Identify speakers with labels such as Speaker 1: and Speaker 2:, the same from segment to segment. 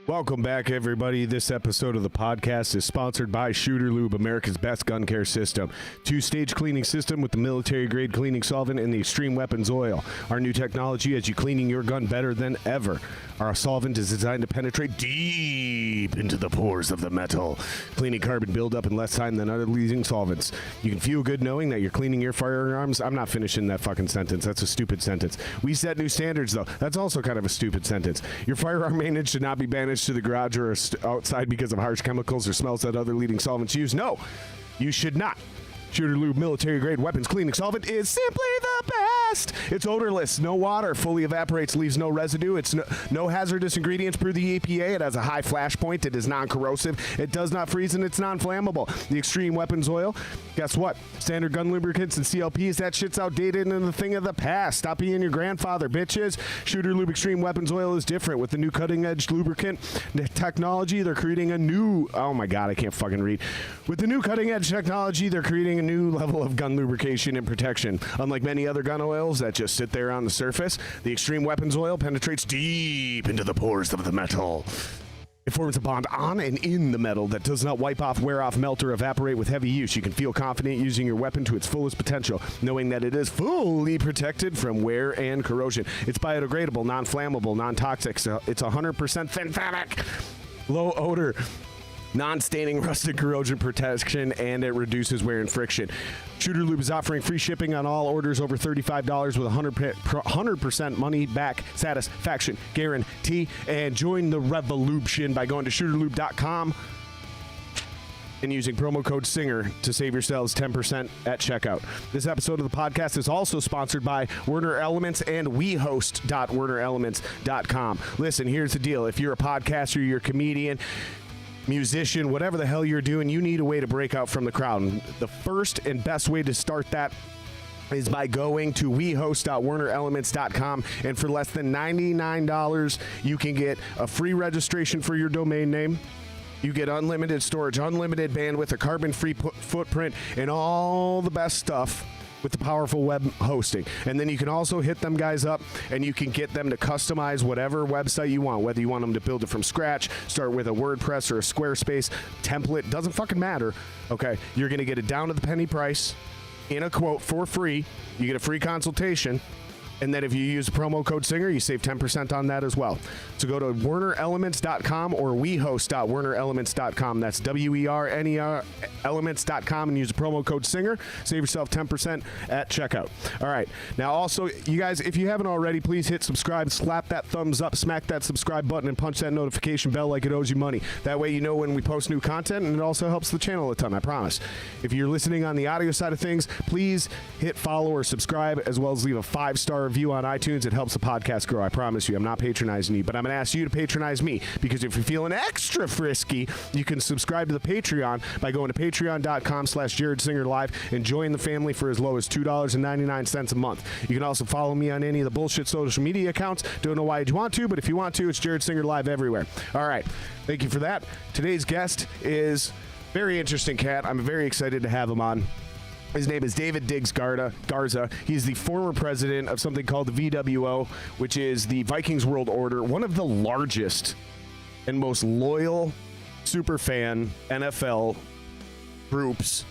Speaker 1: Welcome back, everybody. This episode of the podcast is sponsored by Shooter Lube, America's best gun care system. Two-stage cleaning system with the military-grade cleaning solvent and the extreme weapons oil. Our new technology has you cleaning your gun better than ever. Our solvent is designed to penetrate deep into the pores of the metal, cleaning carbon buildup in less time than other leading solvents. You can feel good knowing that you're cleaning your firearms. I'm not finishing that fucking sentence. That's a stupid sentence. We set new standards, though. That's also kind of a stupid sentence. Your firearm maintenance should not be banished to the garage or outside because of harsh chemicals or smells that other leading solvents use. No, you should not. Shooter Lube military grade weapons cleaning solvent is simply the best. It's odorless, no water, fully evaporates, leaves no residue. It's no hazardous ingredients per the EPA. It has a high flash point. It is non-corrosive. It does not freeze, and it's non-flammable. The extreme weapons oil, guess what? Standard gun lubricants and CLPs, that shit's outdated and a thing of the past. Stop being your grandfather, bitches. Shooter Lube extreme weapons oil is different. With the new cutting-edge lubricant technology, they're creating a new, oh my God, I can't fucking read. With the new cutting-edge technology, they're creating a new level of gun lubrication and protection. Unlike many other gun oils that just sit there on the surface, the extreme weapons oil penetrates deep into the pores of the metal. It forms a bond on and in the metal that does not wipe off, wear off, melt, or evaporate with heavy use. You can feel confident using your weapon to its fullest potential, knowing that it is fully protected from wear and corrosion. It's biodegradable, non-flammable, non-toxic. It's 100% synthetic, low odor, non-staining, rusted corrosion protection, and it reduces wear and friction. Shooter Lube is offering free shipping on all orders over $35 with 100% money-back satisfaction guarantee. And join the revolution by going to shooterlube.com and using promo code SINGER to save yourselves 10% at checkout. This episode of the podcast is also sponsored by Werner Elements and wehost.wernerelements.com. Listen, here's the deal. If you're a podcaster, you're a comedian, musician, whatever the hell you're doing, you need a way to break out from the crowd. And the first and best way to start that is by going to wehost.wernerelements.com, and for less than $99, you can get a free registration for your domain name. You get unlimited storage, unlimited bandwidth, a carbon-free footprint, and all the best stuff with the powerful web hosting. And then you can also hit them guys up and you can get them to customize whatever website you want, whether you want them to build it from scratch, start with a WordPress or a Squarespace template, doesn't fucking matter. Okay, you're going to get it down to the penny price in a quote for free. You get a free consultation. And then if you use the promo code SINGER, you save 10% on that as well. So go to wernerelements.com or wehost.wernerelements.com. That's WERNER elements.com and use the promo code SINGER. Save yourself 10% at checkout. All right. Now, also, you guys, if you haven't already, please hit subscribe, slap that thumbs up, smack that subscribe button, and punch that notification bell like it owes you money. That way you know when we post new content, and it also helps the channel a ton, I promise. If you're listening on the audio side of things, please hit follow or subscribe, as well as leave a 5-star review on iTunes. It helps the podcast grow. I promise you. I'm not patronizing you, but I'm going to ask you to patronize me, because if you're feeling extra frisky, you can subscribe to the Patreon by going to patreon.com/JaredSingerLive and join the family for as low as $2.99 a month. You can also follow me on any of the bullshit social media accounts. Don't know why you'd want to, but if you want to, it's Jared Singer Live everywhere. All right. Thank you for that. Today's guest is very interesting cat. I'm very excited to have him on. His name is David Diggz Garza. He's the former president of something called the VWO, which is the Vikings World Order, one of the largest and most loyal superfan NFL groups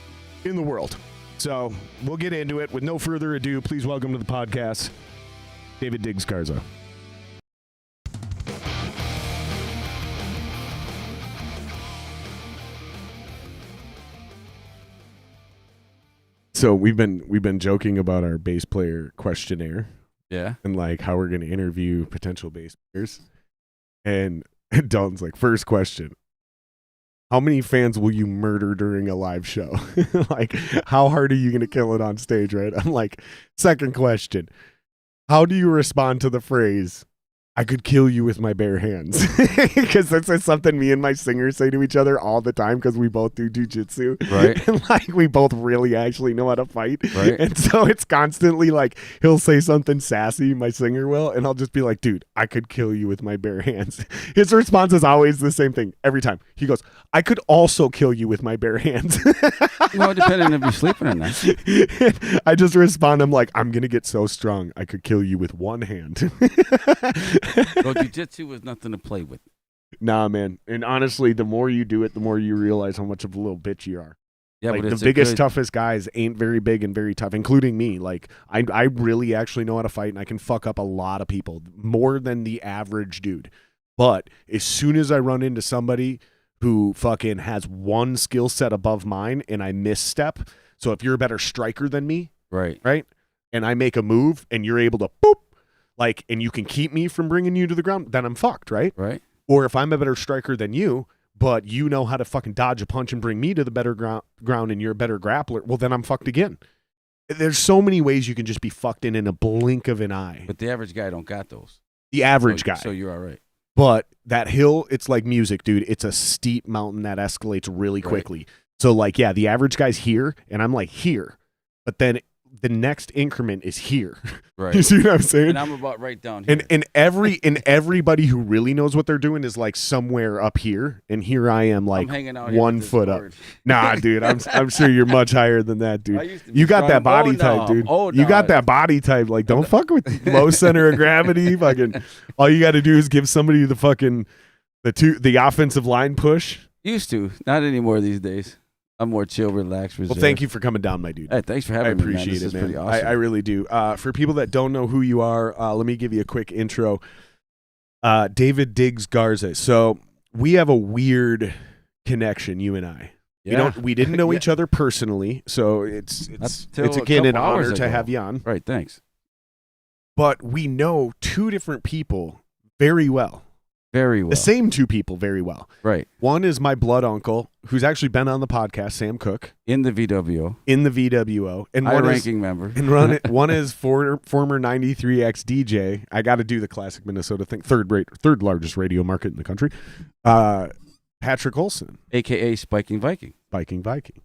Speaker 1: in the world. So we'll get into it. With no further ado, please welcome to the podcast, David Diggz Garza. So we've been joking about our bass player questionnaire,
Speaker 2: yeah,
Speaker 1: and like how we're going to interview potential bass players. And Dalton's like, first question: how many fans will you murder during a live show? Like, how hard are you going to kill it on stage? Right? I'm like, second question: how do you respond to the phrase, "I could kill you with my bare hands"? Because that's something me and my singers say to each other all the time, because we both do jujitsu.
Speaker 2: Right.
Speaker 1: And like, we both really actually know how to fight.
Speaker 2: Right.
Speaker 1: And so it's constantly like, he'll say something sassy, my singer will, and I'll just be like, dude, I could kill you with my bare hands. His response is always the same thing every time. He goes, I could also kill you with my bare hands.
Speaker 2: Well, depending if you're sleeping or not.
Speaker 1: I just respond, I'm like, I'm going to get so strong, I could kill you with one hand.
Speaker 2: Well, jiu-jitsu was nothing to play with.
Speaker 1: Nah, man. And honestly, the more you do it, the more you realize how much of a little bitch you are.
Speaker 2: Yeah,
Speaker 1: like
Speaker 2: but
Speaker 1: the
Speaker 2: it's
Speaker 1: biggest, toughest guys ain't very big and very tough, including me. Like I really actually know how to fight, and I can fuck up a lot of people more than the average dude. But as soon as I run into somebody who fucking has one skill set above mine and I misstep, so if you're a better striker than me,
Speaker 2: right,
Speaker 1: and I make a move and you're able to boop, like, and you can keep me from bringing you to the ground, then I'm fucked, right?
Speaker 2: right.
Speaker 1: Or if I'm a better striker than you, but you know how to fucking dodge a punch and bring me to the better ground and you're a better grappler, well, then I'm fucked again. There's so many ways you can just be fucked in a blink of an eye.
Speaker 2: But the average guy don't got those.
Speaker 1: The average guy.
Speaker 2: So you're all right.
Speaker 1: But that hill, it's like music, dude. It's a steep mountain that escalates really quickly. Right. So, like, yeah, the average guy's here, and I'm like here. But then the next increment is here.
Speaker 2: Right.
Speaker 1: You see what I'm saying?
Speaker 2: And I'm about right down here.
Speaker 1: And everybody who really knows what they're doing is like somewhere up here, and here I am, like,
Speaker 2: hanging out
Speaker 1: 1 foot up. Nah, dude, I'm sure you're much higher than that, dude.
Speaker 2: You
Speaker 1: got that body type, dude. You got that body type. Like, don't fuck with low center of gravity. Fucking, all you got to do is give somebody the fucking the offensive line push.
Speaker 2: Used to, not anymore these days. I'm more chill, relaxed, reserved.
Speaker 1: Well, thank you for coming down, my dude.
Speaker 2: Hey, thanks for having
Speaker 1: me, man. I appreciate it, man.
Speaker 2: Pretty awesome.
Speaker 1: I really do. For people that don't know who you are, let me give you a quick intro. David Diggz Garza. So we have a weird connection, you and I.
Speaker 2: Yeah.
Speaker 1: We didn't know each other personally, so it's again an honor to have you on.
Speaker 2: Right, thanks.
Speaker 1: But we know two different people very well.
Speaker 2: Very well.
Speaker 1: The same two people very well.
Speaker 2: Right.
Speaker 1: One is my blood uncle, who's actually been on the podcast, Sam Cook.
Speaker 2: In the VWO.
Speaker 1: And
Speaker 2: high-ranking member.
Speaker 1: And one is former 93X DJ. I got to do the classic Minnesota thing. Third largest radio market in the country. Patrick Olson.
Speaker 2: A.K.A. Spiking Viking.
Speaker 1: Spiking Viking.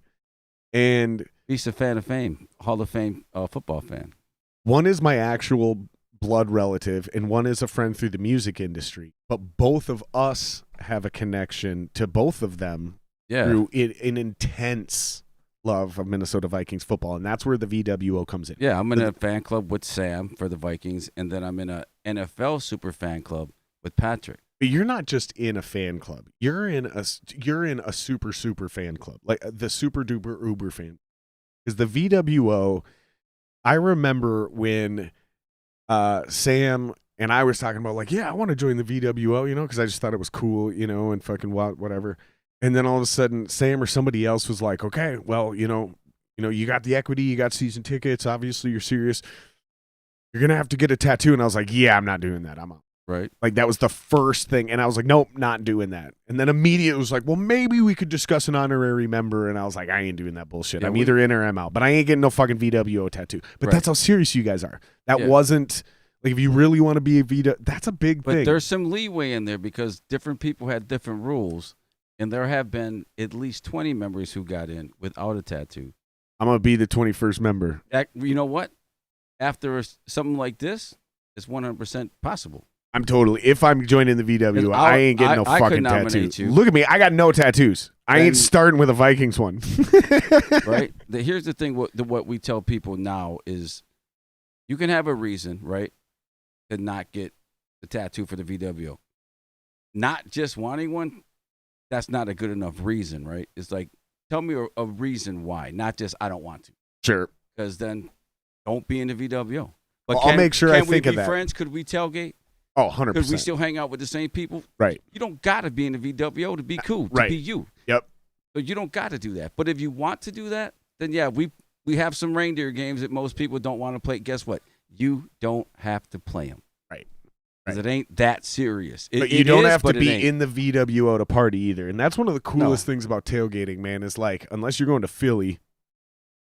Speaker 1: And
Speaker 2: he's a fan of fame. Hall of Fame football fan.
Speaker 1: One is my actual blood relative, and one is a friend through the music industry. But both of us have a connection to both of them through an intense love of Minnesota Vikings football, and that's where the VWO comes in.
Speaker 2: Yeah, I'm in a fan club with Sam for the Vikings, and then I'm in a NFL super fan club with Patrick.
Speaker 1: But you're not just in a fan club. You're in a super fan club, like the super duper uber fan. Because the VWO, I remember when Sam and I was talking about, like, yeah, I want to join the VWO, because I just thought it was cool, and fucking whatever. And then all of a sudden, Sam or somebody else was like, okay, well, you got the equity, you got season tickets, obviously you're serious. You're going to have to get a tattoo. And I was like, yeah, I'm not doing that. I'm out.
Speaker 2: Right.
Speaker 1: Like, that was the first thing. And I was like, nope, not doing that. And then immediately it was like, well, maybe we could discuss an honorary member. And I was like, I ain't doing that bullshit. Yeah, I'm either in or I'm out. But I ain't getting no fucking VWO tattoo. But that's how serious you guys are. That wasn't, like, if you really want to be a VW, that's a big thing.
Speaker 2: But there's some leeway in there because different people had different rules. And there have been at least 20 members who got in without a tattoo.
Speaker 1: I'm going to be the 21st member.
Speaker 2: You know what? After something like this, it's 100% possible.
Speaker 1: I'm totally. If I'm joining the VW, I ain't getting no fucking tattoos. Look at me. I got no tattoos. I ain't starting with a Vikings one.
Speaker 2: Right? Here's the thing. What we tell people now is you can have a reason, right, to not get the tattoo for the VWO. Not just wanting one, that's not a good enough reason, right? It's like, tell me a reason why, not just I don't want to.
Speaker 1: Sure.
Speaker 2: Because then don't be in the VWO. But
Speaker 1: I'll make sure I think of that.
Speaker 2: Can we be friends? Could we tailgate?
Speaker 1: Oh, 100%.
Speaker 2: Could we still hang out with the same people?
Speaker 1: Right.
Speaker 2: You don't got to be in the VWO to be cool, to be you.
Speaker 1: Yep.
Speaker 2: So you don't got to do that. But if you want to do that, then yeah, we have some reindeer games that most people don't want to play. Guess what? You don't have to play them.
Speaker 1: Right.
Speaker 2: Because it ain't that serious.
Speaker 1: But you don't have to be in the VWO to party either. And that's one of the coolest things about tailgating, man, is like, unless you're going to Philly,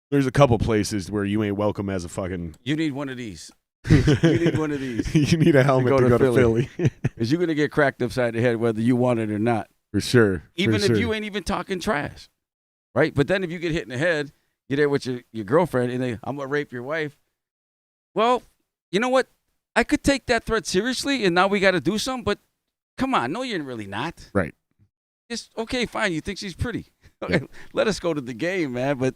Speaker 1: there's a couple places where you ain't welcome as a fucking...
Speaker 2: You need one of these. You need one of these.
Speaker 1: You need a helmet to go to Philly.
Speaker 2: Because you're going to get cracked upside the head whether you want it or not.
Speaker 1: For sure.
Speaker 2: Even if you ain't even talking trash. Right? But then if you get hit in the head, you're there with your girlfriend, and I'm going to rape your wife. Well, you know what? I could take that threat seriously, and now we got to do something, but come on. No, you're really not.
Speaker 1: Right.
Speaker 2: It's okay, fine. You think she's pretty.
Speaker 1: Yeah.
Speaker 2: Let us go to the game, man. But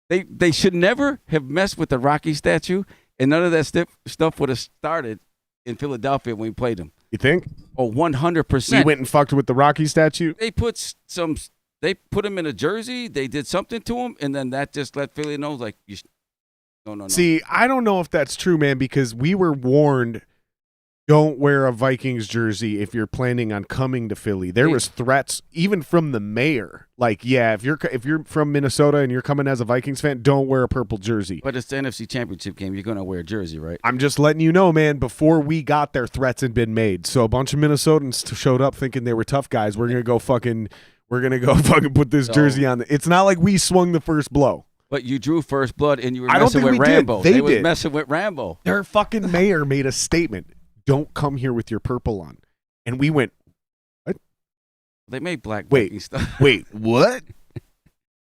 Speaker 2: they should never have messed with the Rocky statue, and none of that stuff would have started in Philadelphia when we played them.
Speaker 1: You think?
Speaker 2: Oh, 100%.
Speaker 1: We went and fucked with the Rocky statue?
Speaker 2: They put him in a jersey. They did something to him, and then that just let Philly know, like, no.
Speaker 1: See, I don't know if that's true, man, because we were warned, don't wear a Vikings jersey if you're planning on coming to Philly. There was threats even from the mayor. Like, yeah, if you're from Minnesota and you're coming as a Vikings fan, don't wear a purple jersey.
Speaker 2: But it's the NFC Championship game. You're going to wear a jersey, right?
Speaker 1: I'm just letting you know, man, before we got there, threats had been made. So a bunch of Minnesotans showed up thinking they were tough guys. We're going to go fucking put this jersey on. It's not like we swung the first blow.
Speaker 2: But you drew first blood and you were messing with Rambo.
Speaker 1: They
Speaker 2: was
Speaker 1: did.
Speaker 2: Messing with Rambo.
Speaker 1: Their fucking mayor made a statement. Don't come here with your purple on. And we went, what?
Speaker 2: They made black Viking stuff.
Speaker 1: Wait, what?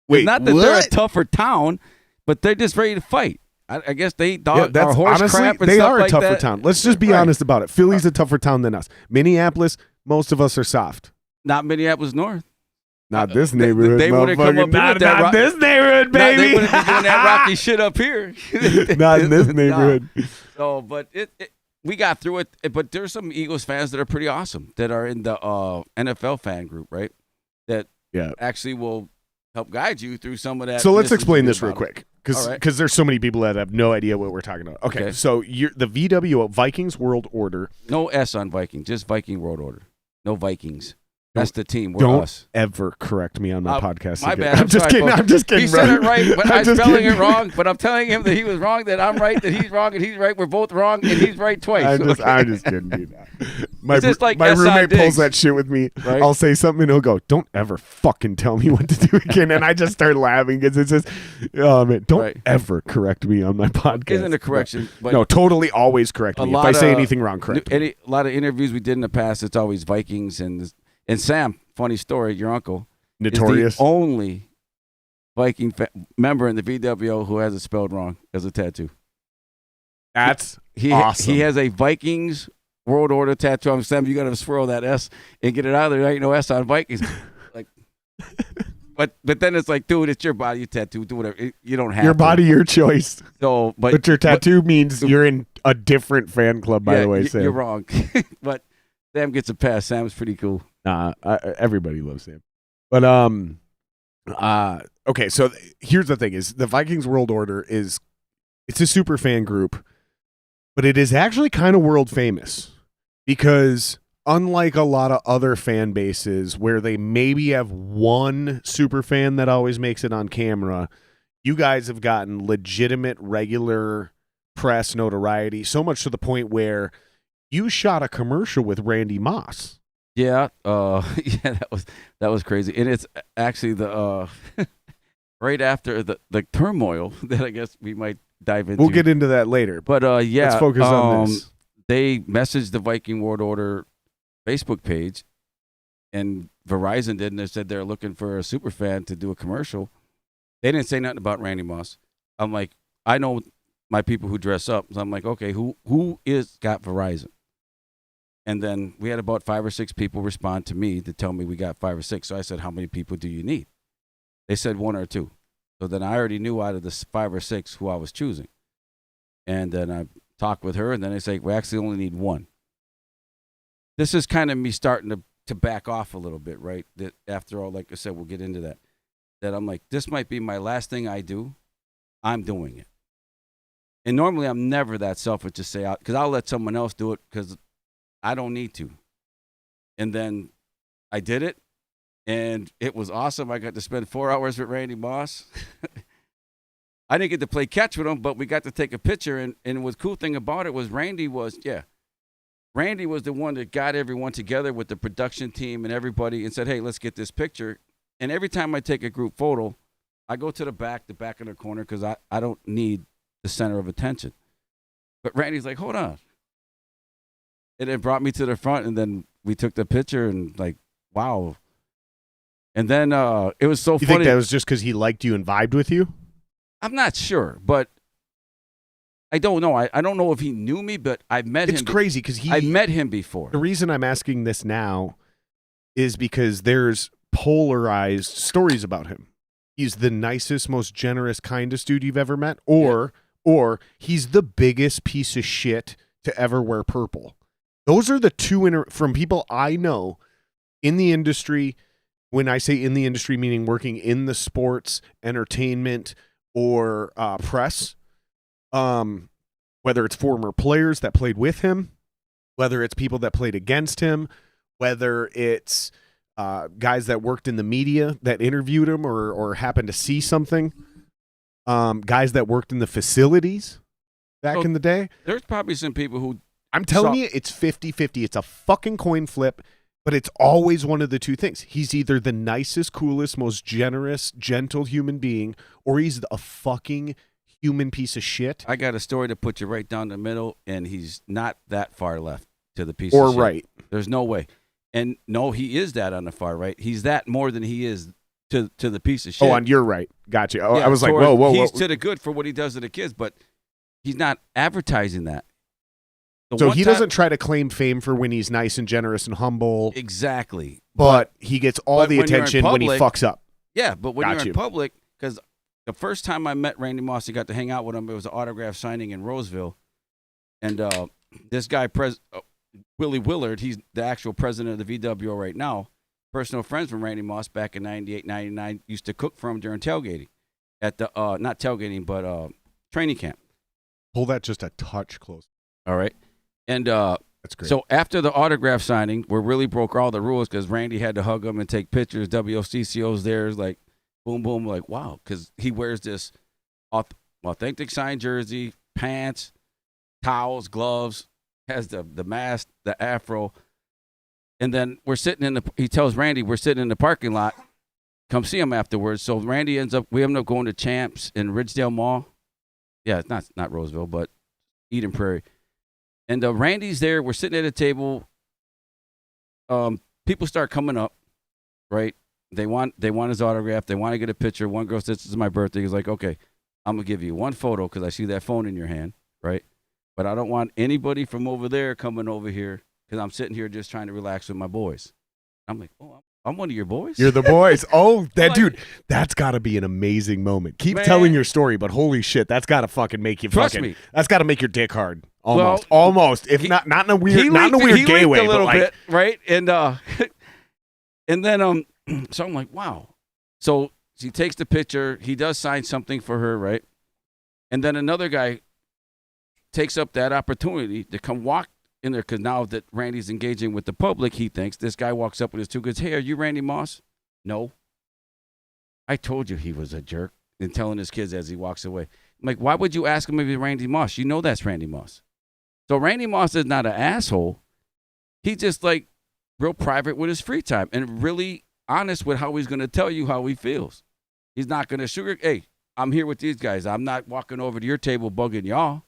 Speaker 1: Wait,
Speaker 2: not that
Speaker 1: what?
Speaker 2: they're a tougher town, but they're just ready to fight. I guess they thought
Speaker 1: that's,
Speaker 2: our horse
Speaker 1: honestly,
Speaker 2: crap and
Speaker 1: they
Speaker 2: stuff
Speaker 1: are
Speaker 2: like
Speaker 1: a tougher
Speaker 2: that.
Speaker 1: town. Let's just be honest about it. Philly's a tougher town than us. Minneapolis, most of us are soft.
Speaker 2: Not Minneapolis North.
Speaker 1: Not this neighborhood,
Speaker 2: they wouldn't come up
Speaker 1: not
Speaker 2: that
Speaker 1: this neighborhood, baby.
Speaker 2: They wouldn't be doing that rocky shit up here.
Speaker 1: Not in this neighborhood.
Speaker 2: So, but we got through it. But there's some Eagles fans that are pretty awesome that are in the NFL fan group, right? That actually will help guide you through some of that.
Speaker 1: So let's explain this real quick, because
Speaker 2: right.
Speaker 1: there's so many people that have no idea what we're talking about. Okay. So the VWO, Vikings World Order.
Speaker 2: No S on Viking, just Viking World Order. No Vikings. That's the team. We're
Speaker 1: don't
Speaker 2: us.
Speaker 1: Ever correct me on my podcast.
Speaker 2: My
Speaker 1: again.
Speaker 2: bad.
Speaker 1: I'm just kidding. I'm just kidding.
Speaker 2: He said it right, but I'm spelling
Speaker 1: kidding.
Speaker 2: it wrong. But I'm telling him that he was wrong, that I'm right, that he's wrong, and he's right. We're both wrong, and he's right twice.
Speaker 1: I'm just kidding, dude. My
Speaker 2: like
Speaker 1: roommate
Speaker 2: Diggz.
Speaker 1: pulls that shit with me.
Speaker 2: Right?
Speaker 1: I'll say something, and he'll go, "Don't ever fucking tell me what to do again." And I just start laughing because it's just, oh man, don't ever correct me on my podcast.
Speaker 2: Isn't a correction? But
Speaker 1: no, totally always correct me. If I say anything wrong, correct me.
Speaker 2: A lot of interviews we did in the past, it's always Vikings and Sam. Funny story, your uncle
Speaker 1: Notorious.
Speaker 2: is the only Viking member in the VWO who has it spelled wrong as a tattoo.
Speaker 1: That's awesome.
Speaker 2: He has a Vikings World Order tattoo. I'm Sam, you got to swirl that S and get it out of there. There ain't no S on Vikings. Like, but then it's like, dude, it's your body, you tattoo, do whatever. You don't have
Speaker 1: your body, your choice.
Speaker 2: So,
Speaker 1: but your tattoo means you're in a different fan club. By the way, Sam.
Speaker 2: You're wrong. But Sam gets a pass. Sam's pretty cool.
Speaker 1: Nah, everybody loves Sam. But okay, so here's the thing: is the Vikings World Order it's a super fan group, but it is actually kind of world famous because unlike a lot of other fan bases where they maybe have one super fan that always makes it on camera, you guys have gotten legitimate, regular press notoriety, so much to the point where you shot a commercial with Randy Moss.
Speaker 2: Yeah, that was crazy, and it's actually the right after the turmoil that I guess we might dive into.
Speaker 1: We'll get into that later,
Speaker 2: but
Speaker 1: let's focus on this.
Speaker 2: They messaged the Viking World Order Facebook page, and Verizon did, and they said they're looking for a super fan to do a commercial. They didn't say nothing about Randy Moss. I'm like, I know my people who dress up, so I'm like, okay, who got Verizon? And then we had about 5 or 6 people respond to me to tell me we got 5 or 6. So I said, how many people do you need? They said 1 or 2. So then I already knew out of the 5 or 6 who I was choosing. And then I talked with her, and then they say, we actually only need 1. This is kind of me starting to back off a little bit, right? That after all, like I said, we'll get into that. That I'm like, this might be my last thing I do. I'm doing it. And normally I'm never that selfish to say, because I'll let someone else do it because I don't need to. And then I did it, and it was awesome. I got to spend 4 hours with Randy Moss. I didn't get to play catch with him, but we got to take a picture. And the cool thing about it was Randy was the one that got everyone together with the production team and everybody and said, hey, let's get this picture. And every time I take a group photo, I go to the back in the corner because I don't need the center of attention. But Randy's like, hold on. And it brought me to the front, and then we took the picture, and like, wow. And then it was so funny.
Speaker 1: You think that was just because he liked you and vibed with you?
Speaker 2: I'm not sure, but I don't know. I don't know if he knew me, but I met him.
Speaker 1: It's crazy because
Speaker 2: I met him before.
Speaker 1: The reason I'm asking this now is because there's polarized stories about him. He's the nicest, most generous, kindest dude you've ever met, or he's the biggest piece of shit to ever wear purple. Those are the two from people I know in the industry. When I say in the industry, meaning working in the sports, entertainment, or press, whether it's former players that played with him, whether it's people that played against him, whether it's guys that worked in the media that interviewed him or happened to see something, guys that worked in the facilities back in the day.
Speaker 2: There's probably some people who...
Speaker 1: I'm telling you, it's 50-50. It's a fucking coin flip, but it's always one of the two things. He's either the nicest, coolest, most generous, gentle human being, or he's a fucking human piece of shit.
Speaker 2: I got a story to put you right down the middle, and he's not that far left to the piece of shit.
Speaker 1: Or right.
Speaker 2: There's no way. And no, he is that on the far right. He's that more than he is to the piece of shit.
Speaker 1: Oh, on your right. Gotcha. Oh,
Speaker 2: yeah,
Speaker 1: I was like, whoa.
Speaker 2: He's to the good for what he does to the kids, but he's not advertising that.
Speaker 1: So he doesn't try to claim fame for when he's nice and generous and humble.
Speaker 2: Exactly.
Speaker 1: But he gets all the attention when he fucks up.
Speaker 2: Yeah, but when you're in public, because the first time I met Randy Moss and got to hang out with him, it was an autograph signing in Roseville. And this guy, Willie Willard, he's the actual president of the VWO right now, personal friends from Randy Moss back in 98, 99, used to cook for him during tailgating. At the, not tailgating, but training camp.
Speaker 1: Pull that just a touch close.
Speaker 2: All right. And
Speaker 1: that's great.
Speaker 2: So after the autograph signing, we really broke all the rules because Randy had to hug him and take pictures. WCCO's there, like boom, boom, like wow, because he wears this authentic signed jersey, pants, towels, gloves, has the mask, the afro, and then we're sitting he tells Randy we're sitting in the parking lot, come see him afterwards. So Randy we end up going to Champs in Ridgedale Mall. Yeah, it's not Roseville, but Eden Prairie. And Randy's there. We're sitting at a table. People start coming up, right? They want his autograph. They want to get a picture. One girl says, "This is my birthday." He's like, "Okay, I'm gonna give you one photo because I see that phone in your hand, right? But I don't want anybody from over there coming over here because I'm sitting here just trying to relax with my boys." I'm like, "Oh, I'm one of your boys."
Speaker 1: You're the boys. Oh, dude, that's got to be an amazing moment. Keep telling your story, but holy shit, that's got to fucking make you
Speaker 2: Trust me.
Speaker 1: That's got to make your dick hard. Almost,
Speaker 2: Well,
Speaker 1: almost. If not in a weird, gay way,
Speaker 2: a little
Speaker 1: but
Speaker 2: bit, right? And and then so I'm like, wow. So she takes the picture. He does sign something for her, right? And then another guy takes up that opportunity to come walk in there because now that Randy's engaging with the public, he thinks this guy walks up with his two kids. "Hey, are you Randy Moss?" "No." "I told you he was a jerk," and telling his kids as he walks away. I'm like, why would you ask him if he's Randy Moss? You know that's Randy Moss. So Randy Moss is not an asshole. He's just like real private with his free time and really honest with how he's going to tell you how he feels. He's not going to hey, I'm here with these guys. I'm not walking over to your table bugging y'all,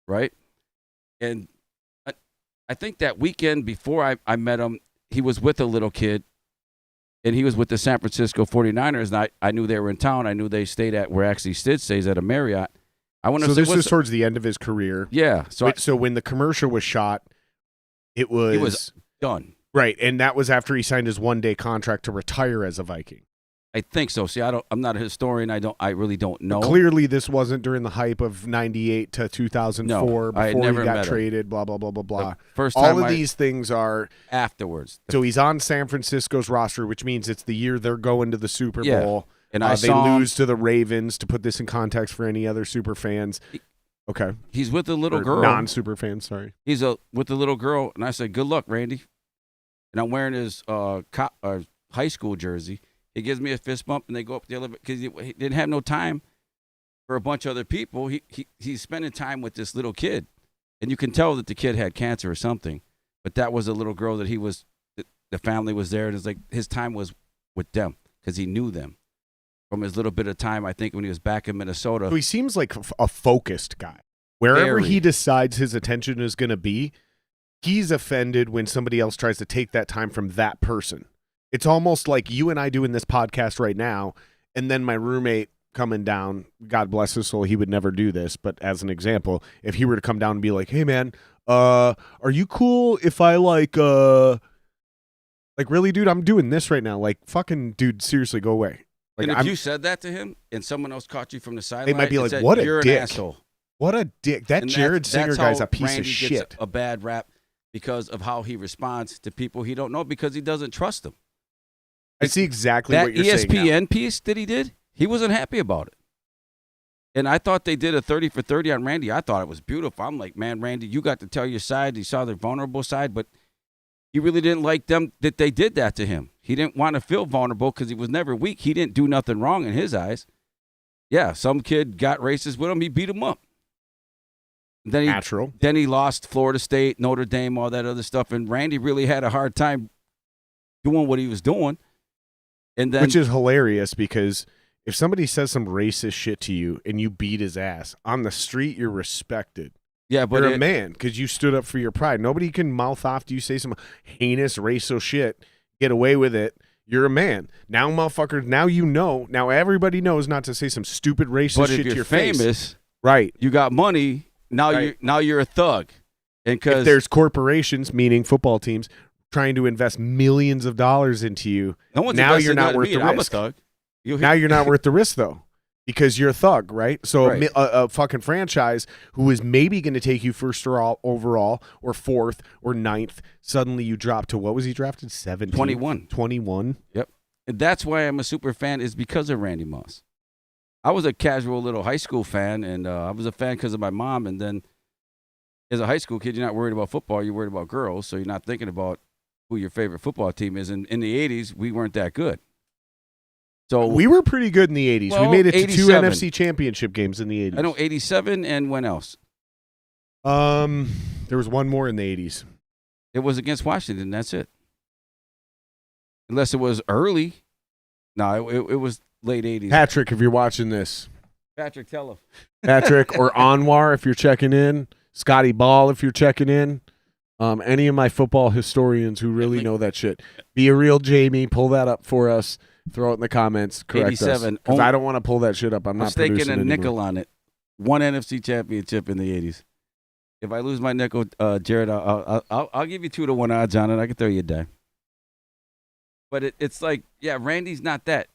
Speaker 2: right? And I think that weekend before I met him, he was with a little kid, and he was with the San Francisco 49ers, and I knew they were in town. I knew they stayed at where actually Sid stays at a Marriott.
Speaker 1: So this is towards the end of his career.
Speaker 2: Yeah.
Speaker 1: So when the commercial was shot, it was
Speaker 2: done.
Speaker 1: Right, and that was after he signed his one-day contract to retire as a Viking.
Speaker 2: I think so. See, I'm not a historian. I really don't know.
Speaker 1: But clearly, this wasn't during the hype of '98 to 2004 before he got traded. Blah blah blah blah blah.
Speaker 2: First time
Speaker 1: all of these things are
Speaker 2: afterwards.
Speaker 1: So he's on San Francisco's roster, which means it's the year they're going to the Super Bowl.
Speaker 2: And
Speaker 1: they lose to the Ravens. To put this in context for any other super fans, okay,
Speaker 2: he's with a little girl.
Speaker 1: Non-super fans, sorry.
Speaker 2: He's with the little girl, and I said, "Good luck, Randy." And I'm wearing his high school jersey. He gives me a fist bump, and they go up the elevator because he didn't have no time for a bunch of other people. He's spending time with this little kid, and you can tell that the kid had cancer or something. But that was a little girl that the family was there, and it's like his time was with them because he knew them from his little bit of time. I think when he was back in Minnesota.
Speaker 1: So he seems like a focused guy. Wherever he decides his attention is going to be, he's offended when somebody else tries to take that time from that person. It's almost like you and I doing this podcast right now, and then my roommate coming down, God bless his soul, he would never do this, but as an example, if he were to come down and be like, "Hey man, are you cool if I like really, dude, I'm doing this right now. Like, fucking dude, seriously, go away." Like,
Speaker 2: and if you said that to him and someone else caught you from the sideline,
Speaker 1: they might be like,
Speaker 2: said,
Speaker 1: "What a
Speaker 2: "You're
Speaker 1: dick.
Speaker 2: An asshole."
Speaker 1: What a dick. That Jared Singer guy's a piece
Speaker 2: Randy
Speaker 1: of shit.
Speaker 2: Gets a bad rap. because of how he responds to people he don't know because he doesn't trust them.
Speaker 1: I see exactly
Speaker 2: That
Speaker 1: what you're saying.
Speaker 2: ESPN piece that he did, he wasn't happy about it. And I thought they did a 30 for 30 on Randy. I thought it was beautiful. I'm like, man, Randy, you got to tell your side. You saw their vulnerable side, but he really didn't like them that they did that to him. He didn't want to feel vulnerable because he was never weak. He didn't do nothing wrong in his eyes. Yeah, some kid got racist with him. He beat him up.
Speaker 1: Natural.
Speaker 2: Then he lost Florida State, Notre Dame, all that other stuff. And Randy really had a hard time doing what he was doing. And then,
Speaker 1: which is hilarious because if somebody says some racist shit to you and you beat his ass on the street, you're respected.
Speaker 2: Yeah, but
Speaker 1: you're a man because you stood up for your pride. Nobody can mouth off to you, say some heinous racial shit, get away with it. You're a man. Now, motherfuckers, now you know. Now everybody knows not to say some stupid racist shit to your face.
Speaker 2: But if you're famous,
Speaker 1: right?
Speaker 2: You got money. Now you're a thug. And
Speaker 1: if there's corporations, meaning football teams, trying to invest millions of dollars into you, now you're not worth the risk.
Speaker 2: I'm a thug.
Speaker 1: Now you're not worth the risk, though, because you're a thug, right? So
Speaker 2: Right.
Speaker 1: A fucking franchise who is maybe going to take you first overall or fourth or ninth, suddenly you drop to, what was he drafted? 17? 21.
Speaker 2: Yep. And that's why I'm a super fan, is because of Randy Moss. I was a casual little high school fan, and I was a fan because of my mom. And then as a high school kid, you're not worried about football. You're worried about girls, so you're not thinking about who your favorite football team is. And in the 80s, we weren't that good. So
Speaker 1: We were pretty good in the 80s.
Speaker 2: Well,
Speaker 1: We made it to 2
Speaker 2: 87.
Speaker 1: NFC championship games in the 80s.
Speaker 2: I know 87, and when else?
Speaker 1: There was one more in the 80s.
Speaker 2: It was against Washington. That's it. Unless it was early. No, it was late 80s.
Speaker 1: Patrick, if you're watching this.
Speaker 2: Patrick, tell him.
Speaker 1: Patrick or Anwar, if you're checking in. Scotty Ball, if you're checking in. Any of my football historians who really know that shit. Be a real Jamie. Pull that up for us. Throw it in the comments. Correct
Speaker 2: 87.
Speaker 1: us. Because I don't want to pull that shit up. I'm not
Speaker 2: staking
Speaker 1: producing
Speaker 2: a
Speaker 1: anymore.
Speaker 2: nickel on it. One NFC championship in the 80s. If I lose my nickel, Jared, I'll give you 2-1 odds on it. I can throw you a dime. But it's like, yeah, Randy's not that.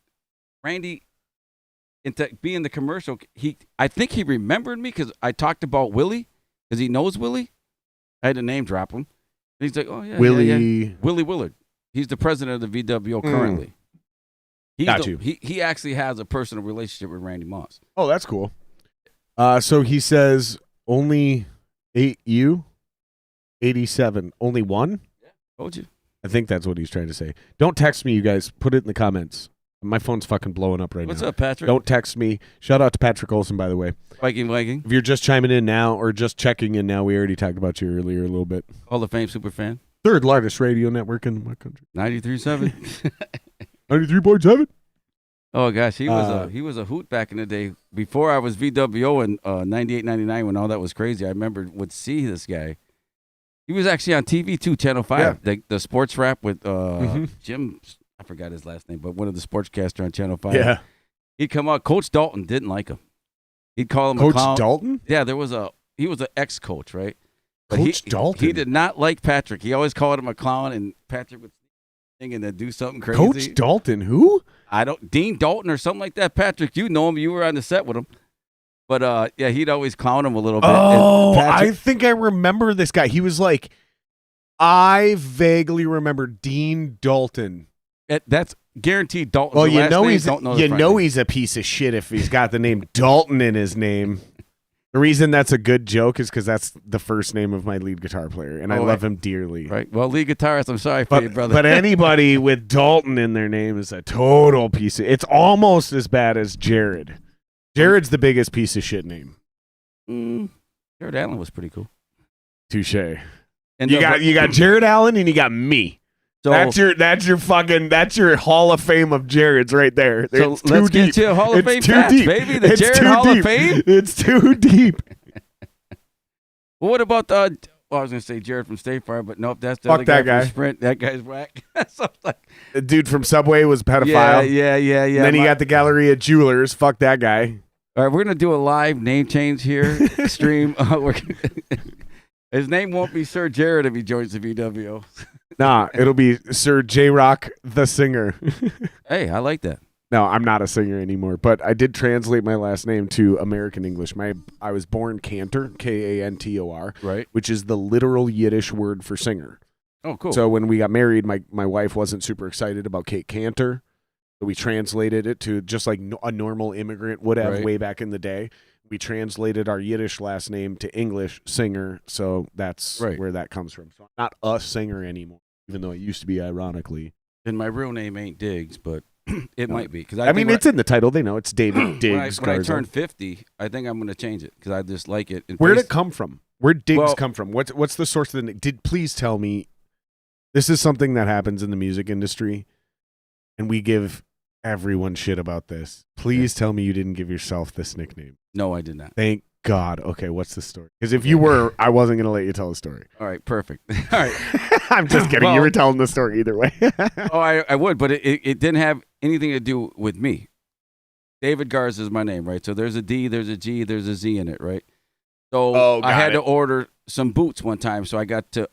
Speaker 2: Randy, being the commercial, I think he remembered me because I talked about Willie, because he knows Willie. I had to name drop him. And he's like, oh, yeah,
Speaker 1: Willie.
Speaker 2: yeah. Willie Willard. He's the president of the VWO currently.
Speaker 1: Got you.
Speaker 2: He actually has a personal relationship with Randy Moss.
Speaker 1: Oh, that's cool. So he says only 8U, 87. Only one?
Speaker 2: Yeah, told you.
Speaker 1: I think that's what he's trying to say. Don't text me, you guys. Put it in the comments. My phone's fucking blowing up right now.
Speaker 2: What's up, Patrick?
Speaker 1: Don't text me. Shout out to Patrick Olson, by the way.
Speaker 2: Viking.
Speaker 1: If you're just chiming in now or just checking in now, we already talked about you earlier a little bit.
Speaker 2: Hall of Fame super fan.
Speaker 1: Third largest radio network in my country.
Speaker 2: 93.7.
Speaker 1: 93.7.
Speaker 2: Oh gosh, he was a hoot back in the day. Before I was VWO in 98, 99, when all that was crazy, I would see this guy. He was actually on TV too, Channel 5, the sports rap with Jim. I forgot his last name, but one of the sportscaster on Channel 5.
Speaker 1: Yeah.
Speaker 2: He'd come out. Coach Dalton didn't like him. He'd call him
Speaker 1: Coach
Speaker 2: a clown.
Speaker 1: Dalton?
Speaker 2: Yeah, he was an ex-coach, right? But
Speaker 1: Coach Dalton?
Speaker 2: He did not like Patrick. He always called him a clown, and Patrick would sing and then do something crazy.
Speaker 1: Coach Dalton, who?
Speaker 2: Dean Dalton or something like that. Patrick, you know him. You were on the set with him. But, yeah, he'd always clown him a little bit.
Speaker 1: Oh,
Speaker 2: Patrick,
Speaker 1: I think I remember this guy. He was like, I vaguely remember Dean Dalton.
Speaker 2: That's guaranteed Dalton.
Speaker 1: Well, you know he's a piece of shit if he's got the name Dalton in his name. The reason that's a good joke is because that's the first name of my lead guitar player, and I love him dearly.
Speaker 2: Right. Well, lead guitarist, I'm sorry for you, brother.
Speaker 1: But anybody with Dalton in their name is a total piece of... It's almost as bad as Jared. Jared's the biggest piece of shit name.
Speaker 2: Jared Allen was pretty cool.
Speaker 1: Touche.
Speaker 2: And
Speaker 1: you got Jared Allen and you got me.
Speaker 2: So,
Speaker 1: that's your Hall of Fame of Jared's right there.
Speaker 2: So let's get to Hall of Fame facts, baby. The Jared Hall of Fame.
Speaker 1: It's too deep.
Speaker 2: Well, what about I was gonna say Jared from State Farm, but nope, that's the
Speaker 1: Fuck
Speaker 2: other guy
Speaker 1: that guy.
Speaker 2: from Sprint. That guy's whack. So
Speaker 1: The dude from Subway was a pedophile.
Speaker 2: Yeah.
Speaker 1: And then he got the Galleria Jewelers. Fuck that guy.
Speaker 2: All right, we're gonna do a live name change here. Stream. His name won't be Sir Jared if he joins the VWO.
Speaker 1: Nah, it'll be Sir J-Rock the singer.
Speaker 2: Hey, I like that.
Speaker 1: No, I'm not a singer anymore, but I did translate my last name to American English. I was born Cantor, Kantor,
Speaker 2: Right.
Speaker 1: which is the literal Yiddish word for singer.
Speaker 2: Oh, cool.
Speaker 1: So when we got married, my wife wasn't super excited about Kate Cantor, so we translated it to just like a normal immigrant would have way back in the day. We translated our Yiddish last name to English, singer, so that's where that comes from. So I'm not a singer anymore, even though it used to be, ironically.
Speaker 2: And my real name ain't Diggz, but it might be. Cause
Speaker 1: I mean, it's in the title. They know it's David Diggz.
Speaker 2: When I turn 50, I think I'm going to change it because I just like it.
Speaker 1: Where did it come from? Where'd Diggz come from? What's the source of the name? Please tell me. This is something that happens in the music industry, and we give everyone shit about this. Please tell me you didn't give yourself this nickname.
Speaker 2: No, I did not.
Speaker 1: Thank God. Okay, what's the story? Because if you were, I wasn't going to let you tell the story.
Speaker 2: All right, perfect. All right.
Speaker 1: I'm just kidding. You were telling the story either way.
Speaker 2: Oh, I would, but it didn't have anything to do with me. David Garza is my name, right? So there's a D, there's a G, there's a Z in it, right? So I had to order some boots one time, so I got to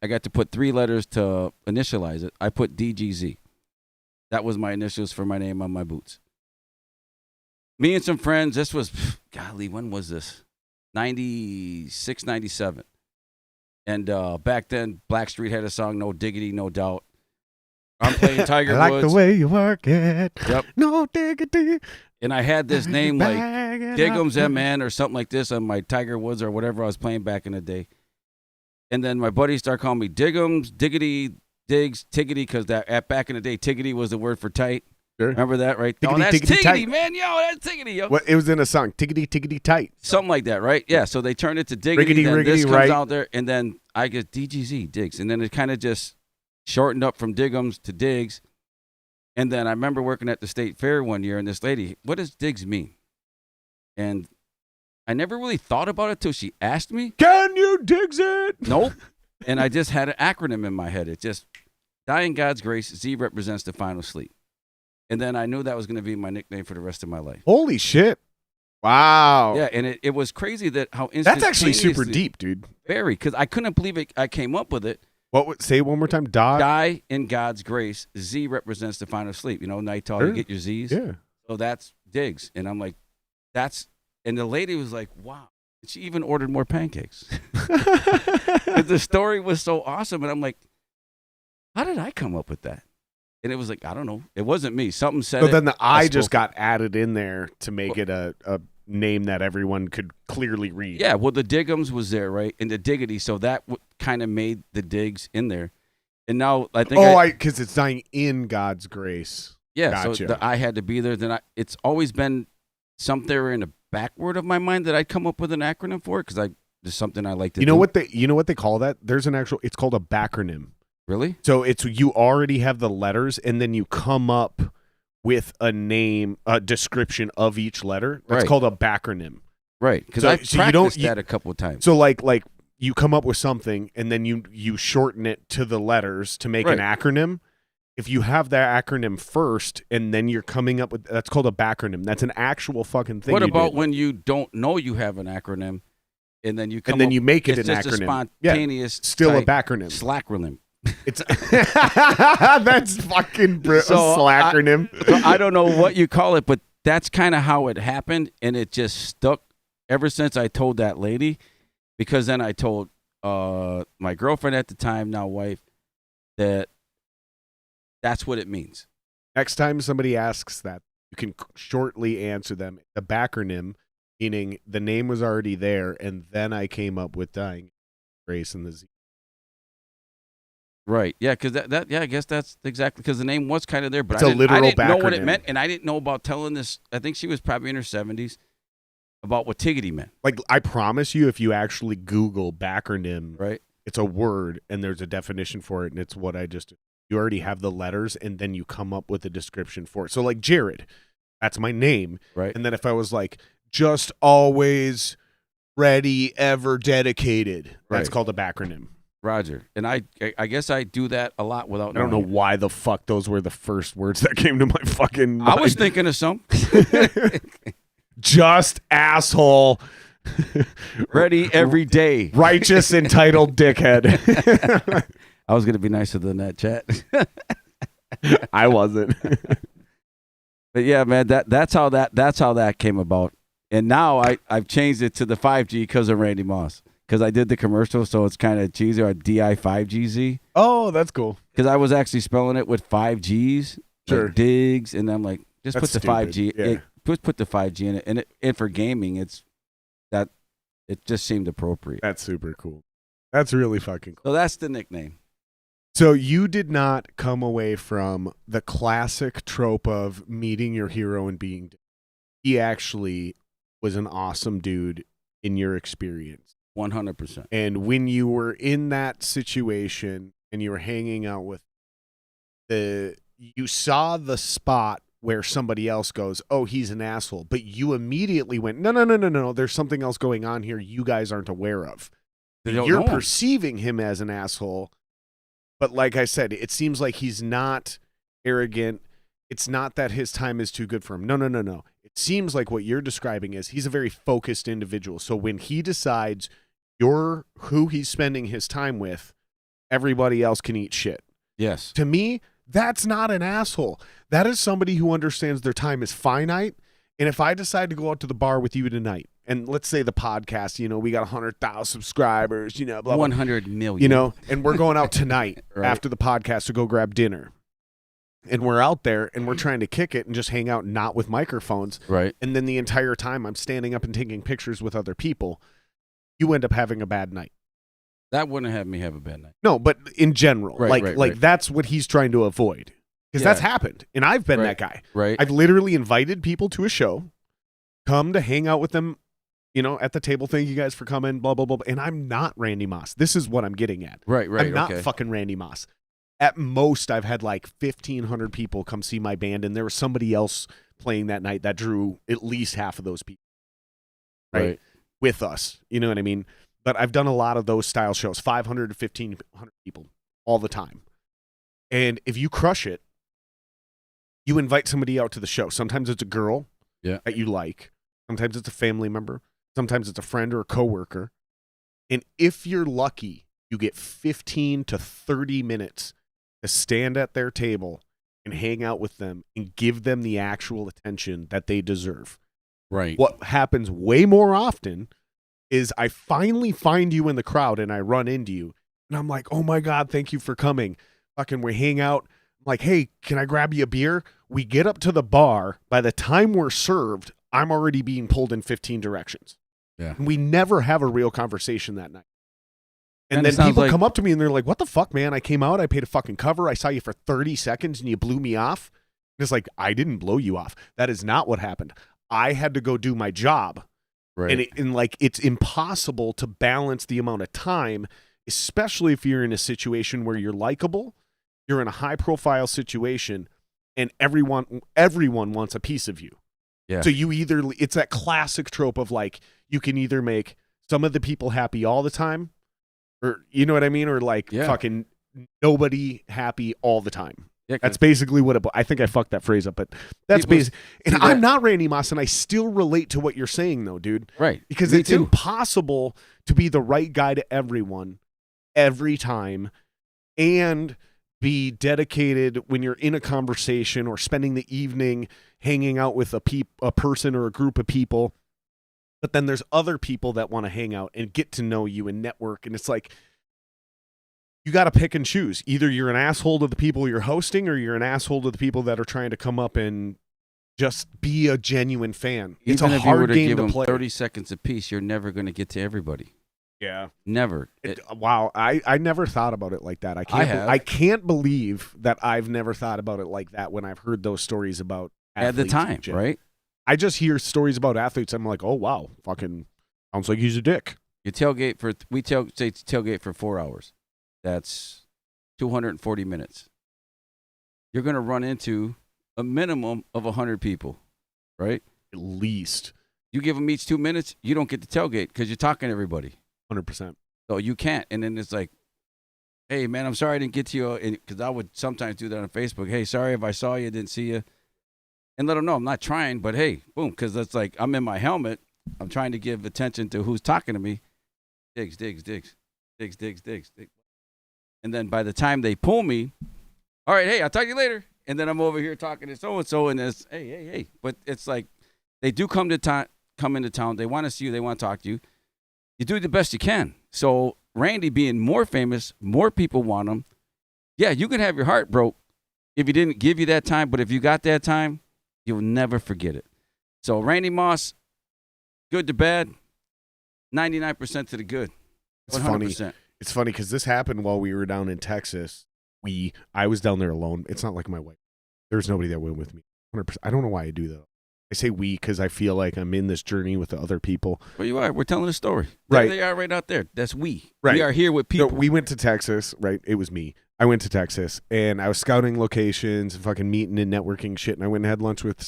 Speaker 2: I got to put 3 letters to initialize it. I put DGZ. That was my initials for my name on my boots. Me and some friends, this was, golly, when was this? 96, 97. And back then, Blackstreet had a song, No Diggity, No Doubt. I'm playing Tiger Woods.
Speaker 1: I like the way you work it.
Speaker 2: Yep.
Speaker 1: No diggity.
Speaker 2: And I had this name like Diggz MN or something like this on my Tiger Woods or whatever I was playing back in the day. And then my buddies started calling me Diggums, Diggity, Diggz, Tiggity, because back in the day, Tiggity was the word for tight.
Speaker 1: Sure.
Speaker 2: Remember that, right?
Speaker 1: Tiggity,
Speaker 2: oh, that's
Speaker 1: tiggity,
Speaker 2: Tiggity,
Speaker 1: tight.
Speaker 2: man. Yo, that's Tiggity, yo.
Speaker 1: What, it was in a song, Tiggity, Tiggity, Tight.
Speaker 2: Something like that, right? Yeah, so they turned it to Diggity,
Speaker 1: Riggedy,
Speaker 2: then
Speaker 1: riggedy,
Speaker 2: this comes
Speaker 1: right.
Speaker 2: out there, and then I get DGZ, Diggz. And then it kind of just shortened up from Diggums to Diggz. And then I remember working at the state fair one year, and this lady, what does Diggz mean? And I never really thought about it till she asked me.
Speaker 1: Can you Diggz it?
Speaker 2: Nope. And I just had an acronym in my head. It just, die in God's grace, Z represents the final sleep. And then I knew that was going to be my nickname for the rest of my life.
Speaker 1: Holy shit. Wow.
Speaker 2: Yeah, and it was crazy that how
Speaker 1: That's actually super deep, dude.
Speaker 2: Very, because I couldn't believe it. I came up with it.
Speaker 1: Say it one more time.
Speaker 2: Die in God's grace. Z represents the final sleep. You know, night all you get your Z's.
Speaker 1: Yeah.
Speaker 2: So that's Diggz. And I'm like, and the lady was like, wow. She even ordered more pancakes. The story was so awesome. And I'm like, how did I come up with that? And it was like, I don't know. It wasn't me. Something said it.
Speaker 1: So then the I just got added in there to make it a name that everyone could clearly read.
Speaker 2: Yeah, well, the Diggums was there, right? And the Diggity. So that kind of made the Diggz in there. And now I think
Speaker 1: because it's dying in God's grace.
Speaker 2: Yeah,
Speaker 1: gotcha.
Speaker 2: So I had to be there. Then it's always been something in the backward of my mind that I'd come up with an acronym for it because there's something I like to do.
Speaker 1: You know what they call that? There's it's called a backronym.
Speaker 2: Really?
Speaker 1: So you already have the letters and then you come up with a name, a description of each letter. That's called a backronym.
Speaker 2: Right. Because I practiced that a couple of times.
Speaker 1: So like you come up with something and then you shorten it to the letters to make an acronym. If you have that acronym first and then you're coming up with, that's called a backronym. That's an actual fucking thing.
Speaker 2: What about when you don't know you have an acronym and then you
Speaker 1: you make it
Speaker 2: an
Speaker 1: acronym?
Speaker 2: It's just a spontaneous
Speaker 1: still a backronym.
Speaker 2: Slackronym.
Speaker 1: It's that's fucking slackronym.
Speaker 2: I don't know what you call it, but that's kind of how it happened, and it just stuck ever since I told that lady. Because then I told my girlfriend at the time, now wife, that's what it means.
Speaker 1: Next time somebody asks that, you can shortly answer them. The backronym, meaning the name was already there, and then I came up with dying grace and the Z.
Speaker 2: Right. Yeah, because I guess that's exactly because the name was kind of there, but
Speaker 1: I didn't
Speaker 2: know what it meant, and I didn't know about telling this. I think she was probably in her 70s about what Tiggity meant.
Speaker 1: Like, I promise you, if you actually Google backronym,
Speaker 2: right,
Speaker 1: it's a word and there's a definition for it, and it's what I just. You already have the letters, and then you come up with a description for it. So, like Jared, that's my name,
Speaker 2: right?
Speaker 1: And then if I was like, just always ready, ever dedicated, that's called a backronym.
Speaker 2: Roger. And I guess I do that a lot without knowing.
Speaker 1: I don't know why the fuck those were the first words that came to my fucking mind.
Speaker 2: I was thinking of some.
Speaker 1: Just asshole.
Speaker 2: Ready every day.
Speaker 1: Righteous, entitled dickhead.
Speaker 2: I was going to be nicer than that, chat.
Speaker 1: I wasn't.
Speaker 2: But yeah, man, that's how that came about. And now I've changed it to the 5G because of Randy Moss. Because I did the commercial, so it's kind of cheesy, or DI5GZ.
Speaker 1: Oh, that's cool.
Speaker 2: Because I was actually spelling it with 5Gs,
Speaker 1: Sure.
Speaker 2: like Diggz, and I'm like, just
Speaker 1: That's
Speaker 2: put the
Speaker 1: stupid.
Speaker 2: 5G.
Speaker 1: Yeah.
Speaker 2: Put the 5G in it, and for gaming, it just seemed appropriate.
Speaker 1: That's super cool. That's really fucking cool.
Speaker 2: So that's the nickname.
Speaker 1: So you did not come away from the classic trope of meeting your hero and being. He actually was an awesome dude in your experience.
Speaker 2: 100%.
Speaker 1: And when you were in that situation and you were hanging out with you saw the spot where somebody else goes, oh, he's an asshole. But you immediately went, no. There's something else going on here you guys aren't aware of. You're perceiving him as an asshole. But like I said, it seems like he's not arrogant. It's not that his time is too good for him. No. It seems like what you're describing is he's a very focused individual. So when he decides you're who he's spending his time with, everybody else can eat shit.
Speaker 2: Yes.
Speaker 1: To me, that's not an asshole. That is somebody who understands their time is finite. And if I decide to go out to the bar with you tonight, and let's say the podcast, we got 100,000 subscribers, blah, blah,
Speaker 2: 100 million.
Speaker 1: And we're going out tonight
Speaker 2: Right.
Speaker 1: after the podcast to go grab dinner. And we're out there and we're trying to kick it and just hang out, not with microphones.
Speaker 2: Right.
Speaker 1: And then the entire time I'm standing up and taking pictures with other people. You end up having a bad night.
Speaker 2: That wouldn't have me have a bad night.
Speaker 1: No, but in general,
Speaker 2: Right.
Speaker 1: that's what he's trying to avoid. Because that's happened. And I've been that guy.
Speaker 2: Right.
Speaker 1: I've literally invited people to a show, come to hang out with them, at the table. Thank you guys for coming, blah, blah, blah. And I'm not Randy Moss. This is what I'm getting at.
Speaker 2: Right.
Speaker 1: I'm not fucking Randy Moss. At most, I've had like 1,500 people come see my band, and there was somebody else playing that night that drew at least half of those people. Right. With us. You know what I mean? But I've done a lot of those style shows, 500 to 1,500 people all the time. And if you crush it, you invite somebody out to the show. Sometimes it's a girl that you like. Sometimes it's a family member. Sometimes it's a friend or a coworker. And if you're lucky, you get 15 to 30 minutes to stand at their table and hang out with them and give them the actual attention that they deserve.
Speaker 2: Right.
Speaker 1: What happens way more often is I finally find you in the crowd and I run into you and I'm like, oh my God, thank you for coming. Fucking we hang out. I'm like, hey, can I grab you a beer? We get up to the bar. By the time we're served, I'm already being pulled in 15 directions.
Speaker 2: Yeah.
Speaker 1: And we never have a real conversation that night. And
Speaker 2: Kinda
Speaker 1: then people
Speaker 2: sounds
Speaker 1: come up to me and they're like, what the fuck, man? I came out, I paid a fucking cover. I saw you for 30 seconds and you blew me off. And it's like, I didn't blow you off. That is not what happened. I had to go do my job.
Speaker 2: Right.
Speaker 1: And it's impossible to balance the amount of time, especially if you're in a situation where you're likable, you're in a high profile situation, and everyone wants a piece of you.
Speaker 2: Yeah.
Speaker 1: So it's that classic trope of like, you can either make some of the people happy all the time, or you know what I mean? Or like fucking nobody happy all the time.
Speaker 2: Yeah,
Speaker 1: that's basically what I think I fucked that phrase up, but that's basically. And I'm not Randy Moss, and I still relate to what you're saying, though, dude.
Speaker 2: Right.
Speaker 1: Because it's impossible to be the right guy to everyone every time and be dedicated when you're in a conversation or spending the evening hanging out with a person or a group of people. But then there's other people that want to hang out and get to know you and network. And it's like, you got to pick and choose. Either you're an asshole to the people you're hosting or you're an asshole to the people that are trying to come up and just be a genuine fan. It's
Speaker 2: Even
Speaker 1: a
Speaker 2: if you were
Speaker 1: hard
Speaker 2: to
Speaker 1: game
Speaker 2: give
Speaker 1: to
Speaker 2: them
Speaker 1: play.
Speaker 2: 30 seconds apiece, you're never going to get to everybody.
Speaker 1: Yeah.
Speaker 2: Never.
Speaker 1: Wow. I never thought about it like that. I can't believe that I've never thought about it like that when I've heard those stories about
Speaker 2: At the
Speaker 1: athletes
Speaker 2: time,
Speaker 1: in gym.
Speaker 2: right?
Speaker 1: I just hear stories about athletes. I'm like, oh, wow. Fucking sounds like he's a dick.
Speaker 2: You tailgate tailgate for 4 hours. That's 240 minutes. You're going to run into a minimum of 100 people, right?
Speaker 1: At least.
Speaker 2: You give them each 2 minutes, you don't get to tailgate because you're talking to everybody.
Speaker 1: 100%.
Speaker 2: So you can't. And then it's like, hey, man, I'm sorry I didn't get to you. Because I would sometimes do that on Facebook. Hey, sorry if I saw you, didn't see you. And let them know I'm not trying, but hey, boom. Because that's like, I'm in my helmet. I'm trying to give attention to who's talking to me. Diggz, Diggz, Diggz. Diggz, Diggz, Diggz, Diggz. And then by the time they pull me, all right, hey, I'll talk to you later. And then I'm over here talking to so-and-so, and it's, hey. But it's like they do come into town. They want to see you. They want to talk to you. You do the best you can. So Randy being more famous, more people want him. Yeah, you can have your heart broke if he didn't give you that time. But if you got that time, you'll never forget it. So Randy Moss, good to bad, 99% to the good. 100%.
Speaker 1: It's funny because this happened while we were down in Texas. I was down there alone. It's not like my wife. There's nobody that went with me. 100%. I don't know why I do that. I say we because I feel like I'm in this journey with the other people.
Speaker 2: Well, you are. We're telling a story.
Speaker 1: Right.
Speaker 2: There they are right out there. That's we.
Speaker 1: Right.
Speaker 2: We are here with people.
Speaker 1: So we went to Texas, right? It was me. I went to Texas, and I was scouting locations and fucking meeting and networking shit, and I went and had lunch with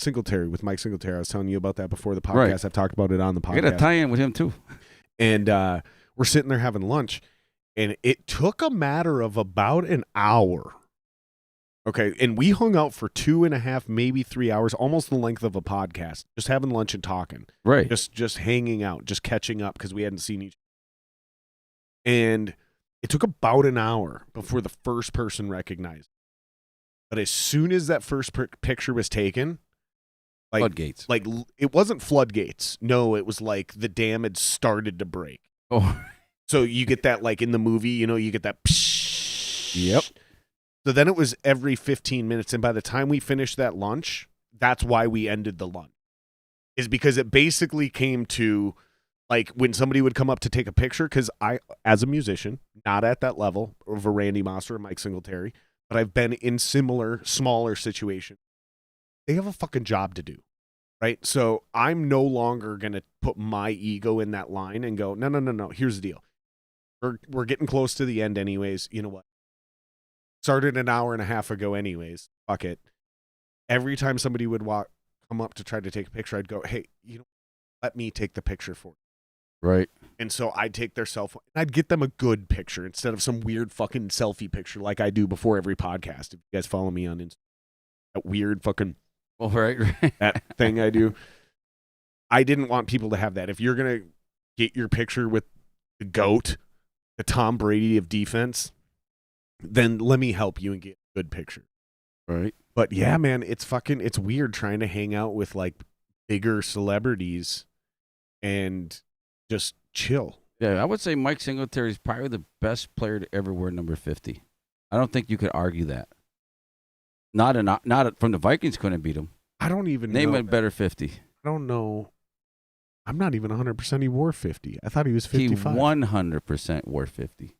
Speaker 1: Mike Singletary. I was telling you about that before the podcast.
Speaker 2: Right.
Speaker 1: I've talked about it on the podcast.
Speaker 2: I got a tie-in with him, too.
Speaker 1: And we're sitting there having lunch, and it took a matter of about an hour. Okay, and we hung out for 2.5, maybe 3 hours, almost the length of a podcast, just having lunch and talking.
Speaker 2: Right.
Speaker 1: Just hanging out, just catching up because we hadn't seen each other. And it took about an hour before the first person recognized. But as soon as that first picture was taken, like
Speaker 2: floodgates.
Speaker 1: Like it wasn't floodgates. No, it was like the dam had started to break.
Speaker 2: Oh.
Speaker 1: So you get that like in the movie, you get that.
Speaker 2: Yep.
Speaker 1: So then it was every 15 minutes. And by the time we finished that lunch, that's why we ended the lunch. Is because it basically came to like when somebody would come up to take a picture, because I, as a musician, not at that level of a Randy Moss or a Mike Singletary, but I've been in similar, smaller situations. They have a fucking job to do, right? So I'm no longer going to put my ego in that line and go, no. Here's the deal. We're getting close to the end anyways. You know what? Started an hour and a half ago anyways. Fuck it. Every time somebody would come up to try to take a picture, I'd go, hey, let me take the picture for you.
Speaker 2: Right.
Speaker 1: And so I'd take their cell phone and I'd get them a good picture instead of some weird fucking selfie picture like I do before every podcast. If you guys follow me on Instagram, that weird fucking
Speaker 2: right.
Speaker 1: that thing I do. I didn't want people to have that. If you're going to get your picture with the GOAT, the Tom Brady of defense, then let me help you and get a good picture.
Speaker 2: Right.
Speaker 1: But yeah, man, it's weird trying to hang out with like bigger celebrities and just chill.
Speaker 2: Yeah, I would say Mike Singletary is probably the best player to ever wear number 50. I don't think you could argue that. Not from the Vikings couldn't beat him.
Speaker 1: I don't even
Speaker 2: name
Speaker 1: know
Speaker 2: a better 50.
Speaker 1: I don't know. I'm not even 100% he wore 50. I thought he was 55.
Speaker 2: He 100% wore 50.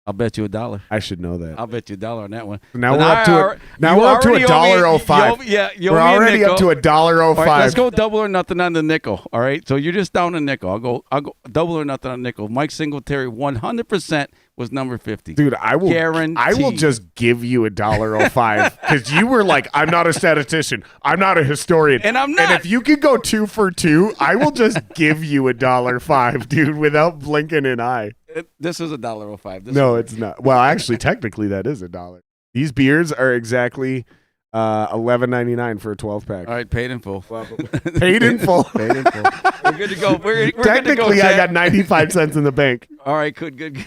Speaker 2: I'll bet you $1.
Speaker 1: I should know that.
Speaker 2: I'll bet you $1 on that one.
Speaker 1: Now we're up to $1.05.
Speaker 2: Yeah,
Speaker 1: we're already up to $1.05.
Speaker 2: Right, let's go double or nothing on the nickel. All right, so you're just down a nickel. I'll go double or nothing on nickel. Mike Singletary 100% was number 50.
Speaker 1: Dude, I will just give you $1.05 because you were like, I'm not a statistician, I'm not a historian,
Speaker 2: and I'm not.
Speaker 1: And if you could go 2 for 2, I will just give you $1.05, dude, without blinking an eye.
Speaker 2: This is $1.05.
Speaker 1: No, it's not. Well, actually, technically, that is $1. These beers are exactly $11.99 for a 12-pack.
Speaker 2: All right, paid in full.
Speaker 1: Paid in full.
Speaker 2: Paid in full. We're good to go. We're
Speaker 1: technically,
Speaker 2: good to go,
Speaker 1: I got 95 cents in the bank.
Speaker 2: All right, good.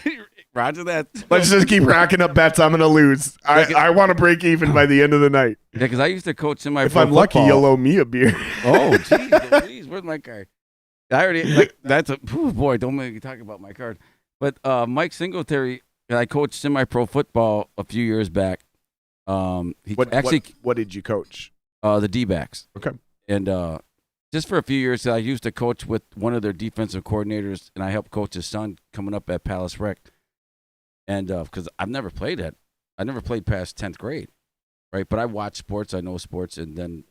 Speaker 2: Roger that.
Speaker 1: Let's just keep racking up bets I'm going to lose. I want to break even by the end of the night.
Speaker 2: Yeah, because I used to coach in my
Speaker 1: If I'm lucky, you'll owe me a beer.
Speaker 2: Oh, jeez. Where's my card? I already, boy, don't make me talk about my card. But Mike Singletary, I coached semi-pro football a few years back.
Speaker 1: What did you coach?
Speaker 2: The D-backs.
Speaker 1: Okay.
Speaker 2: And just for a few years, I used to coach with one of their defensive coordinators, and I helped coach his son coming up at Palace Rec. And because I've never played I never played past 10th grade, right? But I watch sports, I know sports, and then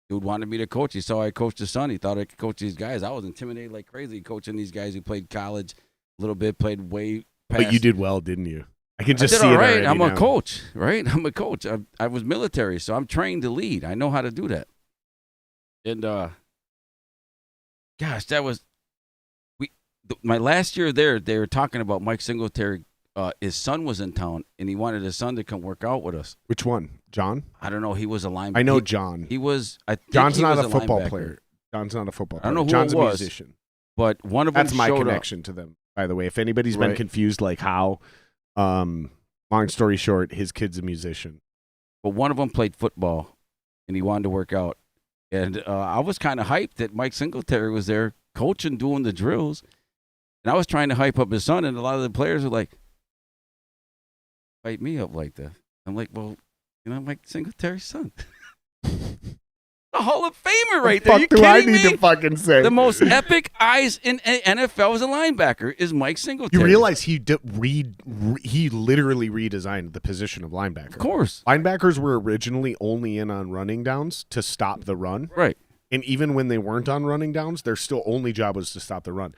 Speaker 2: dude wanted me to coach. He saw I coached his son. He thought I could coach these guys. I was intimidated like crazy coaching these guys who played college a little bit, played way past.
Speaker 1: But you did well, didn't you? I can just
Speaker 2: I did
Speaker 1: see
Speaker 2: all
Speaker 1: it
Speaker 2: right.
Speaker 1: already
Speaker 2: I'm
Speaker 1: now.
Speaker 2: a coach, right? I'm a coach. I was military, so I'm trained to lead. I know how to do that. And gosh, that was my last year there. They were talking about Mike Singletary. His son was in town, and he wanted his son to come work out with us.
Speaker 1: Which one? John?
Speaker 2: I don't know. He was a linebacker.
Speaker 1: I know John.
Speaker 2: He was.
Speaker 1: John's not a football
Speaker 2: linebacker.
Speaker 1: Player. John's not a football player.
Speaker 2: I don't know who
Speaker 1: John's
Speaker 2: it
Speaker 1: a
Speaker 2: was,
Speaker 1: musician.
Speaker 2: But one of them
Speaker 1: That's my
Speaker 2: showed
Speaker 1: connection to them, by the way. If anybody's been
Speaker 2: Right.
Speaker 1: confused, like how, long story short, his kid's a musician.
Speaker 2: but one of them played football, and he wanted to work out. And I was kind of hyped that Mike Singletary was there coaching, doing the drills. And I was trying to hype up his son, and a lot of the players were like, hype me up like that. I'm like, well, Mike Singletary's son. A Hall of Famer right there.
Speaker 1: What the fuck do I need to fucking say?
Speaker 2: The most epic eyes in NFL as a linebacker is Mike Singletary.
Speaker 1: You realize he literally redesigned the position of linebacker.
Speaker 2: Of course.
Speaker 1: Linebackers were originally only in on running downs to stop the run.
Speaker 2: Right.
Speaker 1: And even when they weren't on running downs, their still only job was to stop the run.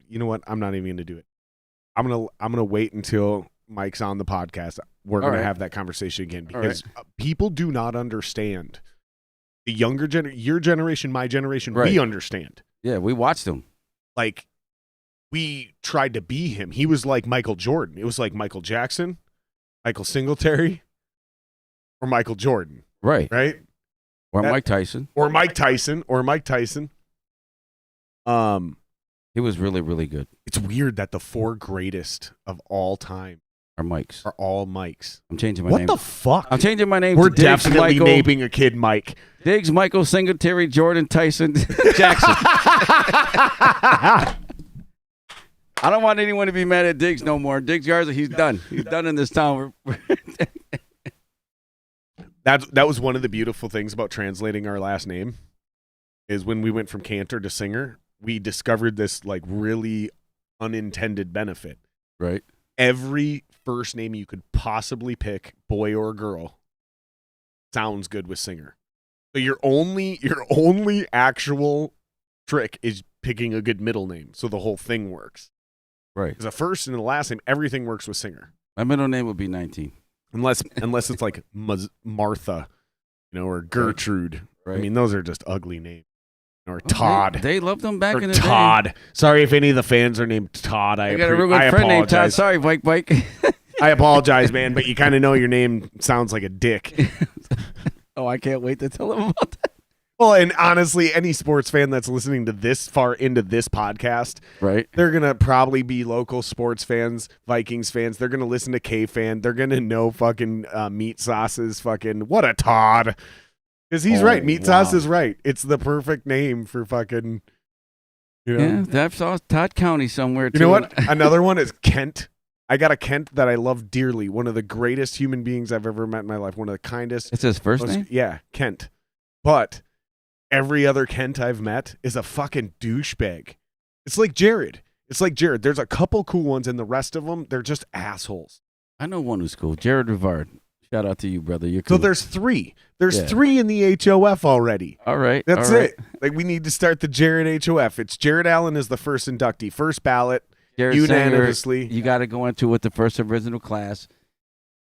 Speaker 1: You know what? I'm not even going to do it. I'm gonna wait until Mike's on the podcast. We're going to have that conversation again because people do not understand. The younger your generation, my generation, we understand.
Speaker 2: Yeah, we watched him.
Speaker 1: Like, we tried to be him. He was like Michael Jordan. It was like Michael Jackson, Michael Singletary, or Michael Jordan.
Speaker 2: Right.
Speaker 1: Right?
Speaker 2: Or Mike Tyson.
Speaker 1: Or Mike Tyson.
Speaker 2: He was really, really good.
Speaker 1: It's weird that the 4 greatest of all time
Speaker 2: are
Speaker 1: all Mikes.
Speaker 2: I'm changing my name.
Speaker 1: What the fuck?
Speaker 2: I'm changing my name
Speaker 1: We're
Speaker 2: to Diggz,
Speaker 1: definitely
Speaker 2: Michael,
Speaker 1: naming a kid Mike.
Speaker 2: Diggz, Michael, Singletary, Jordan, Tyson, Jackson. I don't want anyone to be mad at Diggz no more. Diggz Garza, he's done. He's done in this town.
Speaker 1: That was one of the beautiful things about translating our last name is when we went from Cantor to Singer, we discovered this like really unintended benefit.
Speaker 2: Right.
Speaker 1: Every first name you could possibly pick, boy or girl, sounds good with Singer. So your only actual trick is picking a good middle name, so the whole thing works.
Speaker 2: Right.
Speaker 1: Because the first and the last name, everything works with Singer.
Speaker 2: My middle name would be 19.
Speaker 1: Unless it's like Martha, or Gertrude. Right. I mean, those are just ugly names. Or Todd.
Speaker 2: They loved them back in the
Speaker 1: Todd.
Speaker 2: day.
Speaker 1: Sorry if any of the fans are named Todd.
Speaker 2: I got a real good friend named Todd. Sorry, Bike.
Speaker 1: I apologize, man, but you kind of know your name sounds like a dick.
Speaker 2: Oh, I can't wait to tell him about that.
Speaker 1: Well, and honestly, any sports fan that's listening to this far into this podcast,
Speaker 2: right?
Speaker 1: They're going to probably be local sports fans, Vikings fans. They're going to listen to K-Fan. They're going to know fucking Meat Sauce's fucking, what a Todd. Because he's right. Meat Sauce is right. It's the perfect name for fucking,
Speaker 2: Yeah, that's Todd County somewhere, too.
Speaker 1: You know what? Another one is Kent. I got a Kent that I love dearly. One of the greatest human beings I've ever met in my life. One of the kindest.
Speaker 2: It's his first name?
Speaker 1: Yeah, Kent. But every other Kent I've met is a fucking douchebag. It's like Jared. There's a couple cool ones, and the rest of them, they're just assholes.
Speaker 2: I know one who's cool. Jared Rivard. Shout out to you, brother. You're cool.
Speaker 1: So there's 3. There's 3 in the HOF already.
Speaker 2: All right.
Speaker 1: That's it. Like, we need to start the Jared HOF. It's Jared Allen is the first inductee. First ballot.
Speaker 2: Jared
Speaker 1: unanimously.
Speaker 2: Singer, you got to go into with the first original class.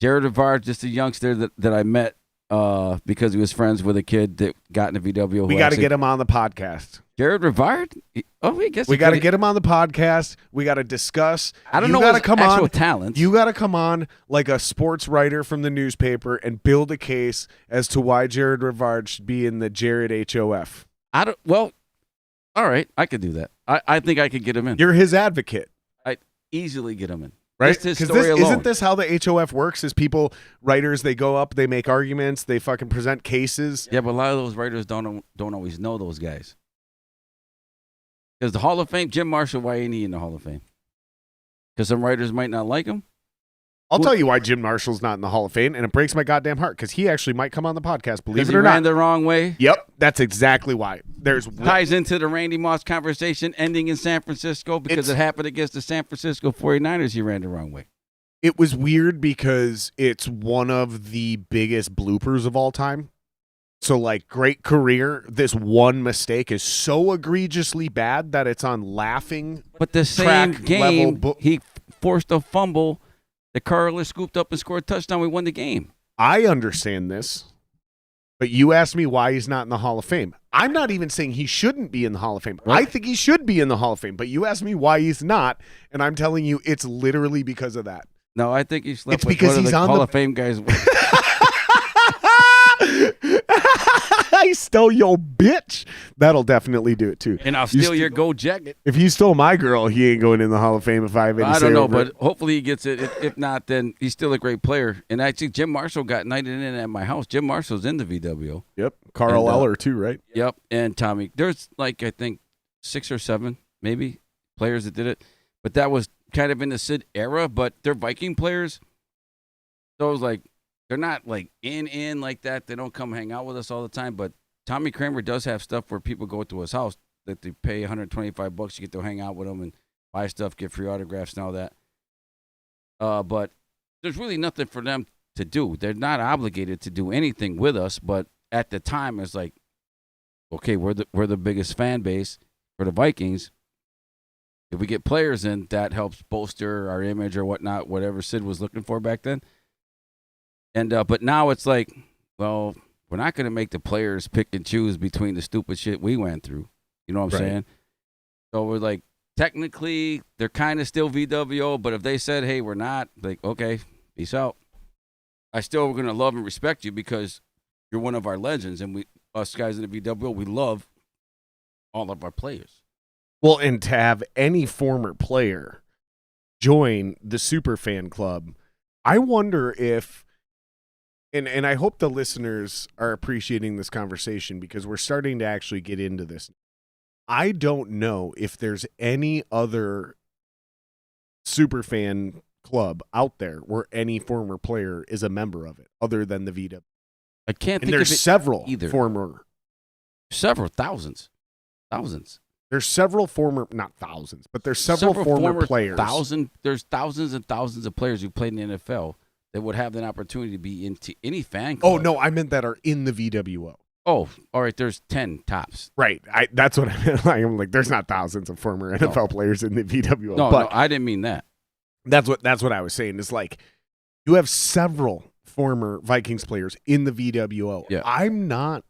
Speaker 2: Jared Rivard, just a youngster that I met because he was friends with a kid that got into VW.
Speaker 1: We got to get him on the podcast.
Speaker 2: Jared Rivard?
Speaker 1: I guess we got to get him on the podcast. We got to discuss.
Speaker 2: I don't know his actual talent.
Speaker 1: You got to come on like a sports writer from the newspaper and build a case as to why Jared Rivard should be in the Jared HOF.
Speaker 2: Well, all right. I could do that. I think I could get him in.
Speaker 1: You're his advocate.
Speaker 2: I'd easily get him in.
Speaker 1: Right? Because isn't this how the HOF works? Is writers, they go up, they make arguments, they fucking present cases.
Speaker 2: Yeah, but a lot of those writers don't always know those guys. Because the Hall of Fame, Jim Marshall, why ain't he in the Hall of Fame? Because some writers might not like him.
Speaker 1: I'll tell you why Jim Marshall's not in the Hall of Fame, and it breaks my goddamn heart, because he actually might come on the podcast, believe it or not.
Speaker 2: He ran the wrong way?
Speaker 1: Yep, that's exactly why.
Speaker 2: Ties into the Randy Moss conversation ending in San Francisco because it happened against the San Francisco 49ers. He ran the wrong way.
Speaker 1: It was weird because it's one of the biggest bloopers of all time. So, like, great career. This one mistake is so egregiously bad that it's on laughing.
Speaker 2: But the same game, he forced a fumble. The Carler scooped up and scored a touchdown. We won the game.
Speaker 1: I understand this, but you asked me why he's not in the Hall of Fame. I'm not even saying he shouldn't be in the Hall of Fame. Right. I think he should be in the Hall of Fame, but you asked me why he's not, and I'm telling you it's literally because of that.
Speaker 2: No, I think he slept with one of the Hall of Fame guys.
Speaker 1: I stole your bitch, that'll definitely do it too.
Speaker 2: And I'll steal your gold jacket.
Speaker 1: If you stole my girl, he ain't going in the Hall of Fame if I have any
Speaker 2: I
Speaker 1: say
Speaker 2: don't know,
Speaker 1: over
Speaker 2: but
Speaker 1: it.
Speaker 2: hopefully he gets it. If not, then he's still a great player. And actually, Jim Marshall got knighted in at my house. Jim Marshall's in the VWO.
Speaker 1: Yep. Carl Eller too, right?
Speaker 2: Yep. And Tommy. There's like, I think, 6 or 7 maybe players that did it. But that was kind of in the Sid era, but they're Viking players. So it was like, they're not like in like that. They don't come hang out with us all the time. But Tommy Kramer does have stuff where people go to his house that they pay $125. You get to hang out with him and buy stuff, get free autographs and all that. But there's really nothing for them to do. They're not obligated to do anything with us. But at the time, it's like, okay, we're the biggest fan base for the Vikings. If we get players in, that helps bolster our image or whatnot, whatever Sid was looking for back then. And but now it's like, well, we're not going to make the players pick and choose between the stupid shit we went through. You know what I'm saying? So we're like, technically, they're kind of still VWO, but if they said, hey, we're not, like, okay, peace out. I still going to love and respect you because you're one of our legends, and us guys in the VWO, we love all of our players.
Speaker 1: Well, and to have any former player join the super fan club, I wonder if, and I hope the listeners are appreciating this conversation because we're starting to actually get into this. I don't know if there's any other super fan club out there where any former player is a member of it other than the VW.
Speaker 2: I can't
Speaker 1: And
Speaker 2: think
Speaker 1: there's
Speaker 2: of it
Speaker 1: several
Speaker 2: either.
Speaker 1: Several
Speaker 2: thousands.
Speaker 1: There's several former, not thousands, but there's several former players.
Speaker 2: There's thousands and thousands of players who played in the NFL that would have an opportunity to be into any fan club.
Speaker 1: Oh, no, I meant that are in the VWO.
Speaker 2: Oh, all right, there's 10 tops.
Speaker 1: Right. That's what I meant. I'm like, there's not thousands of former NFL players in the VWO.
Speaker 2: No, I didn't mean that.
Speaker 1: That's what I was saying. Is like, you have several former Vikings players in the VWO.
Speaker 2: Yeah.
Speaker 1: I'm not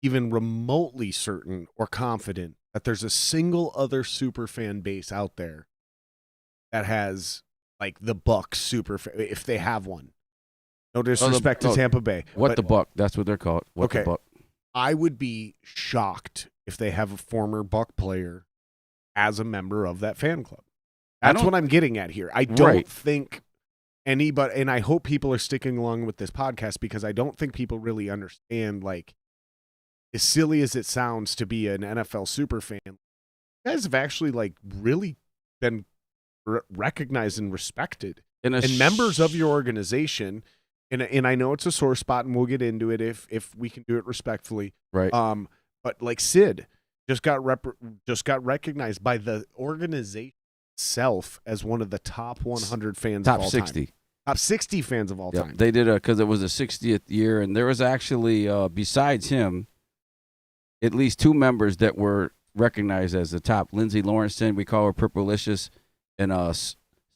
Speaker 1: even remotely certain or confident that there's a single other super fan base out there that has like the Bucs super fan, if they have one. No disrespect to Tampa Bay.
Speaker 2: The Buck? That's what they're called. The Buck?
Speaker 1: I would be shocked if they have a former Buck player as a member of that fan club. That's what I'm getting at here. I don't think anybody, and I hope people are sticking along with this podcast because I don't think people really understand, like, as silly as it sounds to be an NFL super fan, you guys have actually, like, really been recognized and respected. And members of your organization, and I know it's a sore spot, and we'll get into it if we can do it respectfully.
Speaker 2: Right.
Speaker 1: But like Sid just got recognized by the organization itself as one of the top 100 fans of all
Speaker 2: 60.
Speaker 1: time. Top 60 fans of all time.
Speaker 2: They did because it was the 60th year, and there was actually, besides him, at least 2 members that were recognized as the top. Lindsay Lawrenson, we call her Purplelicious, and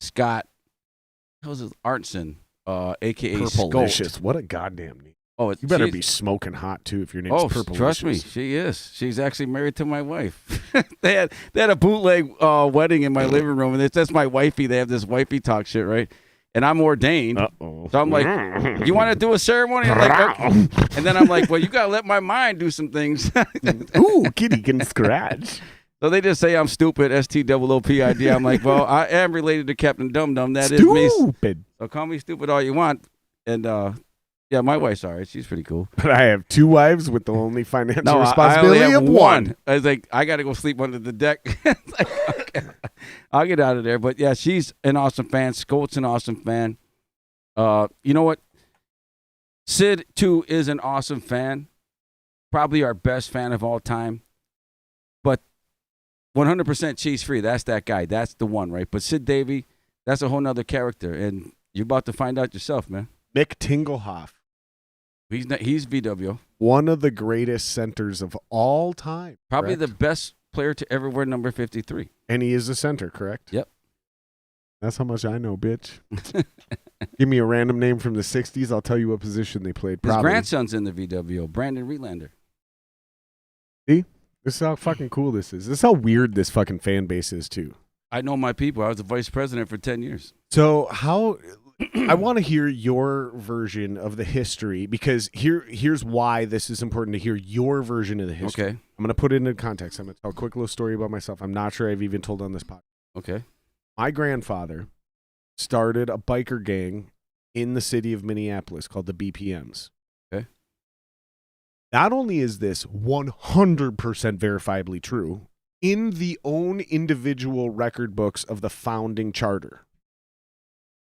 Speaker 2: Scott, how's it, Arnson, a.k.a.
Speaker 1: Purplelicious.
Speaker 2: Scolt.
Speaker 1: What a goddamn name.
Speaker 2: Oh,
Speaker 1: you better be smoking hot, too, if your name's Purplelicious.
Speaker 2: Trust me, she is. She's actually married to my wife. they had a bootleg wedding in my living room, and that's my wifey. They have this wifey talk shit, right? And I'm ordained.
Speaker 1: Uh-oh.
Speaker 2: So I'm like, you want to do a ceremony? I'm like, okay. And then I'm like, well, you got to let my mind do some things.
Speaker 1: Ooh, kitty can scratch.
Speaker 2: So they just say I'm stupid, STOOPID. I'm like, well, I am related to Captain Dum Dum. That is me.
Speaker 1: Stupid.
Speaker 2: So call me stupid all you want. And, yeah, my wife's all right. She's pretty cool.
Speaker 1: But I have 2 wives with the only financial
Speaker 2: I
Speaker 1: responsibility
Speaker 2: only have
Speaker 1: of one.
Speaker 2: I was like, I got to go sleep under the deck. Like, okay, I'll get out of there. But, yeah, she's an awesome fan. Scolt's an awesome fan. You know what? Sid, too, is an awesome fan. Probably our best fan of all time. But 100% cheese-free. That's that guy. That's the one, right? But Sid Davey, that's a whole nother character. And you're about to find out yourself, man.
Speaker 1: Mick Tingelhoff.
Speaker 2: He's VW.
Speaker 1: One of the greatest centers of all time.
Speaker 2: Probably
Speaker 1: correct?
Speaker 2: the best player to ever wear number 53.
Speaker 1: And he is a center, correct?
Speaker 2: Yep.
Speaker 1: That's how much I know, bitch. Give me a random name from the 60s. I'll tell you what position they played.
Speaker 2: His grandson's in the VWO, Brandon Relander.
Speaker 1: See? This is how fucking cool this is. This is how weird this fucking fan base is, too.
Speaker 2: I know my people. I was the vice president for 10 years.
Speaker 1: So how I want to hear your version of the history, because here's why this is important to hear your version of the history.
Speaker 2: Okay.
Speaker 1: I'm going to put it into context. I'm going to tell a quick little story about myself. I'm not sure I've even told on this podcast.
Speaker 2: Okay.
Speaker 1: My grandfather started a biker gang in the city of Minneapolis called the BPMs.
Speaker 2: Okay.
Speaker 1: Not only is this 100% verifiably true, in the own individual record books of the founding charter.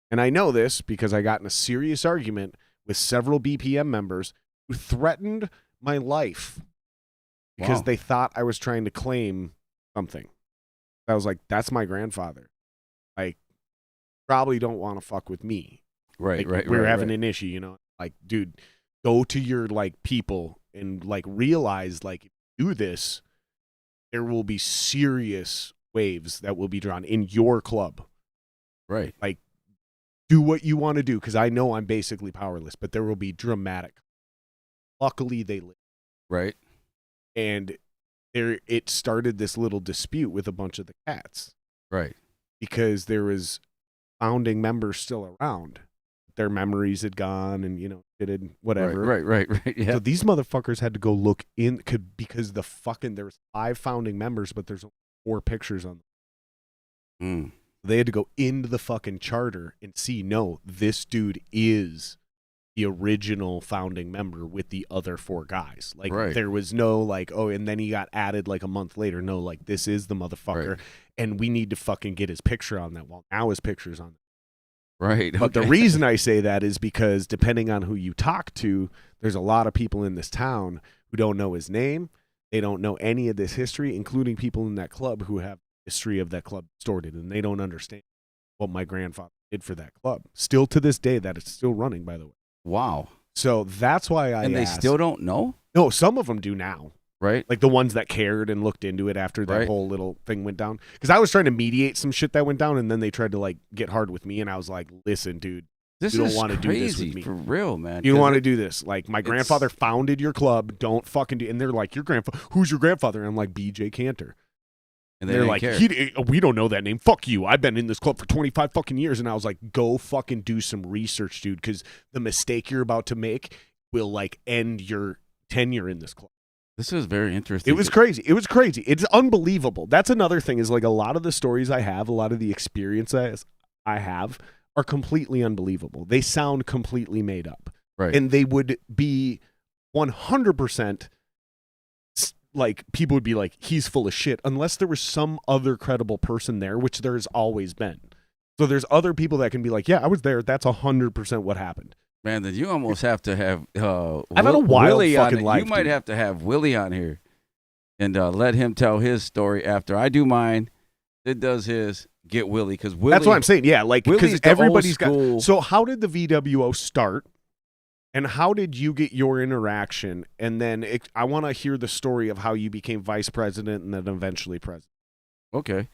Speaker 1: And I know this because I got in a serious argument with several BPM members who threatened my life because they thought I was trying to claim something. I was like, that's my grandfather. Like, probably don't want to fuck with me.
Speaker 2: Right,
Speaker 1: like, we were having an issue, you know? Like, dude, go to your, like, people and, like, realize, like, if you do this, there will be serious waves that will be drawn in your club.
Speaker 2: Right.
Speaker 1: Like, do what you want to do, because I know I'm basically powerless, but there will be dramatic. Luckily, they live.
Speaker 2: Right.
Speaker 1: And it started this little dispute with a bunch of the cats.
Speaker 2: Right.
Speaker 1: Because there was founding members still around. Their memories had gone and, you know, it had whatever.
Speaker 2: Right. Yeah.
Speaker 1: So these motherfuckers had to go look in because there was 5 founding members, but there's 4 pictures on them. They had to go into the fucking charter and see, no, this dude is the original founding member with the other 4 guys. Like, there was no, like, oh, and then he got added like a month later. No, like, this is the motherfucker, and we need to fucking get his picture on that wall. Now his picture's on.
Speaker 2: Right. Okay.
Speaker 1: But the reason I say that is because depending on who you talk to, there's a lot of people in this town who don't know his name. They don't know any of this history, including people in that club who have history of that club distorted, and they don't understand what my grandfather did for that club. Still to this day, that is still running, by the way.
Speaker 2: Wow.
Speaker 1: So that's why I
Speaker 2: And they still don't know?
Speaker 1: No, some of them do now.
Speaker 2: Right.
Speaker 1: Like the ones that cared and looked into it after that whole little thing went down. Because I was trying to mediate some shit that went down, and then they tried to, like, get hard with me, and I was like, listen, dude,
Speaker 2: you
Speaker 1: don't want to do this with me.
Speaker 2: For real, man.
Speaker 1: You don't want to do this. Like, my grandfather founded your club. Don't fucking do. And they're like, your grandfather? Who's your grandfather? And I'm like, BJ Cantor.
Speaker 2: And
Speaker 1: they're like, we don't know that name. Fuck you. I've been in this club for 25 fucking years. And I was like, go fucking do some research, dude, because the mistake you're about to make will, like, end your tenure in this club.
Speaker 2: This is very interesting.
Speaker 1: It was crazy. It's unbelievable. That's another thing, is like a lot of the stories I have, a lot of the experiences I have are completely unbelievable. They sound completely made up.
Speaker 2: Right.
Speaker 1: And they would be 100%, like, people would be like, he's full of shit, unless there was some other credible person there, which there's always been. So there's other people that can be like, yeah, I was there. That's 100% what happened.
Speaker 2: Man, then you almost have to have
Speaker 1: I've had a wild
Speaker 2: Willie
Speaker 1: fucking
Speaker 2: on
Speaker 1: life.
Speaker 2: You might have to have Willie on here and let him tell his story after I do mine. It does his. Get Willie, because Willie.
Speaker 1: That's what I'm saying. Yeah, like, because everybody's
Speaker 2: got.
Speaker 1: So how did the VWO start? And how did you get your interaction? And then I want to hear the story of how you became vice president and then eventually president.
Speaker 2: Okay.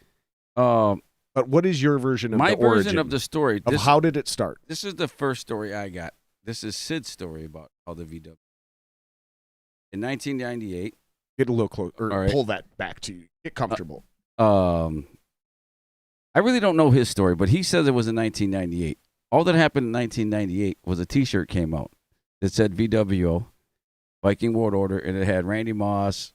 Speaker 1: But what is your version of
Speaker 2: my
Speaker 1: the origin
Speaker 2: version of the story?
Speaker 1: How did it start?
Speaker 2: This is the first story I got. This is Sid's story about how the VW. In 1998.
Speaker 1: Get a little closer, or pull that back to you. Get comfortable.
Speaker 2: I really don't know his story, but he says it was in 1998. All that happened in 1998 was a T-shirt came out that said VWO, Viking World Order, and it had Randy Moss,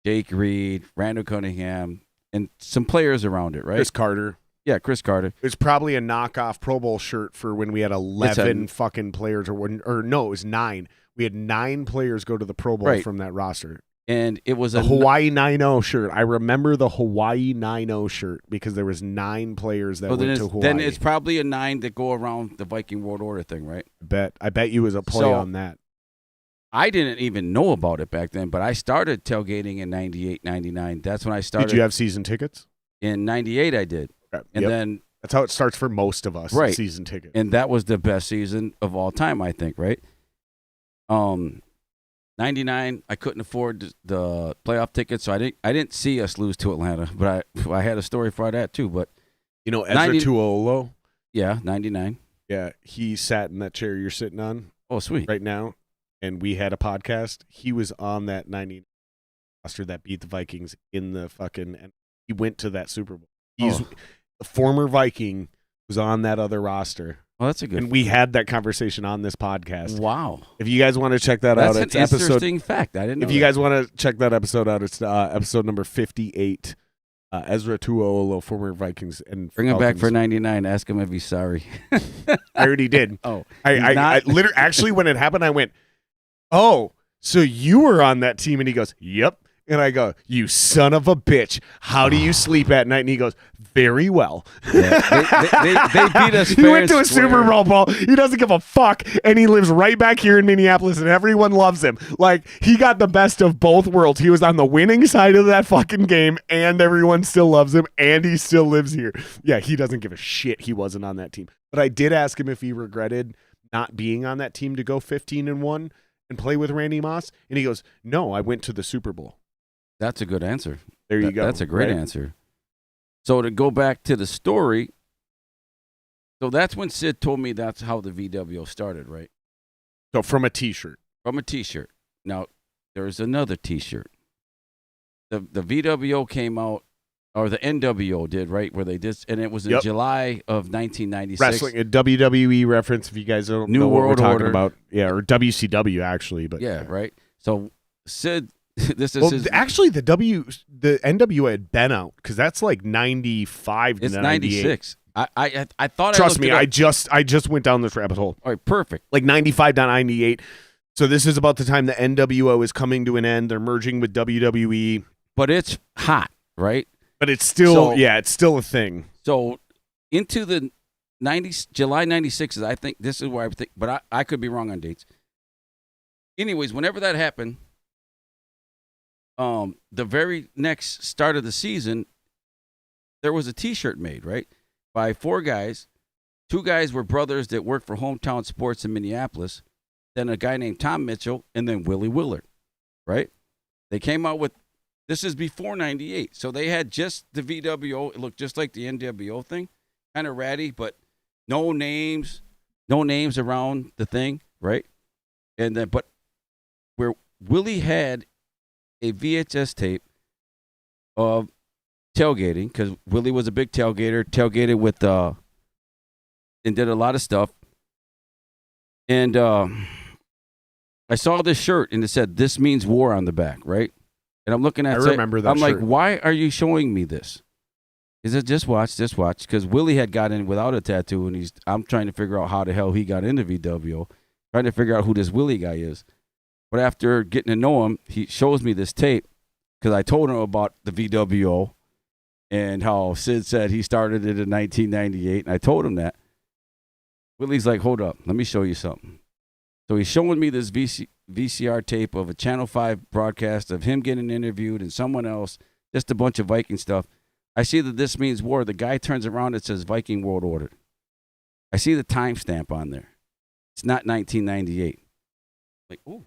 Speaker 2: Jake Reed, Randall Cunningham, and some players around it, right?
Speaker 1: Chris Carter.
Speaker 2: Yeah, Chris Carter.
Speaker 1: It was probably a knockoff Pro Bowl shirt for when we had 11 fucking players, or no, it was 9. We had 9 players go to the Pro Bowl from that roster.
Speaker 2: And it was
Speaker 1: a Hawaii 9-0 shirt. I remember the Hawaii 9-0 shirt because there was 9 players that went to Hawaii.
Speaker 2: Then it's probably a 9 that go around the Viking World Order thing, right?
Speaker 1: I bet you was a play on that.
Speaker 2: I didn't even know about it back then, but I started tailgating in 98, 99. That's when I started.
Speaker 1: Did you have season tickets?
Speaker 2: In 98, I did. And then
Speaker 1: that's how it starts for most of us,
Speaker 2: right?
Speaker 1: Season tickets.
Speaker 2: And that was the best season of all time, I think, right? 99, I couldn't afford the playoff tickets, so I didn't see us lose to Atlanta, but I had a story for that too. But
Speaker 1: you know, Ezra Tuolo?
Speaker 2: Yeah, 99.
Speaker 1: Yeah, he sat in that chair you're sitting on.
Speaker 2: Oh, sweet.
Speaker 1: Right now, and we had a podcast. He was on that 90 roster that beat the Vikings in the fucking, and he went to that Super Bowl. He's a former Viking was on that other roster.
Speaker 2: Oh, that's a good.
Speaker 1: And we had that conversation on this podcast.
Speaker 2: Wow.
Speaker 1: If you guys want to check that out,
Speaker 2: That's an interesting fact. I didn't know.
Speaker 1: If you guys want to check that episode out, it's episode number 58. Ezra Tuoolo, former Vikings and
Speaker 2: bring him
Speaker 1: Falcons.
Speaker 2: back for 99. Ask him if he's sorry.
Speaker 1: I already did.
Speaker 2: Oh,
Speaker 1: I literally actually when it happened, I went, "Oh, so you were on that team?" And he goes, "Yep." And I go, "You son of a bitch! How do you sleep at night?" And he goes, "Very well."
Speaker 2: Yeah, they beat us.
Speaker 1: He went to a Super Bowl. He doesn't give a fuck, and he lives right back here in Minneapolis, and everyone loves him. Like, he got the best of both worlds. He was on the winning side of that fucking game, and everyone still loves him, and he still lives here. Yeah, he doesn't give a shit he wasn't on that team. But I did ask him if he regretted not being on that team to go 15-1 and play with Randy Moss, and he goes, "No, I went to the Super Bowl."
Speaker 2: That's a good answer.
Speaker 1: There you go.
Speaker 2: That's a great answer. So to go back to the story, so that's when Sid told me that's how the VWO started, right?
Speaker 1: So from a T-shirt.
Speaker 2: From a T-shirt. Now, there's another T-shirt. The VWO came out, or the NWO did, right? Where they did, and it was in July of 1996.
Speaker 1: Wrestling, a WWE reference, if you guys don't know what we're talking about. Yeah, or WCW, actually. But
Speaker 2: yeah, right? So Sid... This is
Speaker 1: actually the NWA had been out because that's like 95
Speaker 2: it's
Speaker 1: to 98.
Speaker 2: 96. I thought.
Speaker 1: Trust me, I just went down this rabbit hole.
Speaker 2: All right, perfect.
Speaker 1: Like 95 to 98. So this is about the time the NWO is coming to an end. They're merging with WWE,
Speaker 2: but it's hot, right?
Speaker 1: But it's still it's still a thing.
Speaker 2: So into the 90s, July 96 is I think this is where I think, but I could be wrong on dates. Anyways, whenever that happened. The very next start of the season, there was a T-shirt made, right, by 4 guys. 2 guys were brothers that worked for Hometown Sports in Minneapolis. Then a guy named Tom Mitchell, and then Willie Willard, right? They came out with, this is before 98, so they had just the VWO. It looked just like the NWO thing, kind of ratty, but no names around the thing, right? And then, but where Willie had a VHS tape of tailgating, because Willie was a big tailgated with and did a lot of stuff. And I saw this shirt and it said "This means war" on the back, right? And I'm looking at it. I remember that. I'm like, why are you showing me this? He said, just watch, because Willie had got in without a tattoo, and I'm trying to figure out how the hell he got into VWO, trying to figure out who this Willie guy is. But after getting to know him, he shows me this tape because I told him about the VWO and how Sid said he started it in 1998. And I told him that. Willie's like, hold up, let me show you something. So he's showing me this VCR tape of a Channel 5 broadcast of him getting interviewed and someone else, just a bunch of Viking stuff. I see that "This means war." The guy turns around, it says Viking World Order. I see the timestamp on there. It's not 1998. Like, ooh.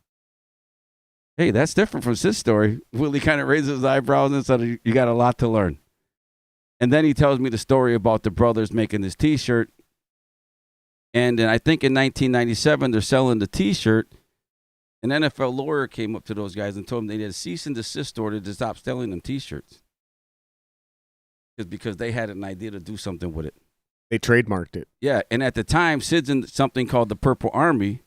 Speaker 2: Hey, that's different from Sid's story. Willie kind of raises his eyebrows and said, you got a lot to learn. And then he tells me the story about the brothers making this T-shirt. And then I think in 1997, they're selling the T-shirt. An NFL lawyer came up to those guys and told them they need a cease and desist order to stop selling them T-shirts. Because they had an idea to do something with it.
Speaker 1: They trademarked it.
Speaker 2: Yeah, and at the time, Sid's in something called the Purple Army.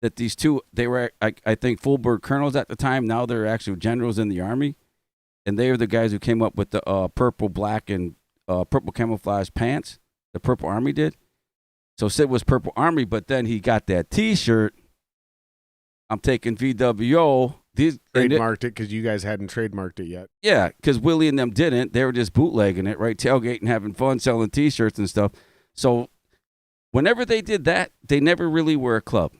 Speaker 2: That these two, they were, I think, full-bird colonels at the time. Now they're actually generals in the Army. And they are the guys who came up with the purple, black, and purple camouflage pants. The Purple Army did. So Sid was Purple Army, but then he got that T-shirt. I'm taking VWO.
Speaker 1: Trademarked it because you guys hadn't trademarked it yet.
Speaker 2: Yeah, because Willie and them didn't. They were just bootlegging it, right? Tailgating, having fun, selling T-shirts and stuff. So whenever they did that, they never really were a club.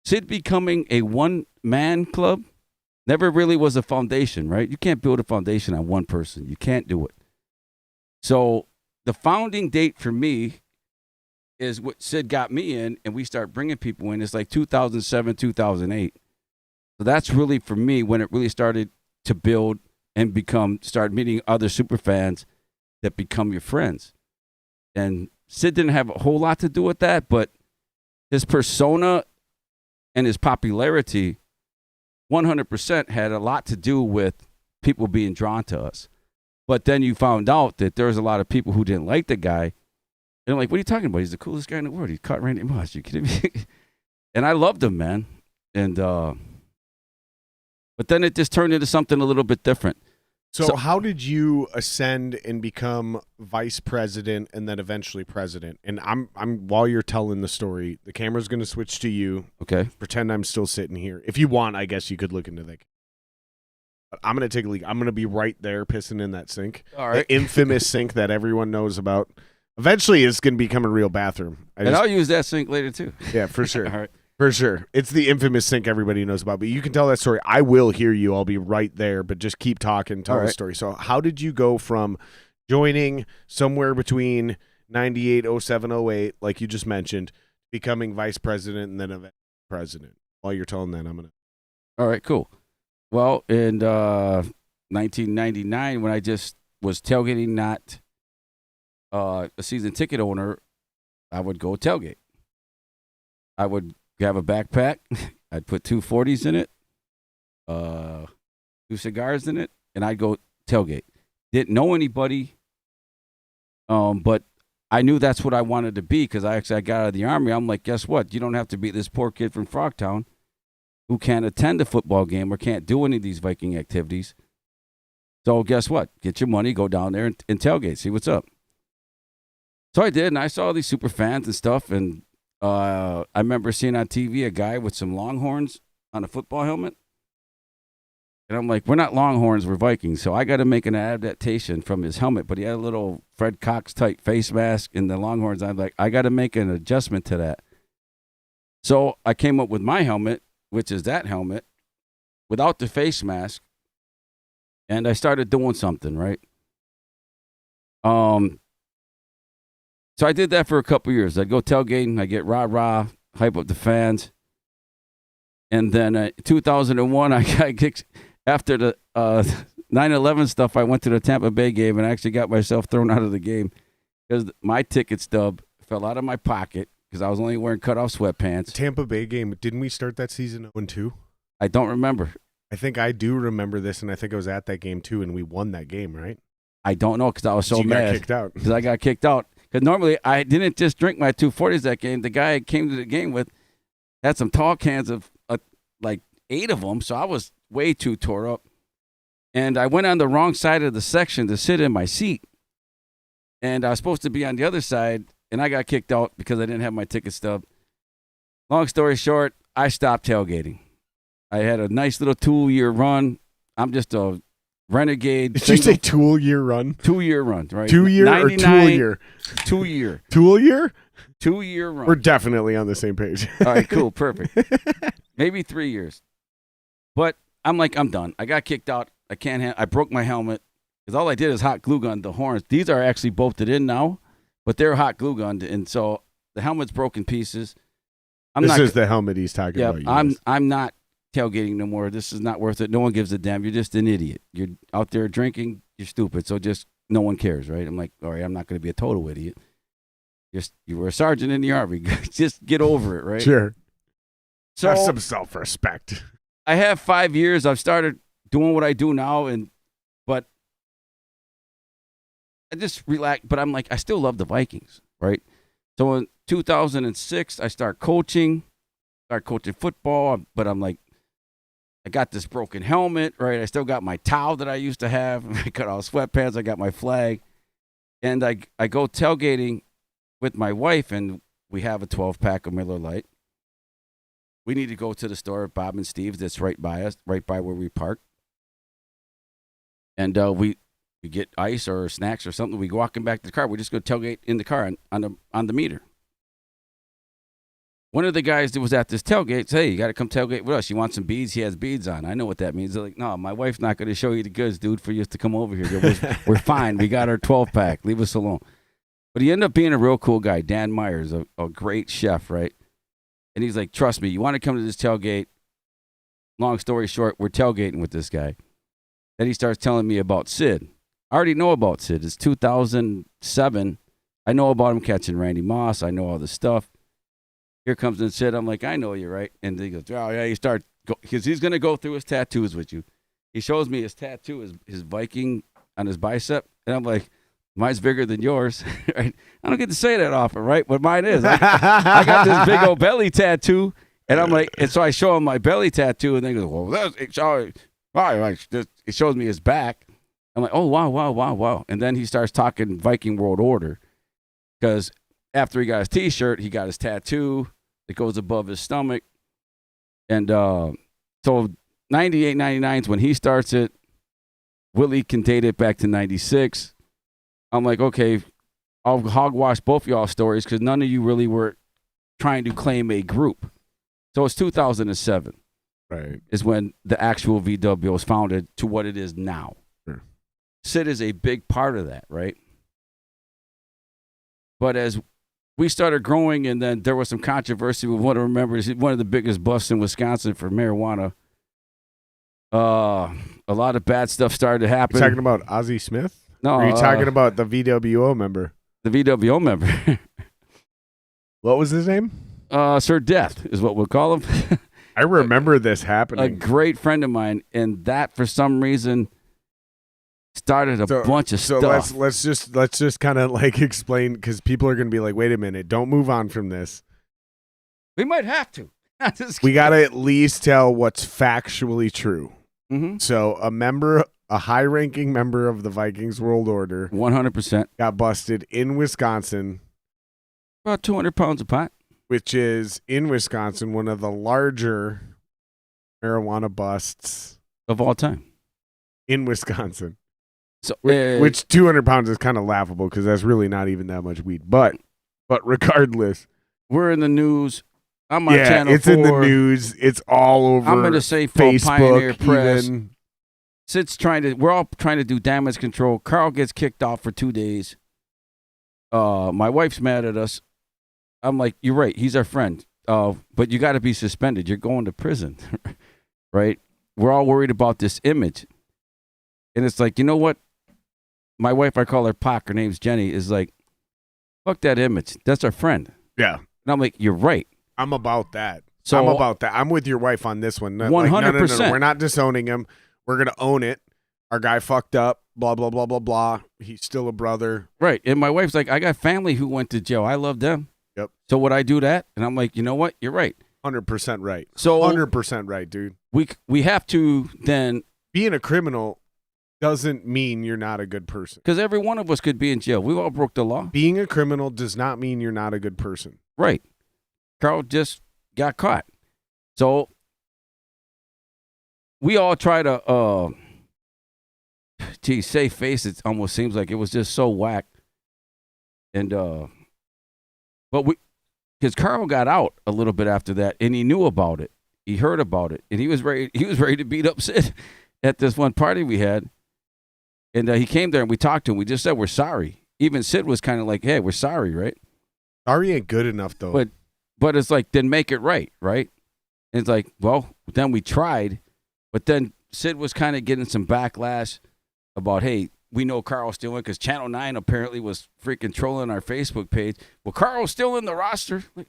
Speaker 2: Sid becoming a one-man club never really was a foundation, right? You can't build a foundation on one person. You can't do it. So the founding date for me is what Sid got me in, and we start bringing people in. It's like 2007, 2008. So that's really, for me, when it really started to build and start meeting other super fans that become your friends. And Sid didn't have a whole lot to do with that, but his persona and his popularity 100% had a lot to do with people being drawn to us. But then you found out that there's a lot of people who didn't like the guy, And I'm like, what are you talking about? He's the coolest guy in the world. He caught Randy Moss. You kidding me? And I loved him, man. And but then it just turned into something a little bit different.
Speaker 1: So how did you ascend and become vice president and then eventually president? And I'm while you're telling the story, the camera's going to switch to you.
Speaker 2: Okay.
Speaker 1: Pretend I'm still sitting here. If you want, I guess you could look into that. But I'm going to take a leak. I'm going to be right there pissing in that sink.
Speaker 2: All right.
Speaker 1: The infamous sink that everyone knows about. Eventually, it's going to become a real bathroom.
Speaker 2: I'll use that sink later, too.
Speaker 1: Yeah, for sure.
Speaker 2: All right.
Speaker 1: For sure. It's the infamous sink everybody knows about. But you can tell that story. I will hear you. I'll be right there. But just keep talking. Tell the story. So how did you go from joining somewhere between 98, 07, 08, like you just mentioned, becoming vice president and then eventually president? While you're telling that, I'm going to.
Speaker 2: All right, cool. Well, in 1999, when I just was tailgating, not a season ticket owner, I would go tailgate. I would have a backpack. I'd put 2 40s in it, 2 cigars in it, and I'd go tailgate. Didn't know anybody, but I knew that's what I wanted to be because I got out of the Army. I'm like, guess what? You don't have to be this poor kid from Frogtown who can't attend a football game or can't do any of these Viking activities. So guess what? Get your money, go down there and tailgate, see what's up. So I did, and I saw these super fans and stuff, and I remember seeing on TV a guy with some Longhorns on a football helmet. And I'm like, we're not Longhorns, we're Vikings. So I got to make an adaptation from his helmet, but he had a little Fred Cox type face mask and the Longhorns. I'm like, I got to make an adjustment to that. So I came up with my helmet, which is that helmet, without the face mask. And I started doing something, right? So I did that for a couple years. I'd go tailgating, I'd get rah-rah, hype up the fans. And then 2001, I got kicked. After the 9/11 stuff, I went to the Tampa Bay game and I actually got myself thrown out of the game because my ticket stub fell out of my pocket because I was only wearing cutoff sweatpants.
Speaker 1: Tampa Bay game, didn't we start that season 0-2?
Speaker 2: I don't remember.
Speaker 1: I think I do remember this, and I think I was at that game too, and we won that game, right?
Speaker 2: I don't know because I was so mad.
Speaker 1: You got kicked out.
Speaker 2: Because I got kicked out. Because normally I didn't just drink my 240s that game. The guy I came to the game with had some tall cans of like 8 of them, so I was way too tore up. And I went on the wrong side of the section to sit in my seat. And I was supposed to be on the other side, and I got kicked out because I didn't have my ticket stub. Long story short, I stopped tailgating. I had a nice little 2-year run. I'm just a renegade.
Speaker 1: Did you say 2-year run?
Speaker 2: 2-year run, right?
Speaker 1: 2-year or 2-year?
Speaker 2: 2-year.
Speaker 1: 2-year?
Speaker 2: 2-year run.
Speaker 1: We're definitely on the same page.
Speaker 2: All right, cool, perfect. Maybe 3 years. But I'm like, I'm done. I got kicked out. I can't. I broke my helmet because all I did is hot glue gun the horns. These are actually bolted in now, but they're hot glue gunned, and so the helmet's broken pieces.
Speaker 1: This is the helmet he's talking about.
Speaker 2: I'm not tailgating no more. This is not worth it. No one gives a damn. You're just an idiot. You're out there drinking. You're stupid. So just no one cares, right? I'm like, all right, I'm not going to be a total idiot. You were a sergeant in the Army. Just get over it, right?
Speaker 1: Sure.
Speaker 2: So
Speaker 1: have some self-respect.
Speaker 2: I have 5 years. I've started doing what I do now, but I just relax. But I'm like, I still love the Vikings, right? So in 2006, I start coaching football, but I'm like, I got this broken helmet, right? I still got my towel that I used to have. I got all sweatpants. I got my flag. And I go tailgating with my wife, and we have a 12-pack of Miller Lite. We need to go to the store at Bob and Steve's that's right by us, right by where we park. And we get ice or snacks or something. We go walking back to the car. We just go tailgate in the car on the meter. One of the guys that was at this tailgate said, hey, you got to come tailgate with us. You want some beads? He has beads on. I know what that means. They're like, no, my wife's not going to show you the goods, dude, for you to come over here. We're fine. We got our 12-pack. Leave us alone. But he ended up being a real cool guy. Dan Myers, a great chef, right? And he's like, trust me, you want to come to this tailgate? Long story short, we're tailgating with this guy. Then he starts telling me about Sid. I already know about Sid. It's 2007. I know about him catching Randy Moss. I know all this stuff. Here comes in Sid. I'm like, I know you, right? And he goes, oh, yeah, you start, because he's going to go through his tattoos with you. He shows me his tattoo, his Viking on his bicep. And I'm like, Mine's bigger than yours. Right? I don't get to say that often, right? But mine is. I got this big old belly tattoo, and I'm like, and so I show him my belly tattoo, and they go, well, it shows me his back. I'm like, oh, wow. And then he starts talking Viking World Order, because after he got his T-shirt, he got his tattoo. It goes above his stomach. And so 98, 99 is when he starts it. Willie can date it back to 96. I'm like, okay, I'll hogwash both of y'all stories because none of you really were trying to claim a group. So it's 2007.
Speaker 1: Right.
Speaker 2: Is when the actual VW was founded to what it is now.
Speaker 1: Sure.
Speaker 2: Sid is a big part of that, right? But as we started growing, and then there was some controversy with one of the biggest busts in Wisconsin for marijuana. A lot of bad stuff started to happen.
Speaker 1: You're talking about Ozzie Smith?
Speaker 2: No.
Speaker 1: Or are you talking about the VWO member?
Speaker 2: The VWO member.
Speaker 1: What was his name?
Speaker 2: Sir Death is what we'll call him.
Speaker 1: I remember this happening.
Speaker 2: A great friend of mine, and that for some reason started a bunch of stuff.
Speaker 1: So let's just kind of like explain, because people are going to be like, wait a minute, don't move on from this.
Speaker 2: We might have to.
Speaker 1: We got to at least tell what's factually true.
Speaker 2: Mm-hmm.
Speaker 1: So a high-ranking member of the Vikings World Order
Speaker 2: 100%
Speaker 1: got busted in Wisconsin.
Speaker 2: About 200 pounds of pot.
Speaker 1: Which is, in Wisconsin, one of the larger marijuana busts
Speaker 2: of all time.
Speaker 1: In Wisconsin.
Speaker 2: So,
Speaker 1: which 200 pounds is kind of laughable because that's really not even that much weed. But regardless.
Speaker 2: We're in the news. I'm on Channel 4.
Speaker 1: It's in the news. It's all over
Speaker 2: I'm going to say
Speaker 1: Facebook,
Speaker 2: Pioneer Press.
Speaker 1: Even.
Speaker 2: We're all trying to do damage control. Carl gets kicked off for 2 days. My wife's mad at us. I'm like, you're right. He's our friend. But you got to be suspended. You're going to prison, right? We're all worried about this image. And it's like, you know what? My wife, I call her Pac. Her name's Jenny, is like, fuck that image. That's our friend.
Speaker 1: Yeah.
Speaker 2: And I'm like, you're right.
Speaker 1: I'm about that.
Speaker 2: So
Speaker 1: I'm about that. I'm with your wife on this one.
Speaker 2: 100%.
Speaker 1: No. We're not disowning him. We're going to own it. Our guy fucked up. Blah, blah, blah, blah, blah. He's still a brother.
Speaker 2: Right. And my wife's like, I got family who went to jail. I love them.
Speaker 1: Yep.
Speaker 2: So would I do that? And I'm like, you know what? You're right.
Speaker 1: 100% right.
Speaker 2: So
Speaker 1: 100% right, dude.
Speaker 2: We have to then.
Speaker 1: Being a criminal doesn't mean you're not a good person.
Speaker 2: Because every one of us could be in jail. We all broke the law.
Speaker 1: Being a criminal does not mean you're not a good person.
Speaker 2: Right. Carl just got caught. So we all try to, save face. It almost seems like it was just so whack. And, because Carl got out a little bit after that, and he knew about it. He heard about it, and he was ready to beat up Sid at this one party we had. And he came there, and we talked to him. We just said, we're sorry. Even Sid was kind of like, hey, we're sorry, right?
Speaker 1: Sorry ain't good enough, though.
Speaker 2: But it's like, then make it right? And it's like, well, then we tried, but then Sid was kind of getting some backlash about, hey, we know Carl's still in, because Channel 9 apparently was freaking trolling our Facebook page. Well, Carl's still in the roster. Like,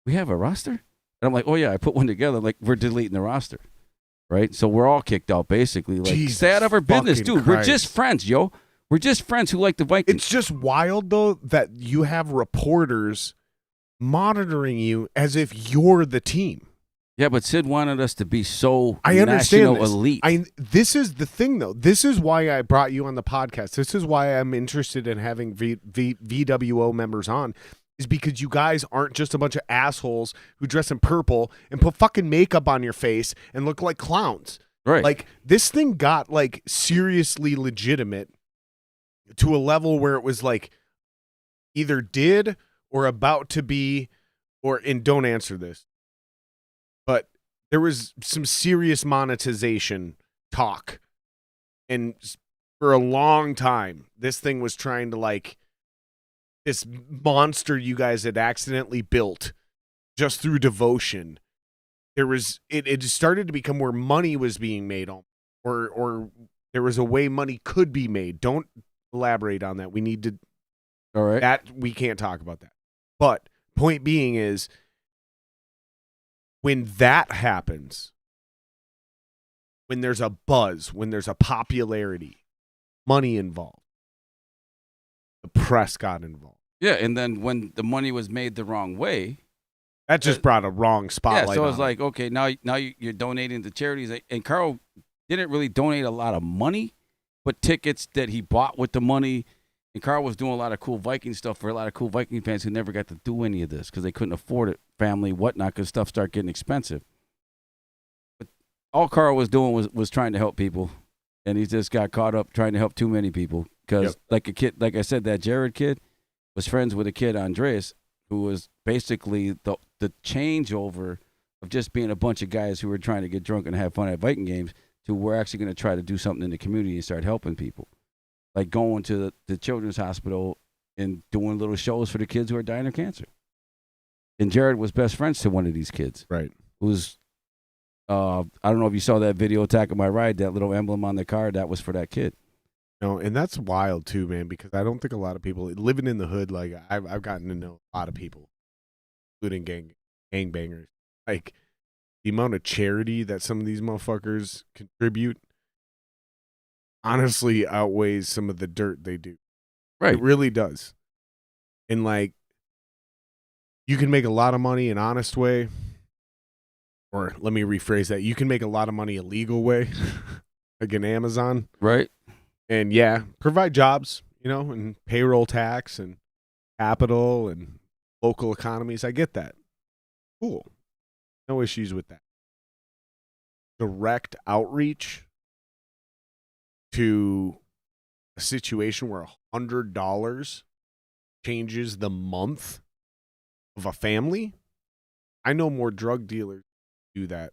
Speaker 2: we have a roster? And I'm like, oh, yeah, I put one together. Like, we're deleting the roster, right? So we're all kicked out, basically. Like,
Speaker 1: Jesus
Speaker 2: stay out of our business, dude.
Speaker 1: Christ.
Speaker 2: We're just friends, yo. We're just friends who like the Vikings.
Speaker 1: It's just wild, though, that you have reporters monitoring you as if you're the team.
Speaker 2: Yeah, but Sid wanted us to be so
Speaker 1: I understand
Speaker 2: national elite.
Speaker 1: This is the thing, though. This is why I brought you on the podcast. This is why I'm interested in having VWO members on, is because you guys aren't just a bunch of assholes who dress in purple and put fucking makeup on your face and look like clowns.
Speaker 2: Right.
Speaker 1: Like, this thing got, like, seriously legitimate to a level where it was, like, either did or about to be, and don't answer this. But there was some serious monetization talk. And for a long time, this thing was trying to, like, this monster you guys had accidentally built just through devotion. There was, it started to become where money was being made on, or there was a way money could be made. Don't elaborate on that. We need to,
Speaker 2: all right.
Speaker 1: We can't talk about that. But point being is, when that happens, when there's a buzz, when there's a popularity, money involved, the press got involved.
Speaker 2: Yeah, and then when the money was made the wrong way,
Speaker 1: that just brought a wrong spotlight.
Speaker 2: Yeah, so it's
Speaker 1: on
Speaker 2: like, okay, now you're donating to charities, and Carl didn't really donate a lot of money, but tickets that he bought with the money. And Carl was doing a lot of cool Viking stuff for a lot of cool Viking fans who never got to do any of this because they couldn't afford it, family, whatnot, because stuff started getting expensive. But all Carl was doing was trying to help people, and he just got caught up trying to help too many people. Because like a kid, like I said, that Jared kid was friends with a kid, Andreas, who was basically the changeover of just being a bunch of guys who were trying to get drunk and have fun at Viking games to we're actually going to try to do something in the community and start helping people. Like going to the children's hospital and doing little shows for the kids who are dying of cancer. And Jared was best friends to one of these kids.
Speaker 1: Right.
Speaker 2: Who's, I don't know if you saw that video, Attack of My Ride, that little emblem on the car, that was for that kid.
Speaker 1: No, and that's wild too, man, because I don't think a lot of people living in the hood, like I've gotten to know a lot of people, including gangbangers. Like the amount of charity that some of these motherfuckers contribute honestly outweighs some of the dirt they do.
Speaker 2: Right.
Speaker 1: It really does. And like you can make a lot of money an honest way, or let me rephrase that. You can make a lot of money a legal way, like an Amazon.
Speaker 2: Right.
Speaker 1: And yeah, provide jobs, and payroll tax and capital and local economies. I get that. Cool. No issues with that. Direct outreach to a situation where $100 changes the month of a family. I know more drug dealers do that.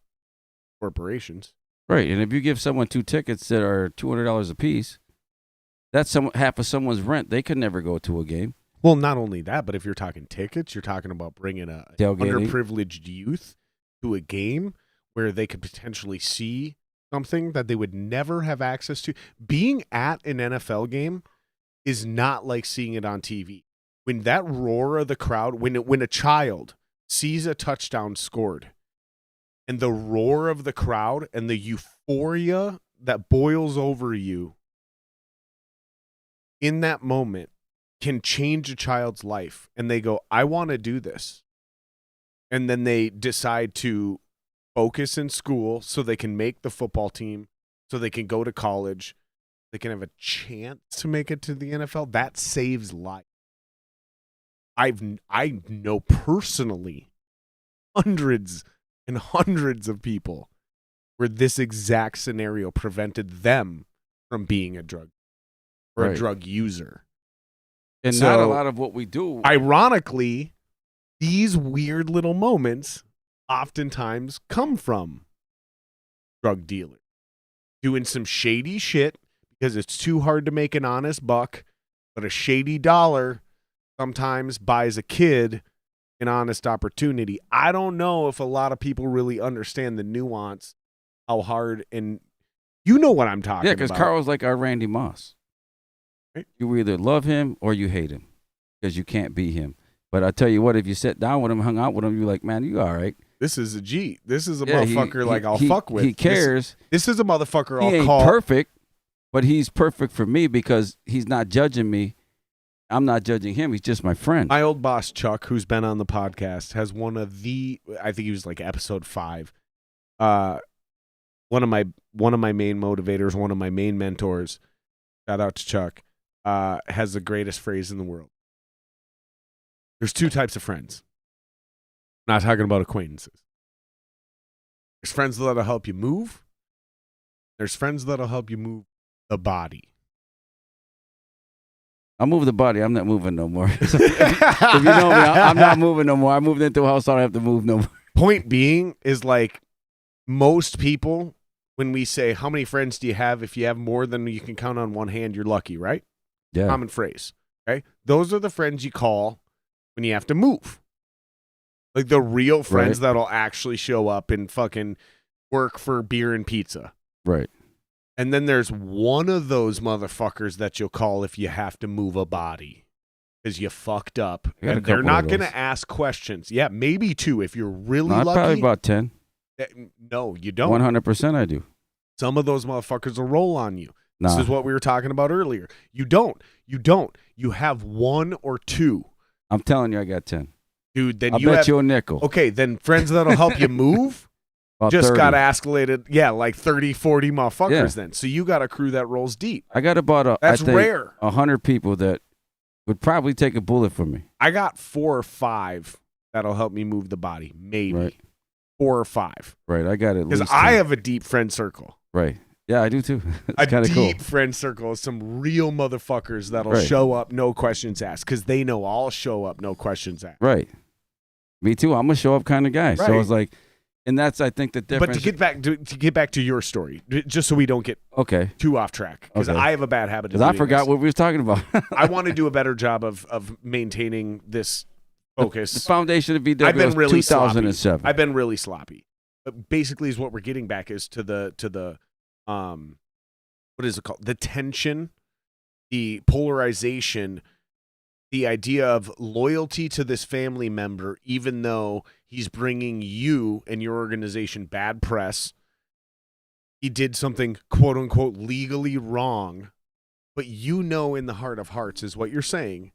Speaker 1: Corporations.
Speaker 2: Right. And if you give someone 2 tickets that are $200 a piece, that's half of someone's rent. They could never go to a game.
Speaker 1: Well, not only that, but if you're talking tickets, you're talking about bringing a
Speaker 2: Tailgating.
Speaker 1: underprivileged youth to a game where they could potentially see something that they would never have access to. Being at an NFL game is not like seeing it on TV. When that roar of the crowd, when a child sees a touchdown scored, and the roar of the crowd and the euphoria that boils over you in that moment can change a child's life. And they go, I want to do this. And then they decide to focus in school so they can make the football team, so they can go to college, they can have a chance to make it to the NFL. That saves life. I know personally hundreds and hundreds of people where this exact scenario prevented them from being a drug or a drug user.
Speaker 2: And
Speaker 1: So,
Speaker 2: not a lot of what we do.
Speaker 1: Ironically, these weird little moments oftentimes come from drug dealers doing some shady shit because it's too hard to make an honest buck, but a shady dollar sometimes buys a kid an honest opportunity. I don't know if a lot of people really understand the nuance, how hard, and you know what I'm talking about.
Speaker 2: Yeah, because Carl's like our Randy Moss.
Speaker 1: Right.
Speaker 2: You either love him or you hate him because you can't be him. But I tell you what, if you sit down with him, hung out with him, you're like, man, you all right.
Speaker 1: This is a G. This is a motherfucker I'll fuck with.
Speaker 2: He cares.
Speaker 1: This is a motherfucker I'll
Speaker 2: he ain't
Speaker 1: call.
Speaker 2: Perfect, but he's perfect for me because he's not judging me. I'm not judging him. He's just my friend.
Speaker 1: My old boss, Chuck, who's been on the podcast, has one of the, I think he was like episode 5. One of my main motivators, one of my main mentors, shout out to Chuck, has the greatest phrase in the world. There's 2 types of friends. I'm not talking about acquaintances. There's friends that'll help you move. There's friends that'll help you move the body.
Speaker 2: I'll move the body. I'm not moving no more. If you know me, I'm not moving no more. I moved into a house, so I don't have to move no more.
Speaker 1: Point being is like most people, when we say, how many friends do you have? If you have more than you can count on one hand, you're lucky, right?
Speaker 2: Yeah.
Speaker 1: Common phrase. Okay. Those are the friends you call when you have to move. Like the real friends that'll actually show up and fucking work for beer and pizza.
Speaker 2: Right.
Speaker 1: And then there's one of those motherfuckers that you'll call if you have to move a body because you fucked up. And they're not going to ask questions. Yeah, maybe 2 if you're really lucky.
Speaker 2: Probably about 10.
Speaker 1: No, you don't.
Speaker 2: 100% I do.
Speaker 1: Some of those motherfuckers will roll on you. This is what we were talking about earlier. You don't. You have 1 or 2.
Speaker 2: I'm telling you, I got 10.
Speaker 1: Dude, then
Speaker 2: I'll
Speaker 1: you
Speaker 2: bet
Speaker 1: have,
Speaker 2: you a nickel.
Speaker 1: Okay, then friends that'll help you move
Speaker 2: About
Speaker 1: just
Speaker 2: 30.
Speaker 1: got escalated. Yeah, like 30, 40 motherfuckers
Speaker 2: Yeah.
Speaker 1: then. So you got a crew that rolls deep.
Speaker 2: I got about
Speaker 1: That's rare.
Speaker 2: 100 people that would probably take a bullet from me.
Speaker 1: I got 4 or 5 that'll help me move the body. Maybe.
Speaker 2: Right.
Speaker 1: 4 or 5.
Speaker 2: Right, I got it.
Speaker 1: Because I have a deep friend circle.
Speaker 2: Right. Yeah, I do too.
Speaker 1: A
Speaker 2: It's kind of cool.
Speaker 1: deep friend circle of some real motherfuckers that'll
Speaker 2: Right.
Speaker 1: show up, no questions asked, because they know I'll show up, no questions asked.
Speaker 2: Right. Me too. I'm a show up kind of guy. So
Speaker 1: Right.
Speaker 2: it's like, and that's I think the difference.
Speaker 1: But to get back to your story, just so we don't get
Speaker 2: okay,
Speaker 1: too off track, because
Speaker 2: Okay.
Speaker 1: I have a bad habit of
Speaker 2: because I
Speaker 1: doing
Speaker 2: forgot
Speaker 1: this.
Speaker 2: what we was talking about.
Speaker 1: I want to do a better job of maintaining this focus.
Speaker 2: The foundation of VW
Speaker 1: I've been
Speaker 2: was
Speaker 1: really
Speaker 2: 2007.
Speaker 1: I've been really sloppy. But basically, is what we're getting back is to the what is it called? The tension, the polarization, the idea of loyalty to this family member, even though he's bringing you and your organization bad press. He did something quote unquote legally wrong, but you know in the heart of hearts is what you're saying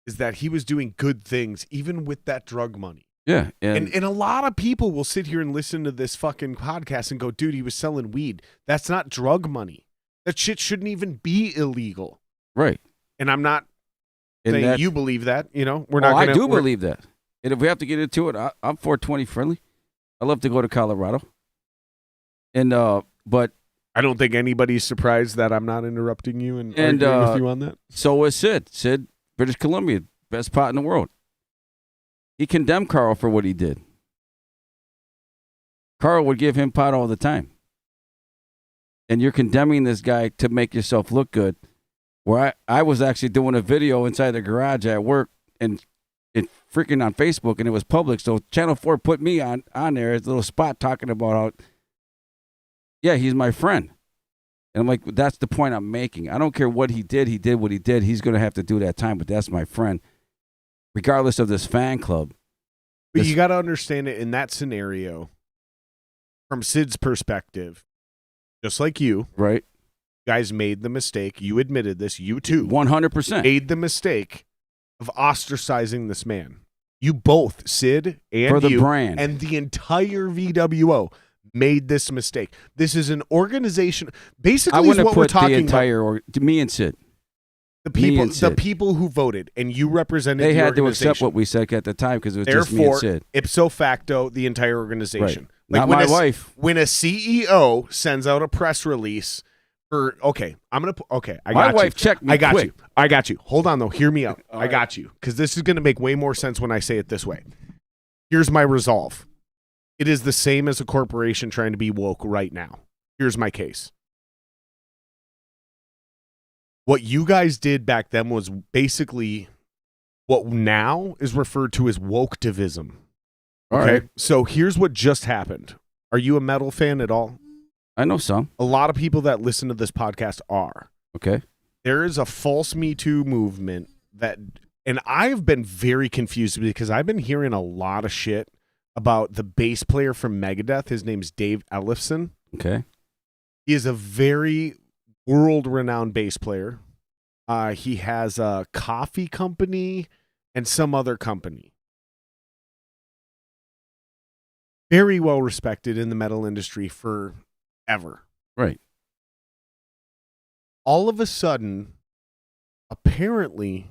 Speaker 1: is that he was doing good things even with that drug money.
Speaker 2: Yeah,
Speaker 1: And a lot of people will sit here and listen to this fucking podcast and go, dude, he was selling weed. That's not drug money. That shit shouldn't even be illegal.
Speaker 2: right.
Speaker 1: And I'm not
Speaker 2: And
Speaker 1: saying
Speaker 2: that-
Speaker 1: you believe that. You know, we're
Speaker 2: Oh,
Speaker 1: not.
Speaker 2: I
Speaker 1: Gonna,
Speaker 2: do
Speaker 1: we're-
Speaker 2: believe that. And if we have to get into it, I'm 420 friendly. I love to go to Colorado. And but
Speaker 1: I don't think anybody's surprised that I'm not interrupting you and
Speaker 2: And,
Speaker 1: arguing with you on that.
Speaker 2: so was Sid. Sid, British Columbia, best pot in the world. He condemned Carl for what he did. Carl would give him pot all the time. And you're condemning this guy to make yourself look good. Where I was actually doing a video inside the garage at work and it freaking on Facebook, and it was public. So Channel 4 put me on there as a little spot talking about how, yeah, he's my friend. And I'm like, that's the point I'm making. I don't care what he did. He did what he did. He's going to have to do that time, but that's my friend. Regardless of this fan club.
Speaker 1: But you got to understand it in that scenario, from Sid's perspective, just like you,
Speaker 2: Right?
Speaker 1: guys made the mistake. You admitted this. You too
Speaker 2: 100%.
Speaker 1: made the mistake of ostracizing this man. You both, Sid and
Speaker 2: For the
Speaker 1: you,
Speaker 2: brand.
Speaker 1: and the entire VWO made this mistake. This is an organization. Basically,
Speaker 2: I
Speaker 1: is
Speaker 2: wouldn't
Speaker 1: what
Speaker 2: have
Speaker 1: we're
Speaker 2: put the
Speaker 1: talking
Speaker 2: entire,
Speaker 1: about.
Speaker 2: me and Sid.
Speaker 1: The
Speaker 2: and Sid.
Speaker 1: people who voted, and you represented
Speaker 2: They
Speaker 1: the
Speaker 2: had to accept
Speaker 1: organization.
Speaker 2: what we said at the time because it was just me and
Speaker 1: Therefore,
Speaker 2: Sid.
Speaker 1: ipso facto, the entire organization.
Speaker 2: Right. Not
Speaker 1: when
Speaker 2: my
Speaker 1: a-
Speaker 2: wife.
Speaker 1: When a CEO sends out a press release for, okay, I got
Speaker 2: My
Speaker 1: you.
Speaker 2: wife checked me
Speaker 1: I got
Speaker 2: quick.
Speaker 1: I got you. Hold on though. Hear me out.
Speaker 2: All
Speaker 1: I got you, because this is going to make way more sense when I say it this way. Here's my resolve. It is the same as a corporation trying to be woke right now. Here's my case. What you guys did back then was basically what now is referred to as woke-tivism.
Speaker 2: All
Speaker 1: Okay,
Speaker 2: right.
Speaker 1: so here's what just happened. Are you a metal fan at all?
Speaker 2: I know some.
Speaker 1: A lot of people that listen to this podcast are.
Speaker 2: Okay.
Speaker 1: There is a false Me Too movement that, and I've been very confused because I've been hearing a lot of shit about the bass player from Megadeth. His name's Dave Ellefson.
Speaker 2: Okay.
Speaker 1: He is a very world-renowned bass player. He has a coffee company and some other company. Very well respected in the metal industry forever.
Speaker 2: Right.
Speaker 1: All of a sudden, apparently,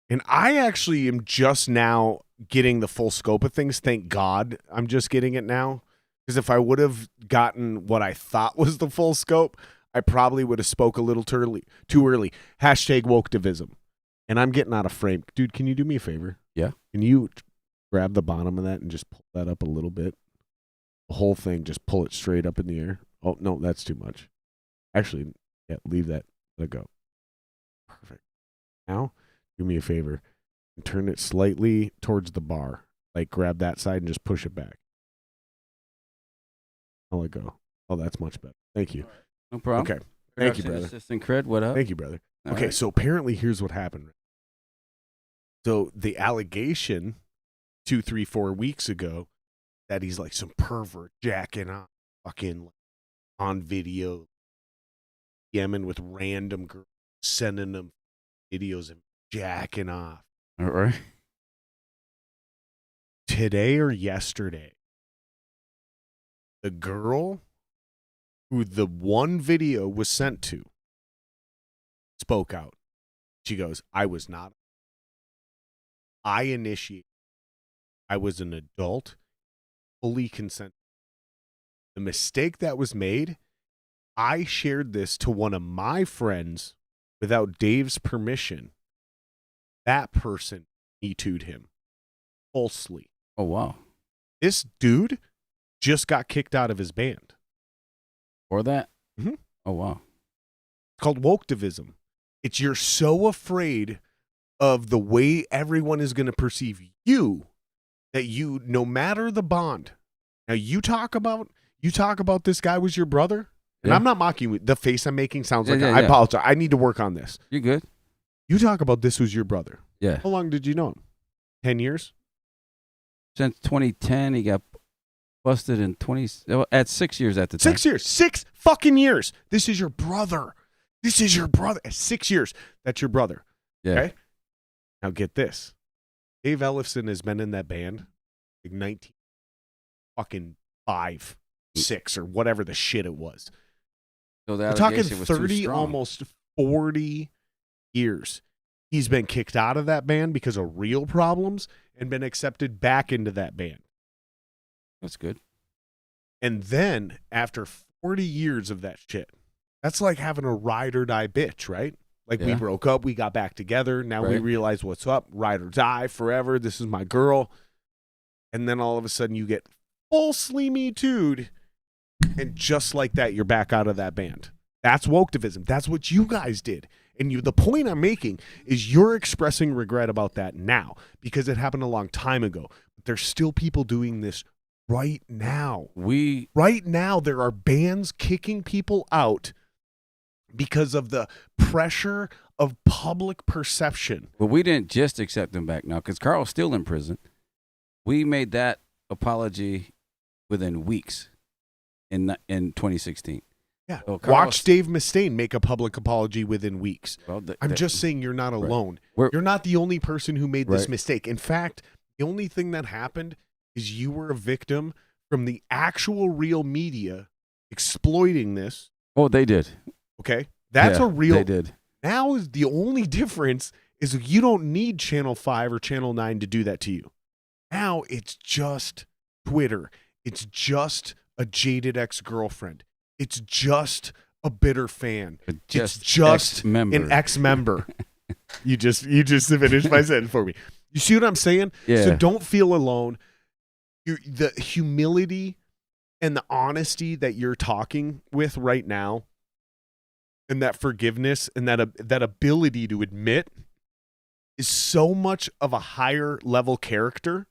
Speaker 1: and I actually am just now getting the full scope of things. Thank God I'm just getting it now. Because if I would have gotten what I thought was the full scope, I probably would have spoke a little too early. Hashtag woke-tivism. And I'm getting out of frame. Dude, can you do me a favor?
Speaker 2: Yeah.
Speaker 1: Can you grab the bottom of that and just pull that up a little bit? The whole thing, just pull it straight up in the air. Oh, no, that's too much. Actually, yeah, leave that. Let it go. Perfect. Now, do me a favor and turn it slightly towards the bar. Like, grab that side and just push it back. I'll let it go. Oh, that's much better. Thank you.
Speaker 2: No problem.
Speaker 1: Okay. Thank you, brother.
Speaker 2: Assistant Cred, what up?
Speaker 1: Thank you, brother.
Speaker 2: All
Speaker 1: Okay,
Speaker 2: right.
Speaker 1: so apparently here's what happened. So the allegation 2, 3, 4 weeks ago that he's like some pervert jacking on fucking on video. DMing with random girls, sending them videos of jacking off.
Speaker 2: All right.
Speaker 1: Today or yesterday, the girl who the one video was sent to spoke out. She goes, I was not. I initiated. I was an adult, fully consented. The mistake that was made, I shared this to one of my friends without Dave's permission. That person Me Too'd him falsely.
Speaker 2: Oh, wow.
Speaker 1: This dude just got kicked out of his band.
Speaker 2: For that?
Speaker 1: Mm-hmm.
Speaker 2: Oh, wow.
Speaker 1: It's called woketivism. It's you're so afraid of the way everyone is going to perceive you that you, no matter the bond. Now you talk about this guy was your brother, and I'm not mocking you. The face I'm making sounds like I apologize. I need to work on this.
Speaker 2: You're good.
Speaker 1: You talk about this was your brother.
Speaker 2: Yeah.
Speaker 1: How long did you know him? 10 years?
Speaker 2: Since 2010, he got busted in at 6 years at the time.
Speaker 1: 6 years. 6 fucking years. This is your brother. This is your brother. 6 years. That's your brother.
Speaker 2: Yeah.
Speaker 1: Okay? Now get this. Dave Ellefson has been in that band like 19 fucking 5, 6 or whatever the shit it was.
Speaker 2: So
Speaker 1: we're talking 30, almost 40 years. He's been kicked out of that band because of real problems and been accepted back into that band.
Speaker 2: That's good.
Speaker 1: And then after 40 years of that shit, that's like having a ride or die bitch, right? Like we broke up, we got back together. Now we realize what's up, ride or die forever. This is my girl. And then all of a sudden you get falsely Me Too'd. And just like that, you're back out of that band. That's woketivism. That's what you guys did. And the point I'm making is you're expressing regret about that now because it happened a long time ago. But there's still people doing this right now. Right now, there are bands kicking people out because of the pressure of public perception.
Speaker 2: But we didn't just accept them back now because Carl's still in prison. We made that apology within weeks in 2016.
Speaker 1: Yeah. So watch Dave Mustaine make a public apology within weeks.
Speaker 2: Well,
Speaker 1: I'm just saying you're not alone. You're not the only person who made this mistake. In fact, the only thing that happened is you were a victim from the actual real media exploiting this.
Speaker 2: Oh, they did.
Speaker 1: Okay. That's a real.
Speaker 2: They did.
Speaker 1: Now is the only difference is you don't need Channel 5 or Channel 9 to do that to you. Now it's just Twitter. It's just a jaded ex-girlfriend. It's just a bitter fan. It's just an ex-member. You just finished my sentence for me. You see what I'm saying?
Speaker 2: Yeah.
Speaker 1: So don't feel alone. The humility and the honesty that you're talking with right now, and that forgiveness and that ability to admit is so much of a higher level character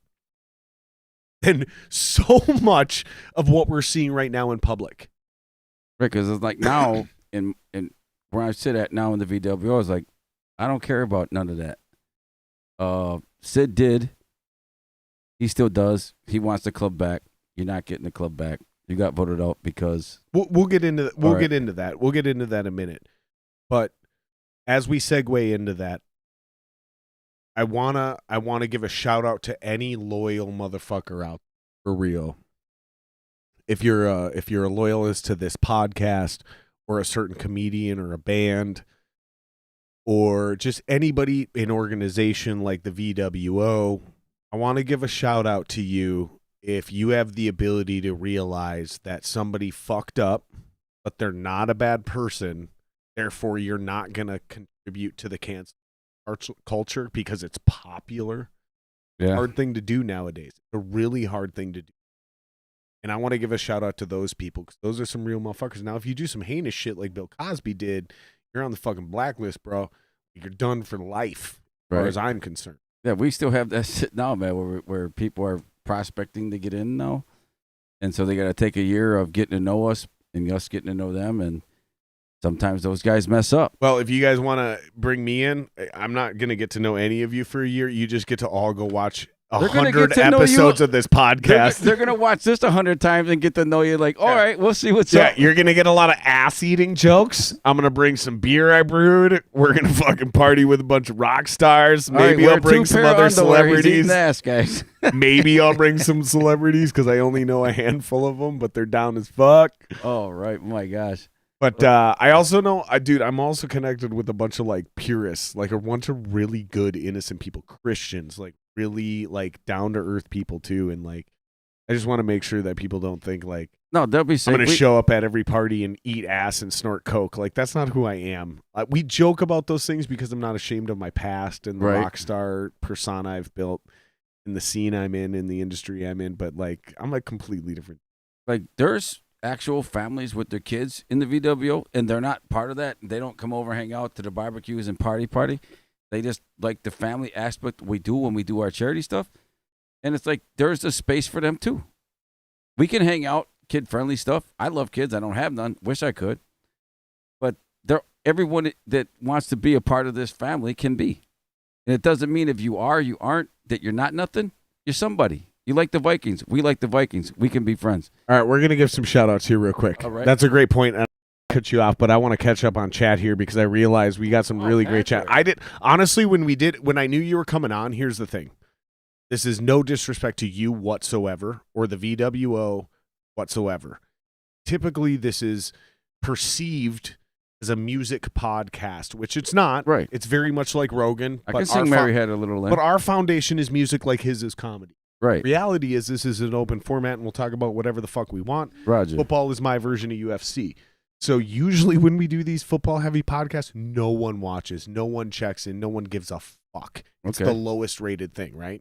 Speaker 1: than so much of what we're seeing right now in public.
Speaker 2: Right, because it's like now, in where I sit at now in the VWO, I was like, I don't care about none of that. Sid did. He still does. He wants the club back. You're not getting the club back. You got voted out because
Speaker 1: we'll get into that. Get into that. We'll get into that in a minute. But as we segue into that, I wanna give a shout out to any loyal motherfucker out there, for real. If you're a loyalist to this podcast or a certain comedian or a band or just anybody in organization like the VWO, I want to give a shout out to you if you have the ability to realize that somebody fucked up, but they're not a bad person, therefore you're not going to contribute to the cancel culture because it's popular.
Speaker 2: Yeah.
Speaker 1: Hard thing to do nowadays. It's a really hard thing to do. And I want to give a shout out to those people because those are some real motherfuckers. Now, if you do some heinous shit like Bill Cosby did, you're on the fucking blacklist, bro. You're done for life, as far as I'm concerned.
Speaker 2: Yeah, we still have that shit now, man, where people are prospecting to get in now. And so they got to take a year of getting to know us and us getting to know them. And sometimes those guys mess up.
Speaker 1: Well, if you guys want to bring me in, I'm not going to get to know any of you for a year. You just get to all go watch
Speaker 2: They're gonna
Speaker 1: 100
Speaker 2: get to know
Speaker 1: episodes
Speaker 2: you.
Speaker 1: of this podcast.
Speaker 2: They're gonna watch this 100 times and get to know you. Like, all right, we'll see what's
Speaker 1: Yeah,
Speaker 2: up.
Speaker 1: you're gonna get a lot of ass-eating jokes. I'm gonna bring some beer I brewed. We're gonna fucking party with a bunch of rock stars. Maybe I'll bring some other celebrities.
Speaker 2: Ass, guys.
Speaker 1: Maybe I'll bring some celebrities because I only know a handful of them, but they're down as fuck.
Speaker 2: Oh, right. My gosh.
Speaker 1: But I also know, dude, I'm also connected with a bunch of like purists, like a bunch of really good, innocent people, Christians, like really like down to earth people too. And like, I just want to make sure that people don't think like,
Speaker 2: no, they'll be safe.
Speaker 1: I'm going to show up at every party and eat ass and snort coke. Like, that's not who I am. We joke about those things because I'm not ashamed of my past and the rock star persona I've built in the scene I'm in the industry I'm in. But like, I'm like completely different.
Speaker 2: Like, there's actual families with their kids in the VWO, and they're not part of that. They don't come over, hang out to the barbecues and party. They just like the family aspect we do when we do our charity stuff. And it's like, there's a space for them too. We can hang out, kid-friendly stuff. I love kids. I don't have none. Wish I could. But everyone that wants to be a part of this family can be. And it doesn't mean if you are, you aren't, that you're not nothing. You're somebody. You like the Vikings. We like the Vikings. We can be friends.
Speaker 1: All right, we're going to give some shout-outs here real quick.
Speaker 2: All right.
Speaker 1: That's a great point. I cut you off, but I want to catch up on chat here because I realized we got some really great chat. Honestly, when I knew you were coming on, here's the thing. This is no disrespect to you whatsoever or the VWO whatsoever. Typically, this is perceived as a music podcast, which it's not.
Speaker 2: Right.
Speaker 1: It's very much like Rogan.
Speaker 2: I can sing Mary Had a Little Lamb.
Speaker 1: But our foundation is music like his is comedy.
Speaker 2: Right.
Speaker 1: Reality is this is an open format, and we'll talk about whatever the fuck we want.
Speaker 2: Roger.
Speaker 1: Football is my version of UFC. So usually when we do these football-heavy podcasts, no one watches, no one checks in, no one gives a fuck. It's the lowest rated thing, right?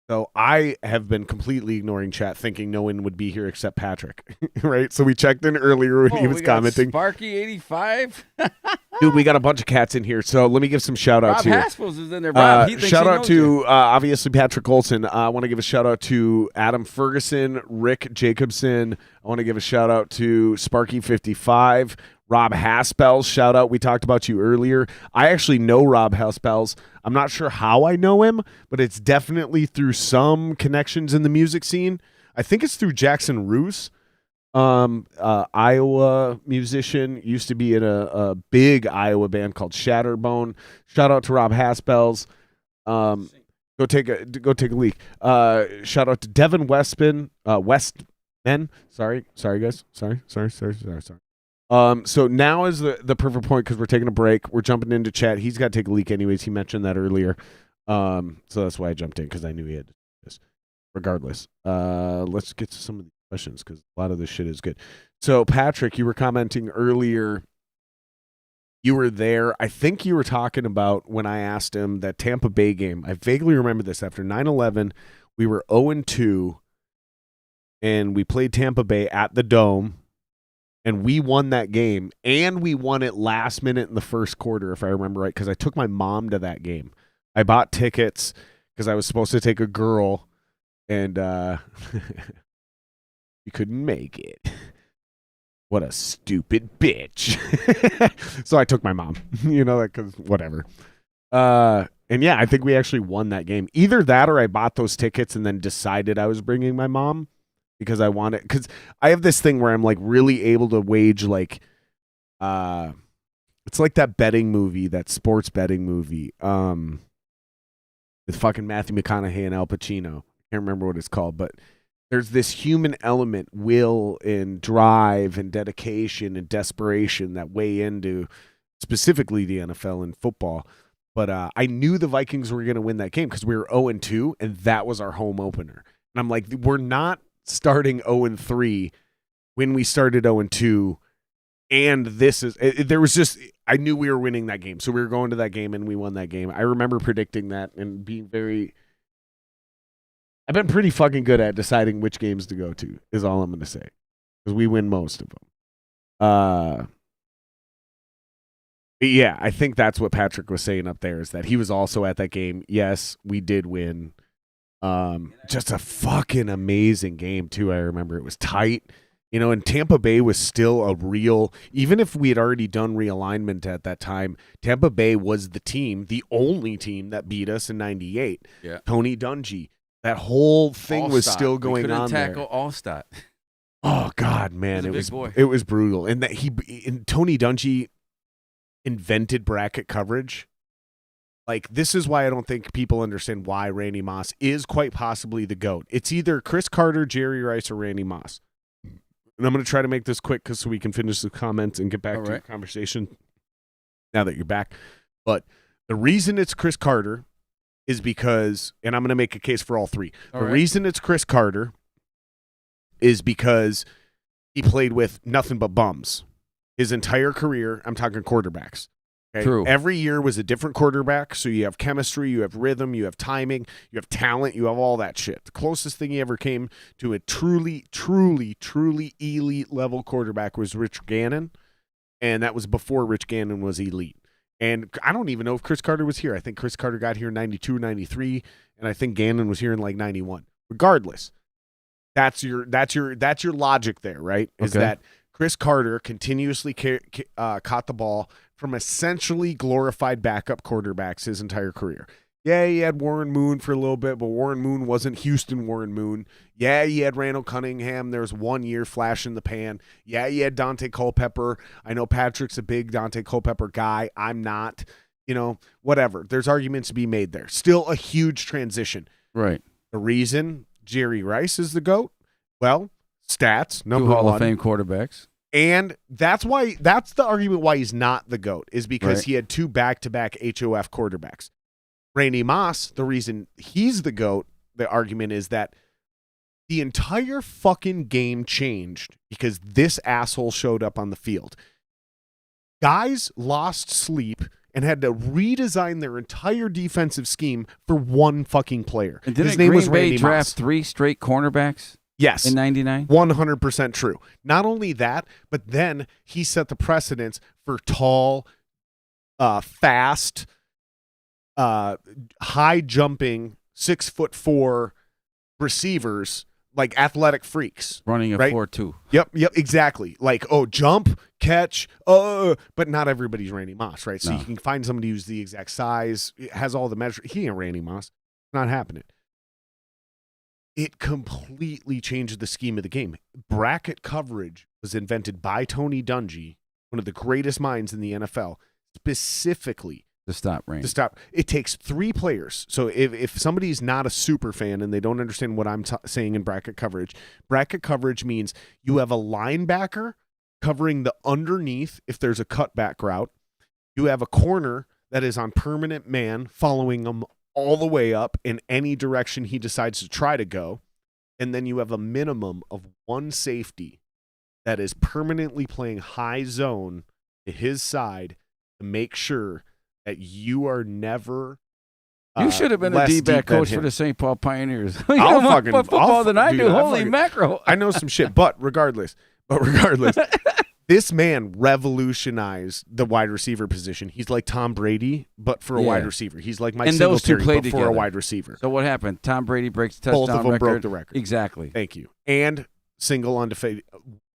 Speaker 1: So I have been completely ignoring chat, thinking no one would be here except Patrick, right? So we checked in earlier when he was commenting.
Speaker 2: Sparky85.
Speaker 1: Dude, we got a bunch of cats in here, so let me give some shout-outs here.
Speaker 2: Rob Haspels is in there. Rob, he thinks
Speaker 1: shout
Speaker 2: he
Speaker 1: out
Speaker 2: knows
Speaker 1: to,
Speaker 2: you.
Speaker 1: obviously, Patrick Olson. I want to give a shout-out to Adam Ferguson, Rick Jacobson. I want to give a shout-out to Sparky55. Rob Haspels, shout out. We talked about you earlier. I actually know Rob Haspels. I'm not sure how I know him, but it's definitely through some connections in the music scene. I think it's through Jackson Roos, Iowa musician. Used to be in a big Iowa band called Shatterbone. Shout out to Rob Haspels. Go take a leak. Shout out to Devin Westman. Sorry guys. Sorry. So now is the perfect point because we're taking a break. We're jumping into chat. He's got to take a leak anyways. He mentioned that earlier. So that's why I jumped in because I knew he had this. Regardless, let's get to some of the questions because a lot of this shit is good. So Patrick, you were commenting earlier. You were there. I think you were talking about when I asked him that Tampa Bay game. I vaguely remember this. After 9/11, we were 0-2, and we played Tampa Bay at the Dome. And we won that game, and we won it last minute in the first quarter, if I remember right, because I took my mom to that game. I bought tickets because I was supposed to take a girl, and you couldn't make it. What a stupid bitch. So I took my mom, because whatever. And yeah, I think we actually won that game. Either that or I bought those tickets and then decided I was bringing my mom. Because I have this thing where I'm like really able to wage like, it's like that betting movie, that sports betting movie, with fucking Matthew McConaughey and Al Pacino. I can't remember what it's called, but there's this human element, will and drive and dedication and desperation that weigh into specifically the NFL and football. But I knew the Vikings were going to win that game because we were 0-2, and that was our home opener. And I'm like, we're not starting 0-3 when we started 0-2, and there was just, I knew we were winning that game, so we were going to that game and we won that game. I remember predicting that and being I've been pretty fucking good at deciding which games to go to, is all I'm going to say, because we win most of them. Yeah, I think that's what Patrick was saying up there, is that he was also at that game. Yes, we did win. Just a fucking amazing game too. I remember it was tight, and Tampa Bay was still a real, even if we had already done realignment at that time, Tampa Bay was the only team that beat us in 98.
Speaker 2: Yeah.
Speaker 1: Tony Dungy, That whole thing was
Speaker 2: Allstott.
Speaker 1: still going on there.
Speaker 2: Couldn't tackle Allstott.
Speaker 1: Oh God, man,
Speaker 2: He's a big boy.
Speaker 1: it was brutal. And Tony Dungy invented bracket coverage. Like, this is why I don't think people understand why Randy Moss is quite possibly the GOAT. It's either Chris Carter, Jerry Rice, or Randy Moss. And I'm going to try to make this quick so we can finish the comments and get back to the conversation now that you're back. But the reason it's Chris Carter is because, and I'm going to make a case for all three. The reason it's Chris Carter is because he played with nothing but bums his entire career. I'm talking quarterbacks. Okay?
Speaker 2: True.
Speaker 1: Every year was a different quarterback, so you have chemistry, you have rhythm, you have timing, you have talent, you have all that shit. The closest thing he ever came to a truly, truly, truly elite level quarterback was Rich Gannon, and that was before Rich Gannon was elite. And I don't even know if Chris Carter was here. I think Chris Carter got here in 92, 93, and I think Gannon was here in like 91. Regardless, that's your logic there, right? Is that Chris Carter continuously caught the ball from essentially glorified backup quarterbacks his entire career. Yeah, he had Warren Moon for a little bit, but Warren Moon wasn't Houston Warren Moon. Yeah, he had Randall Cunningham. There was 1 year flash in the pan. Yeah, he had Dante Culpepper. I know Patrick's a big Dante Culpepper guy. I'm not. Whatever. There's arguments to be made there. Still a huge transition.
Speaker 2: Right.
Speaker 1: The reason Jerry Rice is the GOAT? Well, stats, number
Speaker 2: 2
Speaker 1: one.
Speaker 2: Hall of Fame quarterbacks.
Speaker 1: And that's the argument why he's not the GOAT, is because he had 2 back-to-back HOF quarterbacks. Randy Moss, the reason he's the GOAT, the argument is that the entire fucking game changed because this asshole showed up on the field. Guys lost sleep and had to redesign their entire defensive scheme for one fucking player.
Speaker 2: And didn't
Speaker 1: His name was Randy
Speaker 2: Green Bay draft
Speaker 1: Moss.
Speaker 2: 3 straight cornerbacks?
Speaker 1: Yes.
Speaker 2: In 99?
Speaker 1: 100% true. Not only that, but then he set the precedence for tall, fast, high jumping 6'4" receivers, like athletic freaks.
Speaker 2: Running a 4.2.
Speaker 1: Yep, exactly. Like, jump, catch, but not everybody's Randy Moss, right? So you can find somebody who's the exact size, has all the measure. He ain't Randy Moss. It's not happening. It completely changed the scheme of the game. Bracket coverage was invented by Tony Dungy, one of the greatest minds in the NFL, specifically
Speaker 2: to stop Randy.
Speaker 1: It takes 3 players. So if somebody's not a super fan and they don't understand what I'm saying in bracket coverage means you have a linebacker covering the underneath if there's a cutback route. You have a corner that is on permanent man following them all the way up in any direction he decides to try to go. And then you have a minimum of 1 safety that is permanently playing high zone to his side to make sure that you are never.
Speaker 2: You should have been a D-back coach for the St. Paul Pioneers.
Speaker 1: I'll
Speaker 2: more
Speaker 1: fucking
Speaker 2: football than I do. Holy mackerel!
Speaker 1: I know some shit, but regardless, this man revolutionized the wide receiver position. He's like Tom Brady, but for a wide receiver. He's like Mike Singletary, but for a wide receiver.
Speaker 2: So what happened? Tom Brady breaks the touchdown
Speaker 1: record. Both of them
Speaker 2: record.
Speaker 1: broke the record.
Speaker 2: Exactly.
Speaker 1: Thank you. And single undefeated,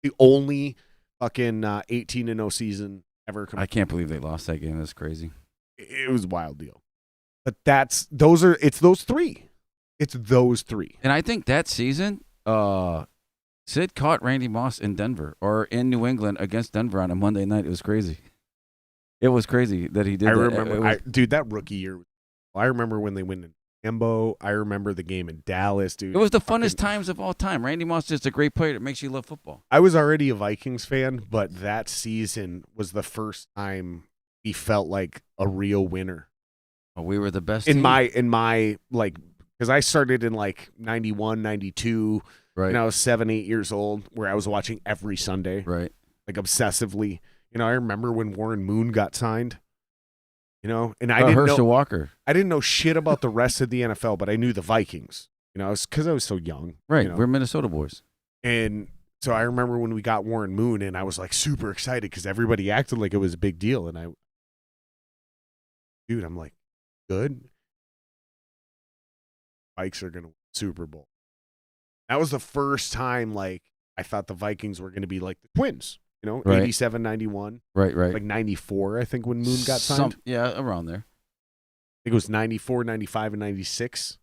Speaker 1: the only fucking 18-0 season ever.
Speaker 2: I can't believe they lost that game. That's crazy.
Speaker 1: It was a wild deal. But it's those 3. It's those 3.
Speaker 2: And I think that season, Sid caught Randy Moss in Denver or in New England against Denver on a Monday night. It was crazy. It was crazy that he did that.
Speaker 1: Remember, dude, that rookie year. I remember when they went in Lambeau. I remember the game in Dallas, dude.
Speaker 2: It was the funnest times of all time. Randy Moss is just a great player that makes you love football.
Speaker 1: I was already a Vikings fan, but that season was the first time he felt like a real winner.
Speaker 2: Oh, we were the best
Speaker 1: in
Speaker 2: team.
Speaker 1: my like, because I started in like 91, 92.
Speaker 2: Right.
Speaker 1: And I was 7, 8 years old, where I was watching every Sunday.
Speaker 2: Right.
Speaker 1: Like obsessively. I remember when Warren Moon got signed. And I didn't
Speaker 2: Herschel
Speaker 1: know
Speaker 2: Walker.
Speaker 1: I didn't know shit about the rest of the NFL, but I knew the Vikings. Because I was so young.
Speaker 2: Right. We're Minnesota boys.
Speaker 1: And so I remember when we got Warren Moon, and I was like super excited because everybody acted like it was a big deal. And I'm like, good. Vikes are going to win the Super Bowl. That was the first time, like, I thought the Vikings were going to be like the Twins,
Speaker 2: Right.
Speaker 1: 87, 91.
Speaker 2: Right.
Speaker 1: Like 94, I think, when Moon got signed.
Speaker 2: Yeah, around there.
Speaker 1: I think it was 94, 95, and 96.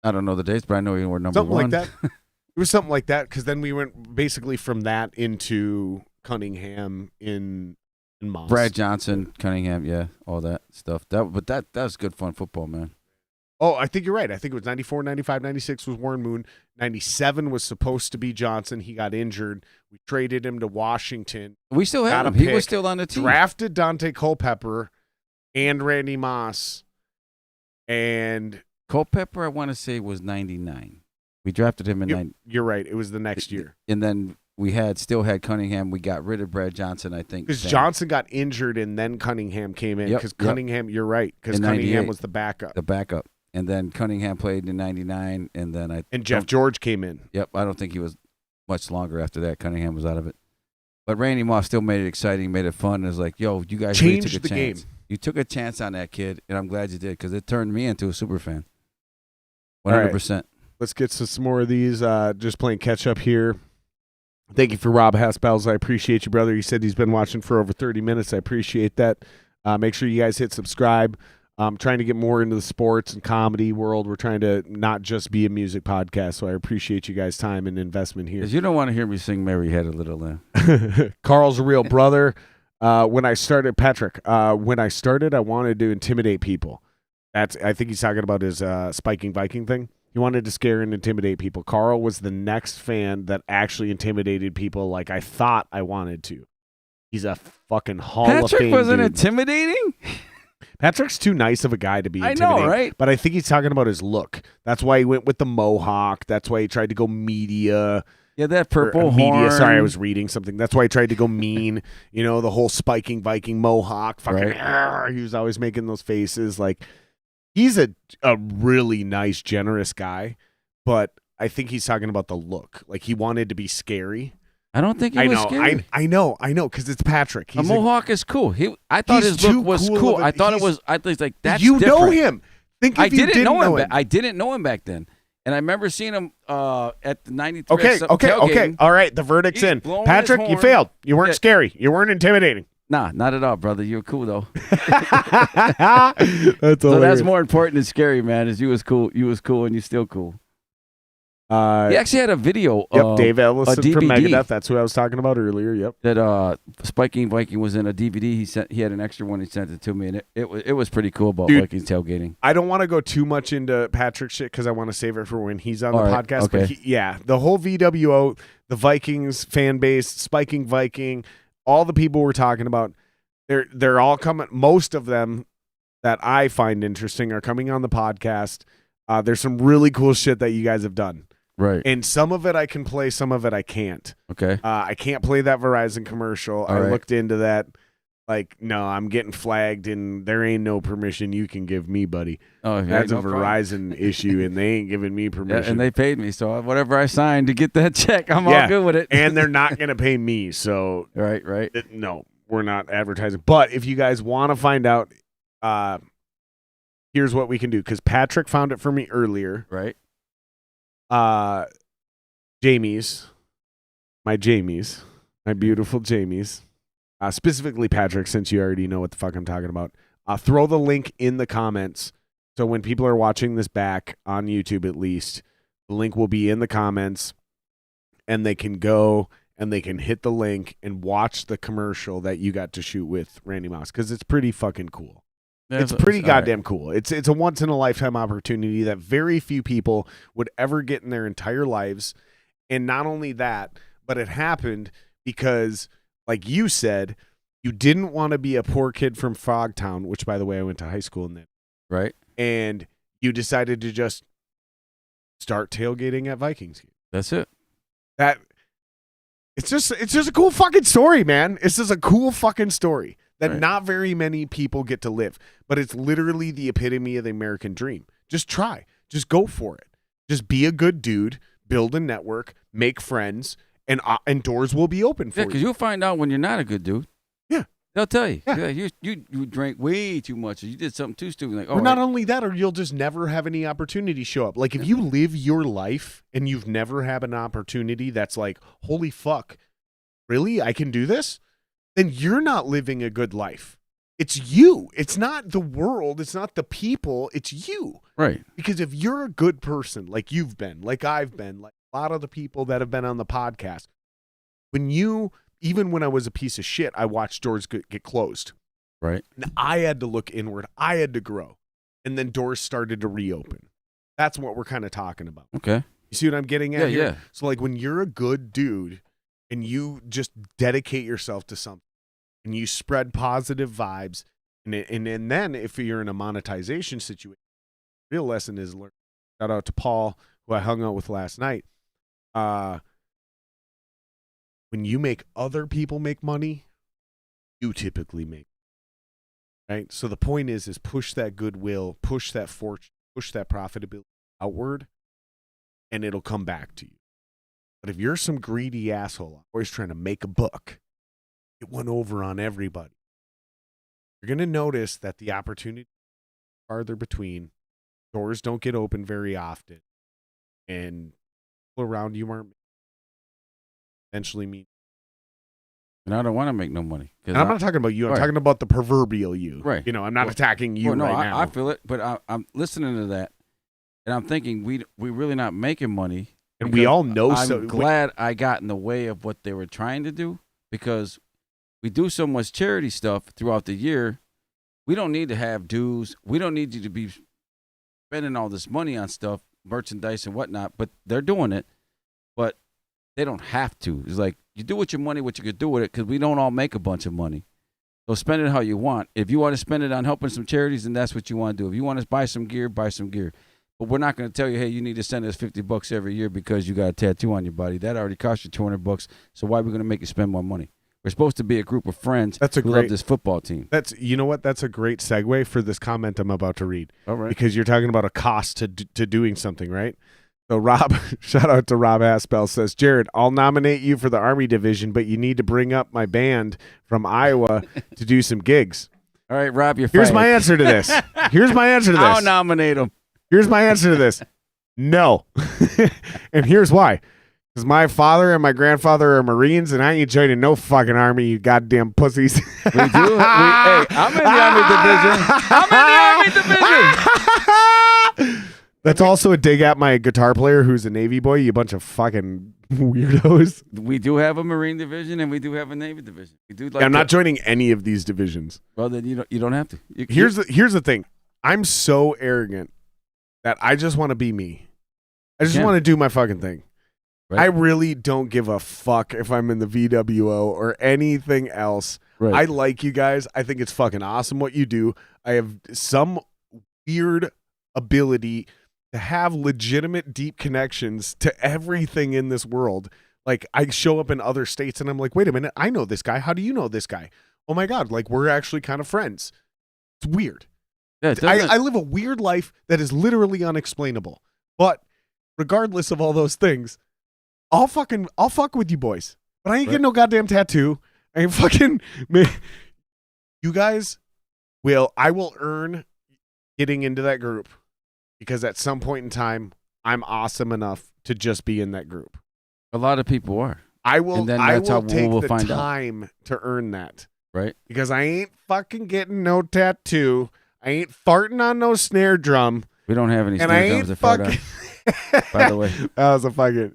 Speaker 2: I don't know the dates, but I know you were number
Speaker 1: something
Speaker 2: one.
Speaker 1: like that. It was something like that because then we went basically from that into Cunningham in Moss.
Speaker 2: Brad Johnson, Cunningham, yeah, all that stuff. That was good fun football, man.
Speaker 1: Oh, I think you're right. I think it was 94, 95, 96 was Warren Moon. 97 was supposed to be Johnson. He got injured. We traded him to Washington.
Speaker 2: We still had him.
Speaker 1: Got a
Speaker 2: He was
Speaker 1: pick,
Speaker 2: still on the team.
Speaker 1: Drafted Dante Culpepper and Randy Moss. And
Speaker 2: Culpepper, I want to say, was 99. We drafted him in 90.
Speaker 1: You're right. It was the next year.
Speaker 2: And then we still had Cunningham. We got rid of Brad Johnson, I think.
Speaker 1: Because Johnson got injured and then Cunningham came in. Because Cunningham, you're right. Because Cunningham was the backup.
Speaker 2: The backup. And then Cunningham played in 99. And then
Speaker 1: Jeff George came in.
Speaker 2: Yep. I don't think he was much longer after that. Cunningham was out of it. But Randy Moss still made it exciting, made it fun. It was like, yo, you guys really took a chance.
Speaker 1: Game.
Speaker 2: You took a chance on that kid, and I'm glad you did because it turned me into a super fan. 100%.
Speaker 1: Right. Let's get to some more of these. Just playing catch up here. Thank you for Rob Haspels. I appreciate you, brother. He said he's been watching for over 30 minutes. I appreciate that. Make sure you guys hit subscribe. I'm trying to get more into the sports and comedy world. We're trying to not just be a music podcast, so I appreciate you guys' time and investment here.
Speaker 2: Because you don't want to hear me sing Mary Had a Little Lamb.
Speaker 1: Carl's a real brother. When I started, I wanted to intimidate people. I think he's talking about his spiking Viking thing. He wanted to scare and intimidate people. Carl was the next fan that actually intimidated people like I thought I wanted to. He's a fucking Hall of Fame
Speaker 2: Patrick wasn't
Speaker 1: dude.
Speaker 2: Intimidating?
Speaker 1: Patrick's too nice of a guy to be intimidating.
Speaker 2: I know, right?
Speaker 1: But I think he's talking about his look. That's why he went with the mohawk. That's why he tried to go media.
Speaker 2: Yeah, that purple horn.
Speaker 1: Media. Sorry, I was reading something. That's why he tried to go mean. The whole spiking Viking mohawk. Fucking. Right. He was always making those faces. Like, he's a really nice, generous guy. But I think he's talking about the look. Like, he wanted to be scary.
Speaker 2: I don't think he was scary.
Speaker 1: I know, because it's Patrick.
Speaker 2: A mohawk is cool. I thought his look was cool. I thought it was. I was like, that's different.
Speaker 1: You know him. Think if
Speaker 2: I
Speaker 1: you didn't know him.
Speaker 2: I didn't know him back then, and I remember seeing him at the '93.
Speaker 1: Okay. All right, the verdict's in. Patrick, you failed. You weren't scary. You weren't intimidating.
Speaker 2: Nah, not at all, brother. You were cool though.
Speaker 1: That's
Speaker 2: more important than scary, man. Is you was cool. You was cool, and you still cool. He actually had a video.
Speaker 1: Yep, Dave Ellison from Megadeth. That's who I was talking about earlier. Yep.
Speaker 2: That Spiking Viking was in a DVD. He had an extra one. He sent it to me, and it was pretty cool about Vikings tailgating.
Speaker 1: I don't want to go too much into Patrick shit because I want to save it for when he's on the podcast.
Speaker 2: Okay.
Speaker 1: But the whole VWO, the Vikings fan base, Spiking Viking, all the people we're talking about, they're all coming. Most of them that I find interesting are coming on the podcast. There's some really cool shit that you guys have done.
Speaker 2: Right.
Speaker 1: And some of it I can play, some of it I can't.
Speaker 2: Okay.
Speaker 1: I can't play that Verizon commercial. I looked into that. Like, no, I'm getting flagged, and there ain't no permission you can give me, buddy.
Speaker 2: Oh,
Speaker 1: that's a Verizon issue, and they ain't giving me permission.
Speaker 2: Yeah, and they paid me, so whatever I signed to get that check, I'm all good with it.
Speaker 1: And they're not going to pay me, so
Speaker 2: right.
Speaker 1: No, we're not advertising. But if you guys want to find out, here's what we can do, because Patrick found it for me earlier.
Speaker 2: Right.
Speaker 1: Jamie's, my beautiful Jamie's, specifically Patrick, since you already know what the fuck I'm talking about. Throw the link in the comments, so when people are watching this back on YouTube, at least the link will be in the comments, and they can go and they can hit the link and watch the commercial that you got to shoot with Randy Moss, because it's pretty fucking cool. It's pretty goddamn cool. It's a once in a lifetime opportunity that very few people would ever get in their entire lives. And not only that, but it happened because, like you said, you didn't want to be a poor kid from Frogtown, which, by the way, I went to high school in that.
Speaker 2: Right.
Speaker 1: And you decided to just start tailgating at Vikings games.
Speaker 2: That's it.
Speaker 1: It's just a cool fucking story, man. It's just a cool fucking story that not very many people get to live, but it's literally the epitome of the American dream. Just try. Just go for it. Just be a good dude, build a network, make friends, and doors will be open for you.
Speaker 2: Yeah, because you'll find out when you're not a good dude.
Speaker 1: Yeah.
Speaker 2: They'll tell you.
Speaker 1: Yeah.
Speaker 2: You drank way too much, or you did something too stupid. Like,
Speaker 1: or not only that, or you'll just never have any opportunity show up. Like, if you live your life and you've never had an opportunity that's like, holy fuck, really? I can do this? Then you're not living a good life. It's you. It's not the world. It's not the people. It's you.
Speaker 2: Right.
Speaker 1: Because if you're a good person, like you've been, like I've been, like a lot of the people that have been on the podcast, even when I was a piece of shit, I watched doors get closed.
Speaker 2: Right.
Speaker 1: And I had to look inward. I had to grow. And then doors started to reopen. That's what we're kind of talking about.
Speaker 2: Okay.
Speaker 1: You see what I'm getting at here?
Speaker 2: Yeah.
Speaker 1: So like when you're a good dude and you just dedicate yourself to something and you spread positive vibes, and then if you're in a monetization situation, the real lesson is learn. Shout out to Paul, who I hung out with last night. When you make other people make money, you typically make. Right? So the point is push that goodwill, push that fortune, push that profitability outward, and it'll come back to you. But if you're some greedy asshole always trying to make a buck, get one over on everybody, you're going to notice that the opportunity is farther between. Doors don't get open very often, and people around you aren't eventually mean.
Speaker 2: And I don't want to make no money.
Speaker 1: And I'm not talking about you. I'm talking about the proverbial you.
Speaker 2: Right.
Speaker 1: You know, I'm not attacking you
Speaker 2: no,
Speaker 1: right now.
Speaker 2: I feel it, but I'm listening to that, and I'm thinking we really not making money.
Speaker 1: And we all know.
Speaker 2: I'm glad I got in the way of what they were trying to do, because we do so much charity stuff throughout the year. We don't need to have dues. We don't need you to be spending all this money on stuff, merchandise and whatnot, but they're doing it. But they don't have to. It's like, you do with your money what you could do with it, because we don't all make a bunch of money. So spend it how you want. If you want to spend it on helping some charities, then that's what you want to do. If you want to buy some gear, buy some gear. But we're not going to tell you, hey, you need to send us $50 every year because you got a tattoo on your body. That already cost you $200. So why are we going to make you spend more money? We're supposed to be a group of friends who love this football team.
Speaker 1: You know what? That's a great segue for this comment I'm about to read.
Speaker 2: All right.
Speaker 1: Because you're talking about a cost to doing something, right? So Rob, shout out to Rob Aspel, says, Jared, I'll nominate you for the Army division, but you need to bring up my band from Iowa to do some gigs.
Speaker 2: All right, Rob, you're
Speaker 1: Here's
Speaker 2: fired.
Speaker 1: my answer to this.
Speaker 2: I'll nominate him.
Speaker 1: Here's my answer to this. No. And here's why. Because my father and my grandfather are Marines, and I ain't joining no fucking Army, you goddamn pussies.
Speaker 2: We do. Hey, I'm in the Army division.
Speaker 1: That's also a dig at my guitar player who's a Navy boy, you bunch of fucking weirdos.
Speaker 2: We do have a Marine division, and we do have a Navy division. We do.
Speaker 1: I'm not joining any of these divisions.
Speaker 2: Well, then you don't have to.
Speaker 1: Here's the thing. I'm so arrogant that I just want to be me. I just want to do my fucking thing. Right. I really don't give a fuck if I'm in the VWO or anything else. Right. I like you guys. I think it's fucking awesome what you do. I have some weird ability to have legitimate deep connections to everything in this world. Like, I show up in other states and I'm like, wait a minute, I know this guy. How do you know this guy? Oh my God, like, we're actually kind of friends. It's weird. Yeah, I live a weird life that is literally unexplainable. But regardless of all those things, I'll fuck with you boys. But I ain't getting no goddamn tattoo. I ain't fucking you guys I will earn getting into that group, because at some point in time I'm awesome enough to just be in that group.
Speaker 2: A lot of people are.
Speaker 1: I will take the time to earn that.
Speaker 2: Right?
Speaker 1: Because I ain't fucking getting no tattoo. I ain't farting on no snare drum.
Speaker 2: We don't have any snare drums to fart on. By the way,
Speaker 1: that was a fucking.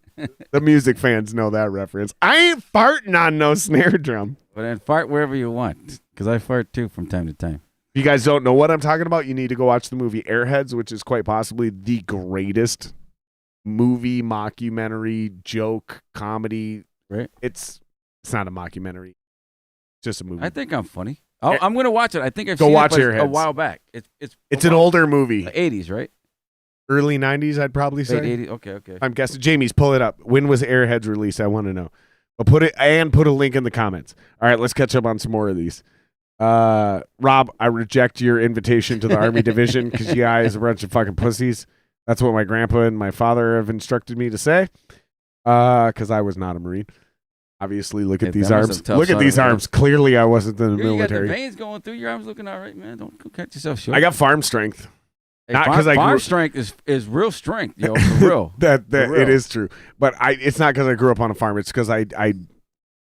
Speaker 1: The music fans know that reference. I ain't farting on no snare drum.
Speaker 2: But then fart wherever you want, because I fart too from time to time.
Speaker 1: If you guys don't know what I'm talking about, you need to go watch the movie Airheads, which is quite possibly the greatest movie, mockumentary, joke, comedy.
Speaker 2: Right?
Speaker 1: It's not a mockumentary. It's just a movie.
Speaker 2: I think I'm funny. I'm gonna watch it. I think I've
Speaker 1: go
Speaker 2: seen
Speaker 1: watch
Speaker 2: it
Speaker 1: Airheads
Speaker 2: a while back.
Speaker 1: It's an older movie.
Speaker 2: The 80s, right?
Speaker 1: Early 90s, I'd probably say.
Speaker 2: Late 80s. Okay. I'm
Speaker 1: guessing. Jamie's, pull it up. When was Airheads released? I want to know. But put a link in the comments. All right, let's catch up on some more of these. Rob, I reject your invitation to the Army division because you guys are a bunch of fucking pussies. That's what my grandpa and my father have instructed me to say. Because I was not a Marine. Obviously, look at these arms. Look at these arms. Clearly, I wasn't in the military.
Speaker 2: You got the veins going through your arms, looking all right, man. Don't go cut yourself short.
Speaker 1: I got farm strength.
Speaker 2: Hey, not because farm strength is real strength, yo. For real.
Speaker 1: that for real. It is true. But it's not because I grew up on a farm. It's because I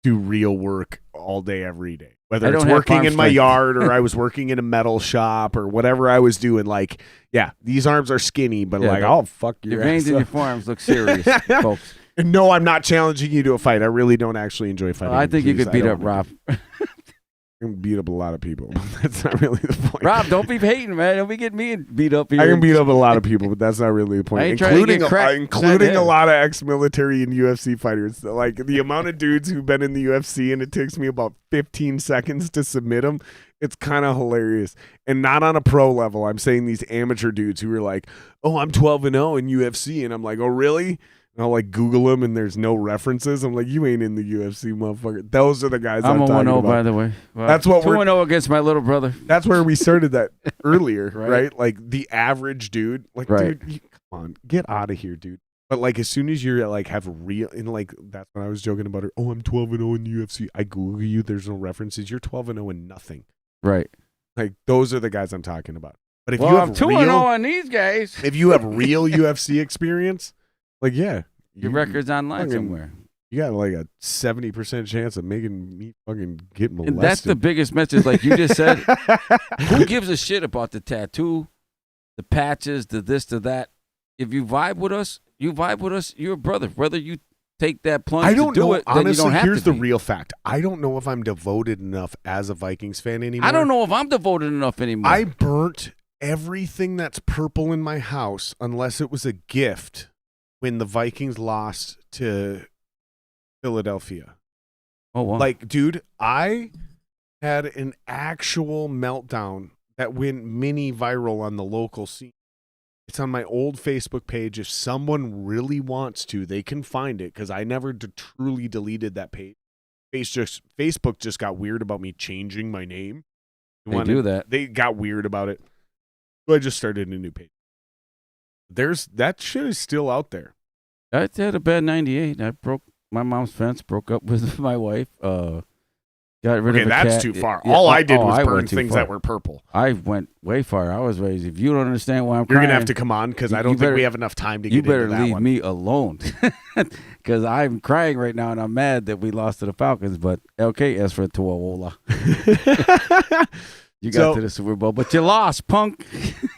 Speaker 1: do real work all day, every day. Whether
Speaker 2: I
Speaker 1: it's
Speaker 2: don't have
Speaker 1: working
Speaker 2: farm
Speaker 1: in my
Speaker 2: strength.
Speaker 1: yard or I was working in a metal shop or whatever I was doing. Like, yeah, these arms are skinny, but
Speaker 2: Yeah,
Speaker 1: like,
Speaker 2: the-
Speaker 1: I'll fuck
Speaker 2: Your
Speaker 1: your
Speaker 2: veins
Speaker 1: ass
Speaker 2: in your
Speaker 1: up.
Speaker 2: forearms look serious, folks.
Speaker 1: And no, I'm not challenging you to a fight. I really don't actually enjoy fighting.
Speaker 2: I think you
Speaker 1: Please,
Speaker 2: could beat
Speaker 1: I
Speaker 2: up
Speaker 1: don't-
Speaker 2: Rob.
Speaker 1: I can beat up a lot of people. That's not really the point.
Speaker 2: Rob, don't be hating, man. Don't be getting me beat up here.
Speaker 1: I can beat up a lot of people, but that's not really the
Speaker 2: I
Speaker 1: point.
Speaker 2: ain't trying to
Speaker 1: Including,
Speaker 2: get cracked.
Speaker 1: including
Speaker 2: Not
Speaker 1: a
Speaker 2: him.
Speaker 1: lot of ex-military and UFC fighters. Like the amount of dudes who've been in the UFC and it takes me about 15 seconds to submit them. It's kind of hilarious. And not on a pro level. I'm saying these amateur dudes who are like, oh, I'm 12-0 in UFC. And I'm like, oh, really? And I'll like Google them and there's no references. I'm like, you ain't in the UFC, motherfucker. Those are the guys
Speaker 2: I'm
Speaker 1: I'm
Speaker 2: a
Speaker 1: talking
Speaker 2: 1-0,
Speaker 1: about.
Speaker 2: by the way. Well,
Speaker 1: That's what we're
Speaker 2: 2-0 against my little brother.
Speaker 1: That's where we started that earlier,
Speaker 2: Right.
Speaker 1: right? Like the average dude, like,
Speaker 2: Right.
Speaker 1: dude, come on, get out of here, dude. But like, as soon as you're like have real, and like that's when I was joking about her. Oh, I'm 12-0 in the UFC. I Google you. There's no references. You're 12-0 in nothing.
Speaker 2: Right.
Speaker 1: Like those are the guys I'm talking about. But if
Speaker 2: Well,
Speaker 1: you
Speaker 2: I'm
Speaker 1: have
Speaker 2: 2-0
Speaker 1: real,
Speaker 2: on these guys.
Speaker 1: if you have real UFC experience, like yeah,
Speaker 2: Your record's online
Speaker 1: fucking-
Speaker 2: somewhere.
Speaker 1: You got like a 70% chance of making me fucking get molested.
Speaker 2: And that's the biggest message, like you just said. Who gives a shit about the tattoo, the patches, the this, the that? If you vibe with us, you vibe with us. You're a brother. Whether you take that plunge
Speaker 1: I don't
Speaker 2: to do
Speaker 1: know.
Speaker 2: it, then you
Speaker 1: Honestly,
Speaker 2: don't have
Speaker 1: here's
Speaker 2: to
Speaker 1: the
Speaker 2: be.
Speaker 1: real fact. I don't know if I'm devoted enough as a Vikings fan anymore.
Speaker 2: I don't know if I'm devoted enough anymore.
Speaker 1: I burnt everything that's purple in my house unless it was a gift when the Vikings lost to Philadelphia.
Speaker 2: oh wow.
Speaker 1: Like, dude, I had an actual meltdown that went mini viral on the local scene. It's on my old Facebook page. If someone really wants to, they can find it because I never truly deleted that page. Facebook just got weird about me changing my name.
Speaker 2: They do that.
Speaker 1: They got weird about it. So I just started a new page. That shit is still out there.
Speaker 2: I had a bad 98. I broke my mom's fence, broke up with my wife, got rid
Speaker 1: Okay,
Speaker 2: of a
Speaker 1: that's
Speaker 2: cat.
Speaker 1: too far.
Speaker 2: Yeah,
Speaker 1: All I did was
Speaker 2: I
Speaker 1: burn
Speaker 2: went too
Speaker 1: things
Speaker 2: far.
Speaker 1: that were purple.
Speaker 2: I went way far. I was raised. If you don't understand why I'm
Speaker 1: You're
Speaker 2: crying,
Speaker 1: gonna have to come on because I
Speaker 2: You
Speaker 1: don't think
Speaker 2: better-
Speaker 1: we have enough time to get
Speaker 2: you better
Speaker 1: into that
Speaker 2: leave
Speaker 1: one.
Speaker 2: me alone. Because I'm crying right now and I'm mad that we lost to the Falcons. But okay, as for Tuawola, you got
Speaker 1: So-
Speaker 2: to the Super Bowl, but you lost, punk.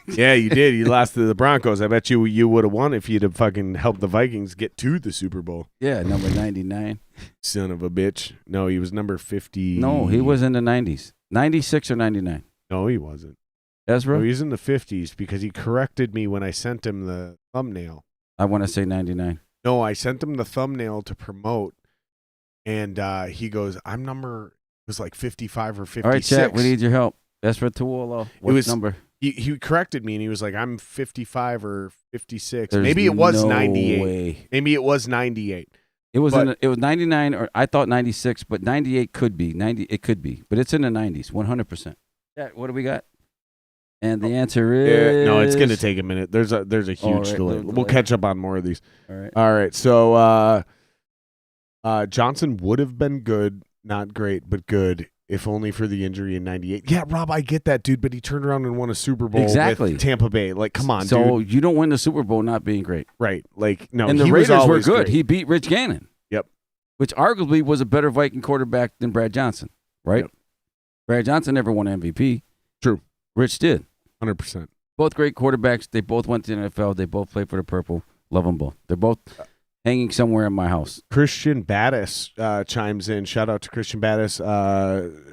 Speaker 1: Yeah, you did. You lost to the Broncos. I bet you would have won if you'd have fucking helped the Vikings get to the Super Bowl.
Speaker 2: Yeah, number 99.
Speaker 1: Son of a bitch. No, he was number 50.
Speaker 2: No, he was in the 90s. 96 or 99.
Speaker 1: No, he wasn't.
Speaker 2: Ezra?
Speaker 1: No, he was in the 50s because he corrected me when I sent him the thumbnail.
Speaker 2: I want to say 99.
Speaker 1: No, I sent him the thumbnail to promote, and he goes, "I'm number." It was like 55 or 56.
Speaker 2: All right, chat, we need your help. Ezra Tuola. What
Speaker 1: was-
Speaker 2: number?
Speaker 1: He corrected me, and he was like, "I'm 55 or 56."
Speaker 2: There's
Speaker 1: Maybe it was
Speaker 2: no
Speaker 1: 98.
Speaker 2: way.
Speaker 1: Maybe it was 98.
Speaker 2: It was
Speaker 1: But-
Speaker 2: it was 99 or I thought 96, but 98 could be. 90 it could be. But it's in the 90s, 100%. Yeah, what do we got? And the answer is
Speaker 1: No, it's gonna take a minute. There's a huge
Speaker 2: right,
Speaker 1: delay.
Speaker 2: little
Speaker 1: We'll
Speaker 2: delay.
Speaker 1: catch up on more of these.
Speaker 2: All right.
Speaker 1: All right, so Johnson would have been good, not great, but good, if only for the injury in '98. Yeah, Rob, I get that, dude, but he turned around and won a Super Bowl
Speaker 2: Exactly.
Speaker 1: with Tampa Bay. Like, come on,
Speaker 2: so
Speaker 1: dude.
Speaker 2: you don't win the Super Bowl not being great.
Speaker 1: Right? Like, no,
Speaker 2: And the
Speaker 1: he was
Speaker 2: Raiders were
Speaker 1: always
Speaker 2: good.
Speaker 1: great.
Speaker 2: He beat Rich Gannon.
Speaker 1: Yep.
Speaker 2: Which arguably was a better Viking quarterback than Brad Johnson, right?
Speaker 1: Yep.
Speaker 2: Brad Johnson never won MVP.
Speaker 1: True.
Speaker 2: Rich did.
Speaker 1: 100%.
Speaker 2: Both great quarterbacks. They both went to the NFL. They both played for the Purple. Love them both. They're both hanging somewhere in my house.
Speaker 1: Christian Battis chimes in. Shout out to Christian Battis.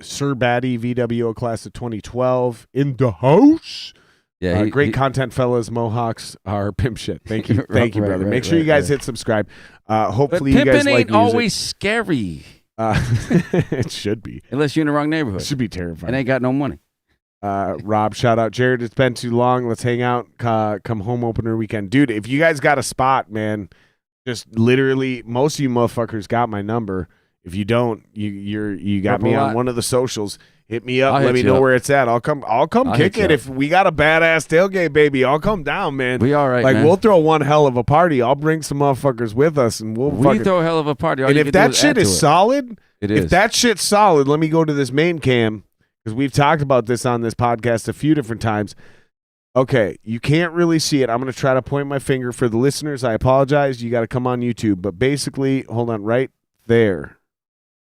Speaker 1: Sir Batty, VWO class of 2012 in the house.
Speaker 2: Yeah,
Speaker 1: Great content, fellas. Mohawks are pimp shit. Thank you. Thank you,
Speaker 2: Right,
Speaker 1: brother.
Speaker 2: right,
Speaker 1: Make sure you
Speaker 2: right,
Speaker 1: guys
Speaker 2: right.
Speaker 1: hit subscribe.
Speaker 2: But
Speaker 1: Hopefully you
Speaker 2: pimping
Speaker 1: guys like
Speaker 2: ain't
Speaker 1: music.
Speaker 2: always scary
Speaker 1: It should be.
Speaker 2: unless you're in the wrong
Speaker 1: It
Speaker 2: neighborhood
Speaker 1: should be
Speaker 2: and
Speaker 1: terrifying.
Speaker 2: ain't got no money.
Speaker 1: Rob, shout out. Jared, it's been too long. Let's hang out. Come home opener weekend. Dude, if you guys got a spot, man, just literally, most of you motherfuckers got my number. If you don't, you got
Speaker 2: Purple
Speaker 1: me on
Speaker 2: lot.
Speaker 1: one of the socials. Hit me up.
Speaker 2: I'll
Speaker 1: Let
Speaker 2: hit
Speaker 1: me
Speaker 2: you
Speaker 1: know
Speaker 2: up.
Speaker 1: where it's at. I'll come
Speaker 2: I'll
Speaker 1: kick
Speaker 2: hit you
Speaker 1: it.
Speaker 2: up.
Speaker 1: If we got a badass tailgate, baby, I'll come down, man.
Speaker 2: We all right,
Speaker 1: like
Speaker 2: man.
Speaker 1: we'll throw one hell of a party. I'll bring some motherfuckers with us, and we'll
Speaker 2: We
Speaker 1: fucking.
Speaker 2: throw a hell of a party. All
Speaker 1: And
Speaker 2: you
Speaker 1: if
Speaker 2: can do
Speaker 1: that shit
Speaker 2: add to
Speaker 1: is
Speaker 2: it.
Speaker 1: solid,
Speaker 2: It
Speaker 1: if
Speaker 2: is.
Speaker 1: that shit's solid, let me go to this main cam because we've talked about this on this podcast a few different times. Okay, you can't really see it. I'm going to try to point my finger for the listeners. I apologize. You got to come on YouTube. But basically, hold on, right there.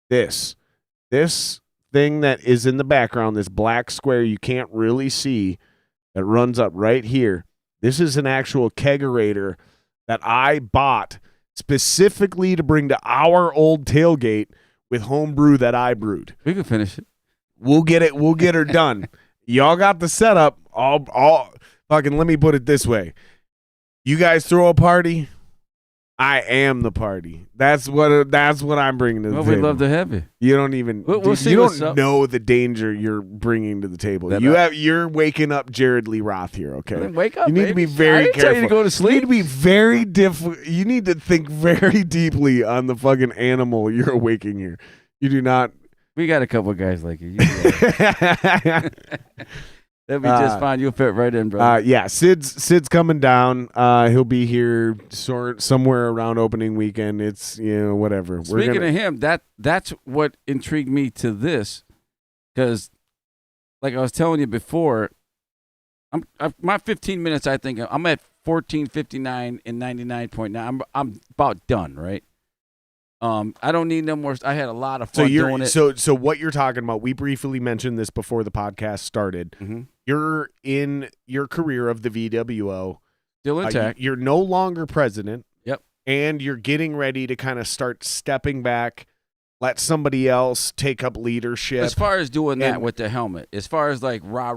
Speaker 1: This this thing that is in the background, this black square you can't really see, that runs up right here. This is an actual kegerator that I bought specifically to bring to our old tailgate with home brew that I brewed.
Speaker 2: We can finish it.
Speaker 1: We'll get it. We'll get her done. Y'all got the setup. All fucking. Let me put it this way: you guys throw a party, I am the party. That's what I'm bringing to the table.
Speaker 2: We'd love to have you.
Speaker 1: You don't even.
Speaker 2: We'll see.
Speaker 1: You
Speaker 2: what's
Speaker 1: don't
Speaker 2: up.
Speaker 1: know the danger you're bringing to the table. You're waking up Jared Lee Roth here. Okay,
Speaker 2: Then wake up.
Speaker 1: you need
Speaker 2: baby.
Speaker 1: to be
Speaker 2: I
Speaker 1: very
Speaker 2: didn't
Speaker 1: careful.
Speaker 2: Tell you to go to
Speaker 1: You need
Speaker 2: sleep.
Speaker 1: to be very You need to think very deeply on the fucking animal you're awaking here. You do not.
Speaker 2: We got a couple of guys like you. That'd be just fine. You'll fit right in, bro.
Speaker 1: Yeah, Sid's coming down. He'll be here somewhere around opening weekend. It's whatever.
Speaker 2: Speaking of him, that's what intrigued me to this, because like I was telling you before, my 15 minutes. I think I'm at 14:59 and 99.9. I'm about done, right? I don't need no more. I had a lot of fun doing it.
Speaker 1: So what you're talking about? We briefly mentioned this before the podcast started.
Speaker 2: Mm-hmm.
Speaker 1: You're in your career of the VWO.
Speaker 2: Still intact.
Speaker 1: You're no longer president.
Speaker 2: Yep.
Speaker 1: And you're getting ready to kind of start stepping back, let somebody else take up leadership.
Speaker 2: As far as doing that with the helmet, as far as like rah,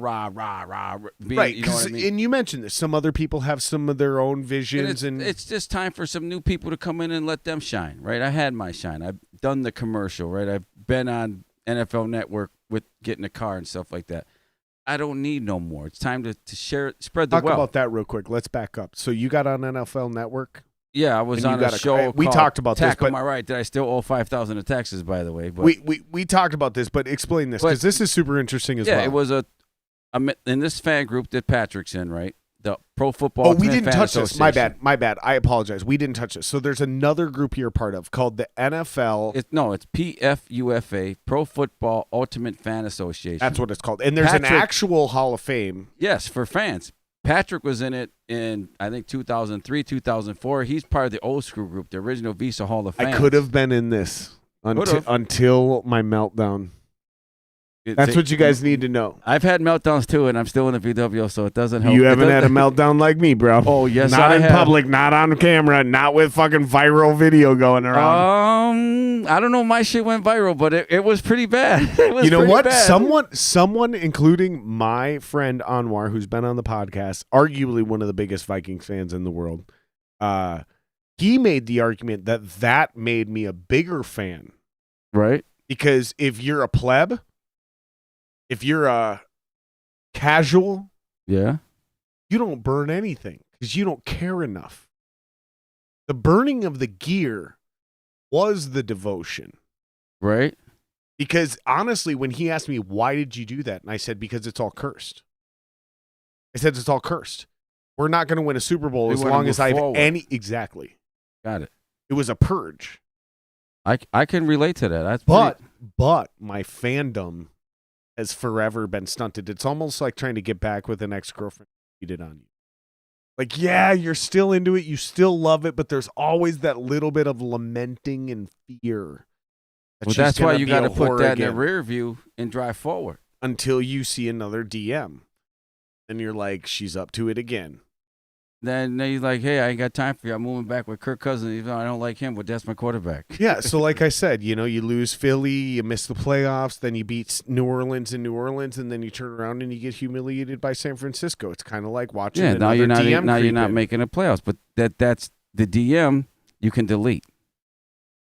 Speaker 2: being,
Speaker 1: right?
Speaker 2: You know what I mean?
Speaker 1: And you mentioned this. Some other people have some of their own visions, and
Speaker 2: it's just time for some new people to come in and let them shine, right? I had my shine. I've done the commercial, right? I've been on NFL Network with getting a car and stuff like that. I don't need no more. It's time to share, spread the
Speaker 1: wealth.
Speaker 2: wealth.
Speaker 1: Talk about that real quick. Let's back up. So you got on NFL Network?
Speaker 2: Yeah, I was on a show.
Speaker 1: We talked about this.
Speaker 2: But am I right? Did I still owe $5,000 in taxes? By the way, but
Speaker 1: we talked about this, but explain this because this is super interesting as well.
Speaker 2: Yeah, it was in this fan group that Patrick's in, right? The Pro Football.
Speaker 1: Oh, we didn't
Speaker 2: Fan
Speaker 1: touch this. My
Speaker 2: Association.
Speaker 1: bad. I apologize. We didn't touch this. So there's another group you're part of called the NFL.
Speaker 2: It's PFUFA, Pro Football Ultimate Fan Association.
Speaker 1: That's what it's called. And there's an actual Hall of Fame.
Speaker 2: Yes, for fans. Patrick was in it in, I think, 2003, 2004. He's part of the old school group, the original Visa Hall of Fame.
Speaker 1: I could have been in this until my meltdown. That's what you guys need to know.
Speaker 2: I've had meltdowns too, and I'm still in the VW, so it doesn't help.
Speaker 1: You haven't had a meltdown like me, bro.
Speaker 2: Oh, yes,
Speaker 1: not
Speaker 2: I
Speaker 1: in
Speaker 2: have.
Speaker 1: public, not on camera, not with fucking viral video going around.
Speaker 2: I don't know. My shit went viral, but it was pretty bad. It was
Speaker 1: you know
Speaker 2: pretty
Speaker 1: what?
Speaker 2: bad.
Speaker 1: Someone, including my friend Anwar, who's been on the podcast, arguably one of the biggest Vikings fans in the world, he made the argument that made me a bigger fan.
Speaker 2: Right.
Speaker 1: Because if you're a pleb, if you're a casual,
Speaker 2: yeah,
Speaker 1: you don't burn anything because you don't care enough. The burning of the gear was the devotion.
Speaker 2: Right.
Speaker 1: Because honestly, when he asked me, why did you do that? And I said, because it's all cursed. I said, it's all cursed. We're not going to win a Super Bowl as long as I have any. Exactly.
Speaker 2: Got it.
Speaker 1: It was a purge.
Speaker 2: I can relate to that.
Speaker 1: But my fandom has forever been stunted. It's almost like trying to get back with an ex-girlfriend who cheated on you. Like, yeah, you're still into it. You still love it, but there's always that little bit of lamenting and fear.
Speaker 2: That's why you got to put that in the rear view and drive forward.
Speaker 1: Until you see another DM. And you're like, she's up to it again.
Speaker 2: Then he's like, hey, I ain't got time for you. I'm moving back with Kirk Cousins. Even though I don't like him, but that's my quarterback.
Speaker 1: Yeah, so like I said, you lose Philly, you miss the playoffs, then you beat New Orleans in New Orleans, and then you turn around and you get humiliated by San Francisco. It's kind of like watching another DM.
Speaker 2: Now you're not making the playoffs, but that's the DM you can delete.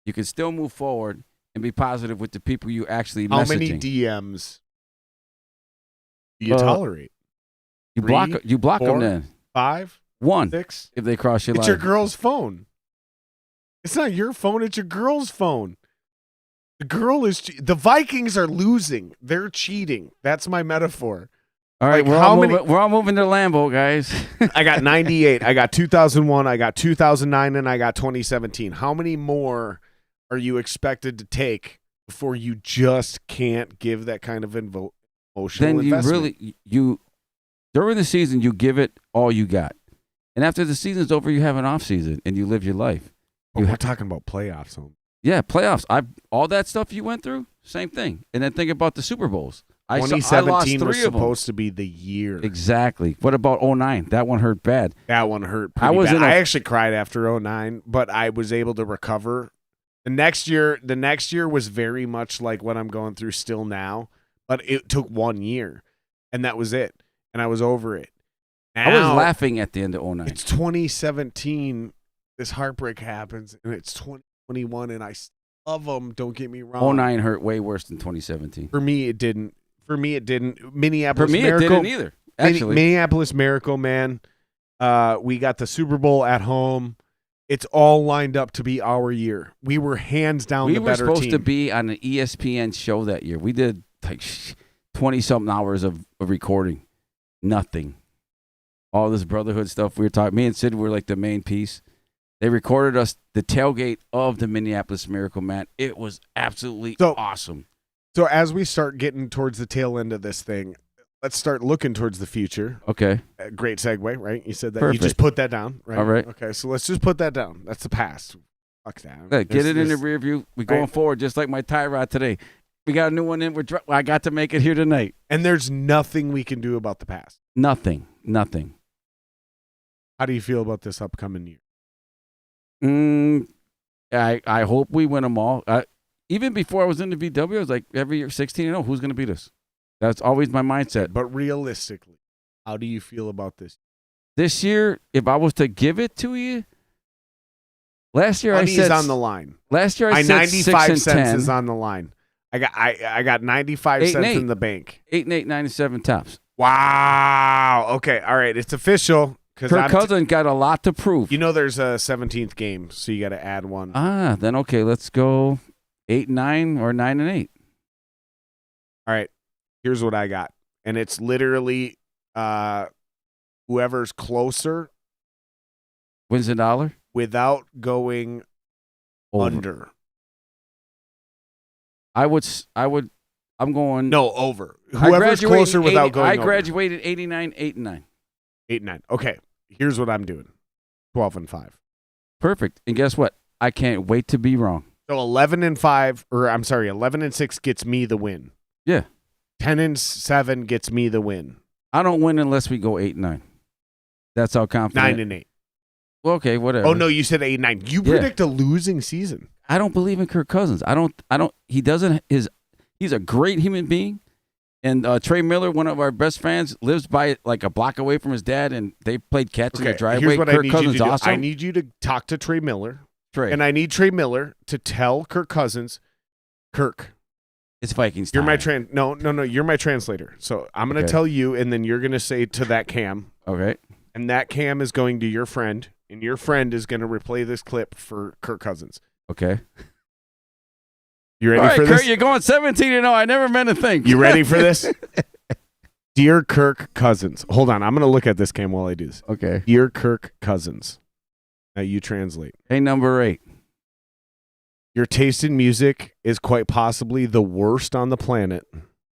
Speaker 2: You can still move forward and be positive with the people you actually messaging.
Speaker 1: How many DMs do you tolerate?
Speaker 2: You block 4, them then.
Speaker 1: 5?
Speaker 2: 1.
Speaker 1: 6?
Speaker 2: If they cross your line.
Speaker 1: It's your girl's phone. It's not your phone. It's your girl's phone. The Vikings are losing. They're cheating. That's my metaphor.
Speaker 2: All right, we're all moving to Lambeau, guys.
Speaker 1: I got 98. I got 2001. I got 2009, and I got 2017. How many more are you expected to take before you just can't give that kind of emotional investment?
Speaker 2: Then during the season, you give it all you got. And after the season's over, you have an off season and you live your life.
Speaker 1: We're talking about playoffs.
Speaker 2: Yeah, playoffs. All that stuff you went through, same thing. And then think about the Super Bowls. I lost
Speaker 1: 2017 was
Speaker 2: three of them.
Speaker 1: supposed to be the year.
Speaker 2: Exactly. What about 2009? That one hurt bad.
Speaker 1: That one hurt pretty bad. I actually cried after 2009, but I was able to recover. The next year was very much like what I'm going through still now, but it took 1 year, and that was it, and I was over it. Now,
Speaker 2: I was laughing at the end of 2009.
Speaker 1: It's 2017. This heartbreak happens, and it's 2021, and I love them. Don't get me wrong.
Speaker 2: 2009 hurt way worse than 2017.
Speaker 1: For me, it didn't. Minneapolis
Speaker 2: For me,
Speaker 1: Miracle,
Speaker 2: it didn't either. Actually,
Speaker 1: Minneapolis Miracle, man. We got the Super Bowl at home. It's all lined up to be our year. We were hands down the better team.
Speaker 2: We were supposed to be on an ESPN show that year. We did like 20-something hours of recording. Nothing. All this brotherhood stuff we were talking. Me and Sid were like the main piece. They recorded us the tailgate of the Minneapolis Miracle, man. It was absolutely awesome.
Speaker 1: So as we start getting towards the tail end of this thing, let's start looking towards the future.
Speaker 2: Okay.
Speaker 1: Great segue, right? You said that.
Speaker 2: Perfect.
Speaker 1: You just put that down, right?
Speaker 2: All right.
Speaker 1: Okay, so let's just put that down. That's the past. Fuck that.
Speaker 2: Get it in the rear view. We're going forward, just like my tie rod today. We got a new one in. I got to make it here tonight.
Speaker 1: And there's nothing we can do about the past.
Speaker 2: Nothing.
Speaker 1: How do you feel about this upcoming year?
Speaker 2: I hope we win them all. Even before I was in the VW, I was like, every year, 16-0, who's going to beat us? That's always my mindset.
Speaker 1: But realistically, how do you feel about this?
Speaker 2: This year, if I was to give it to you, last year
Speaker 1: Money
Speaker 2: I said
Speaker 1: is on the line.
Speaker 2: Last year I said
Speaker 1: 95
Speaker 2: 6 and 10.
Speaker 1: cents is on the line. I got 95 cents in the bank.
Speaker 2: 8 and 8, 9 and 7 tops.
Speaker 1: Wow. Okay. All right. It's official.
Speaker 2: Kirk Cousins got a lot to prove.
Speaker 1: You know, there's a 17th game, so you got to add one.
Speaker 2: Then okay, let's go 8 and 9 or 9 and 8.
Speaker 1: All right. Here's what I got, and it's literally whoever's closer
Speaker 2: wins the dollar
Speaker 1: without going under.
Speaker 2: I'm going
Speaker 1: over. Whoever's closer without going over.
Speaker 2: I graduated 89, 8 and 9.
Speaker 1: 8 and 9. Okay. Here's what I'm doing. 12 and 5.
Speaker 2: Perfect. And guess what? I can't wait to be wrong.
Speaker 1: So 11 and 6 gets me the win.
Speaker 2: Yeah.
Speaker 1: 10 and 7 gets me the win.
Speaker 2: I don't win unless we go 8 and 9. That's how confident.
Speaker 1: 9 and 8.
Speaker 2: Well, okay, whatever.
Speaker 1: Oh no, you said 8 and 9. You predict a losing season.
Speaker 2: I don't believe in Kirk Cousins. He's a great human being. And Trey Miller, one of our best fans, lives by like a block away from his dad, and they played catch in the driveway.
Speaker 1: Here's what
Speaker 2: Kirk
Speaker 1: I need
Speaker 2: Cousins
Speaker 1: you to do.
Speaker 2: awesome.
Speaker 1: I need you to talk to Trey Miller.
Speaker 2: And
Speaker 1: I need Trey Miller to tell Kirk Cousins, Kirk,
Speaker 2: it's Vikings
Speaker 1: time.
Speaker 2: You're my
Speaker 1: No, you're my translator. So I'm going to tell you, and then you're going to say to that cam.
Speaker 2: Okay.
Speaker 1: And that cam is going to your friend, and your friend is going to replay this clip for Kirk Cousins.
Speaker 2: Okay.
Speaker 1: You ready for this?
Speaker 2: Kurt, you're going 17-0. I never meant a thing.
Speaker 1: You ready for this? Dear Kirk Cousins. Hold on. I'm going to look at this cam while I do this.
Speaker 2: Okay.
Speaker 1: Dear Kirk Cousins. Now you translate.
Speaker 2: Hey, number 8.
Speaker 1: Your taste in music is quite possibly the worst on the planet.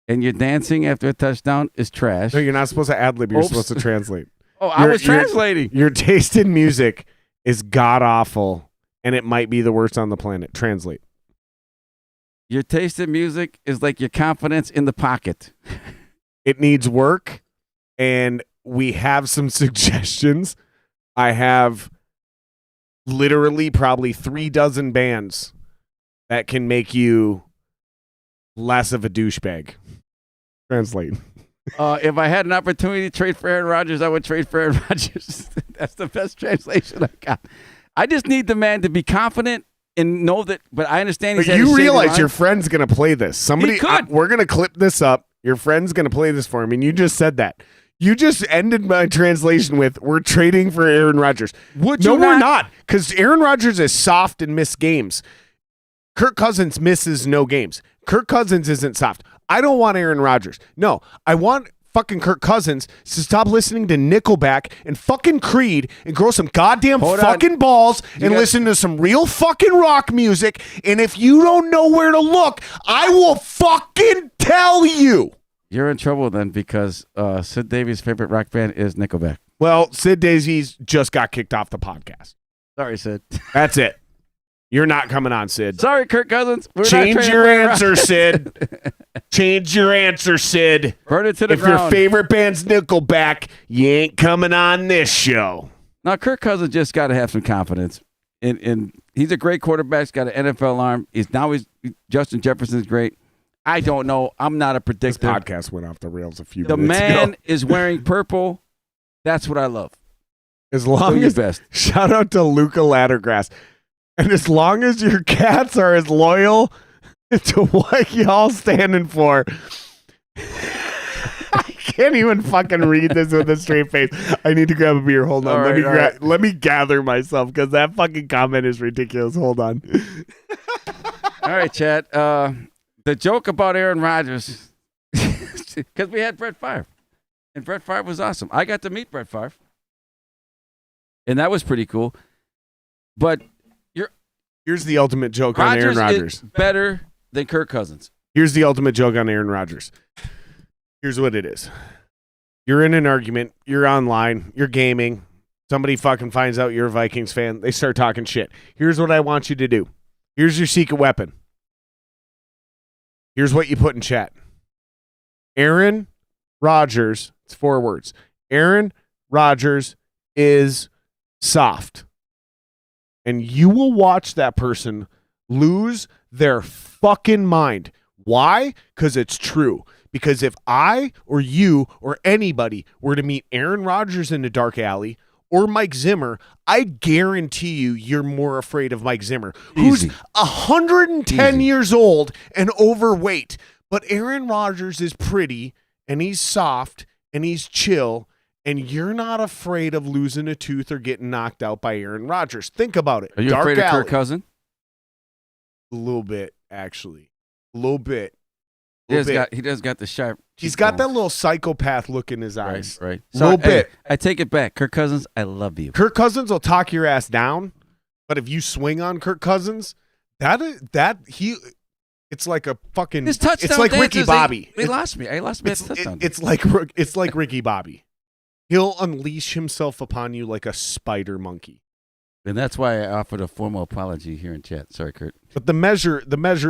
Speaker 2: And your dancing after a touchdown is trash.
Speaker 1: No, you're not supposed to ad-lib. You're supposed to translate.
Speaker 2: I was translating.
Speaker 1: Your taste in music is god-awful, and it might be the worst on the planet. Translate.
Speaker 2: Your taste in music is like your confidence in the pocket.
Speaker 1: It needs work, and we have some suggestions. I have literally probably 36 bands that can make you less of a douchebag. Translate.
Speaker 2: If I had an opportunity to trade for Aaron Rodgers, I would trade for Aaron Rodgers. That's the best translation I got. I just need the man to be confident and know that, but I understand he's
Speaker 1: But you realize your friend's going to play this. We're going to clip this up. Your friend's going to play this for him, and you just said that. You just ended my translation with, we're trading for Aaron Rodgers. We're not, because Aaron Rodgers is soft and missed games. Kirk Cousins misses no games. Kirk Cousins isn't soft. I don't want Aaron Rodgers. No, I want fucking Kirk Cousins to stop listening to Nickelback and fucking Creed and grow some goddamn balls and listen to some real fucking rock music. And if you don't know where to look, I will fucking tell you.
Speaker 2: You're in trouble then, because Sid Davies' favorite rock band is Nickelback.
Speaker 1: Well, Sid Davies just got kicked off the podcast.
Speaker 2: Sorry, Sid.
Speaker 1: That's it. You're not coming on, Sid.
Speaker 2: Sorry, Kirk Cousins.
Speaker 1: Change your answer, Sid. Change your answer, Sid.
Speaker 2: Burn it to the ground.
Speaker 1: If your favorite band's Nickelback, you ain't coming on this show.
Speaker 2: Now, Kirk Cousins just got to have some confidence. And he's a great quarterback. He's got an NFL arm. Justin Jefferson's great. I don't know. I'm not a predictor.
Speaker 1: This podcast went off the rails a few
Speaker 2: the
Speaker 1: minutes ago.
Speaker 2: The man is wearing purple. That's what I love.
Speaker 1: As long as
Speaker 2: best.
Speaker 1: Shout out to Luca Laddergrass. And as long as your cats are as loyal to what y'all standing for, I can't even fucking read this with a straight face. I need to grab a beer. Hold on. Let me gather myself because that fucking comment is ridiculous. Hold on.
Speaker 2: All right, Chad. The joke about Aaron Rodgers, because we had Brett Favre, and Brett Favre was awesome. I got to meet Brett Favre, and that was pretty cool. But
Speaker 1: here's the ultimate joke on Aaron Rodgers.
Speaker 2: Is better than Kirk Cousins.
Speaker 1: Here's the ultimate joke on Aaron Rodgers. Here's what it is. You're in an argument. You're online. You're gaming. Somebody fucking finds out you're a Vikings fan. They start talking shit. Here's what I want you to do. Here's your secret weapon. Here's what you put in chat. Aaron Rodgers, it's 4 words. Aaron Rodgers is soft. And you will watch that person lose their fucking mind. Why? Because it's true. Because if I or you or anybody were to meet Aaron Rodgers in a dark alley or Mike Zimmer, I guarantee you're more afraid of Mike Zimmer, who's 110 years old and overweight. But Aaron Rodgers is pretty, and he's soft, and he's chill, and you're not afraid of losing a tooth or getting knocked out by Aaron Rodgers. Think about it.
Speaker 2: Are you
Speaker 1: dark
Speaker 2: afraid
Speaker 1: alley.
Speaker 2: of Kirk Cousins?
Speaker 1: A little bit, actually. A little bit.
Speaker 2: He does got the sharp.
Speaker 1: He's got that little psychopath look in his eyes.
Speaker 2: Right.
Speaker 1: A little bit.
Speaker 2: I take it back. Kirk Cousins, I love you.
Speaker 1: Kirk Cousins will talk your ass down, but if you swing on Kirk Cousins, it's like a fucking.
Speaker 2: His touchdown.
Speaker 1: It's like Ricky Bobby.
Speaker 2: He lost me. I lost me.
Speaker 1: It's like Ricky Bobby. He'll unleash himself upon you like a spider monkey.
Speaker 2: And that's why I offered a formal apology here in chat. Sorry, Kurt.
Speaker 1: But the measure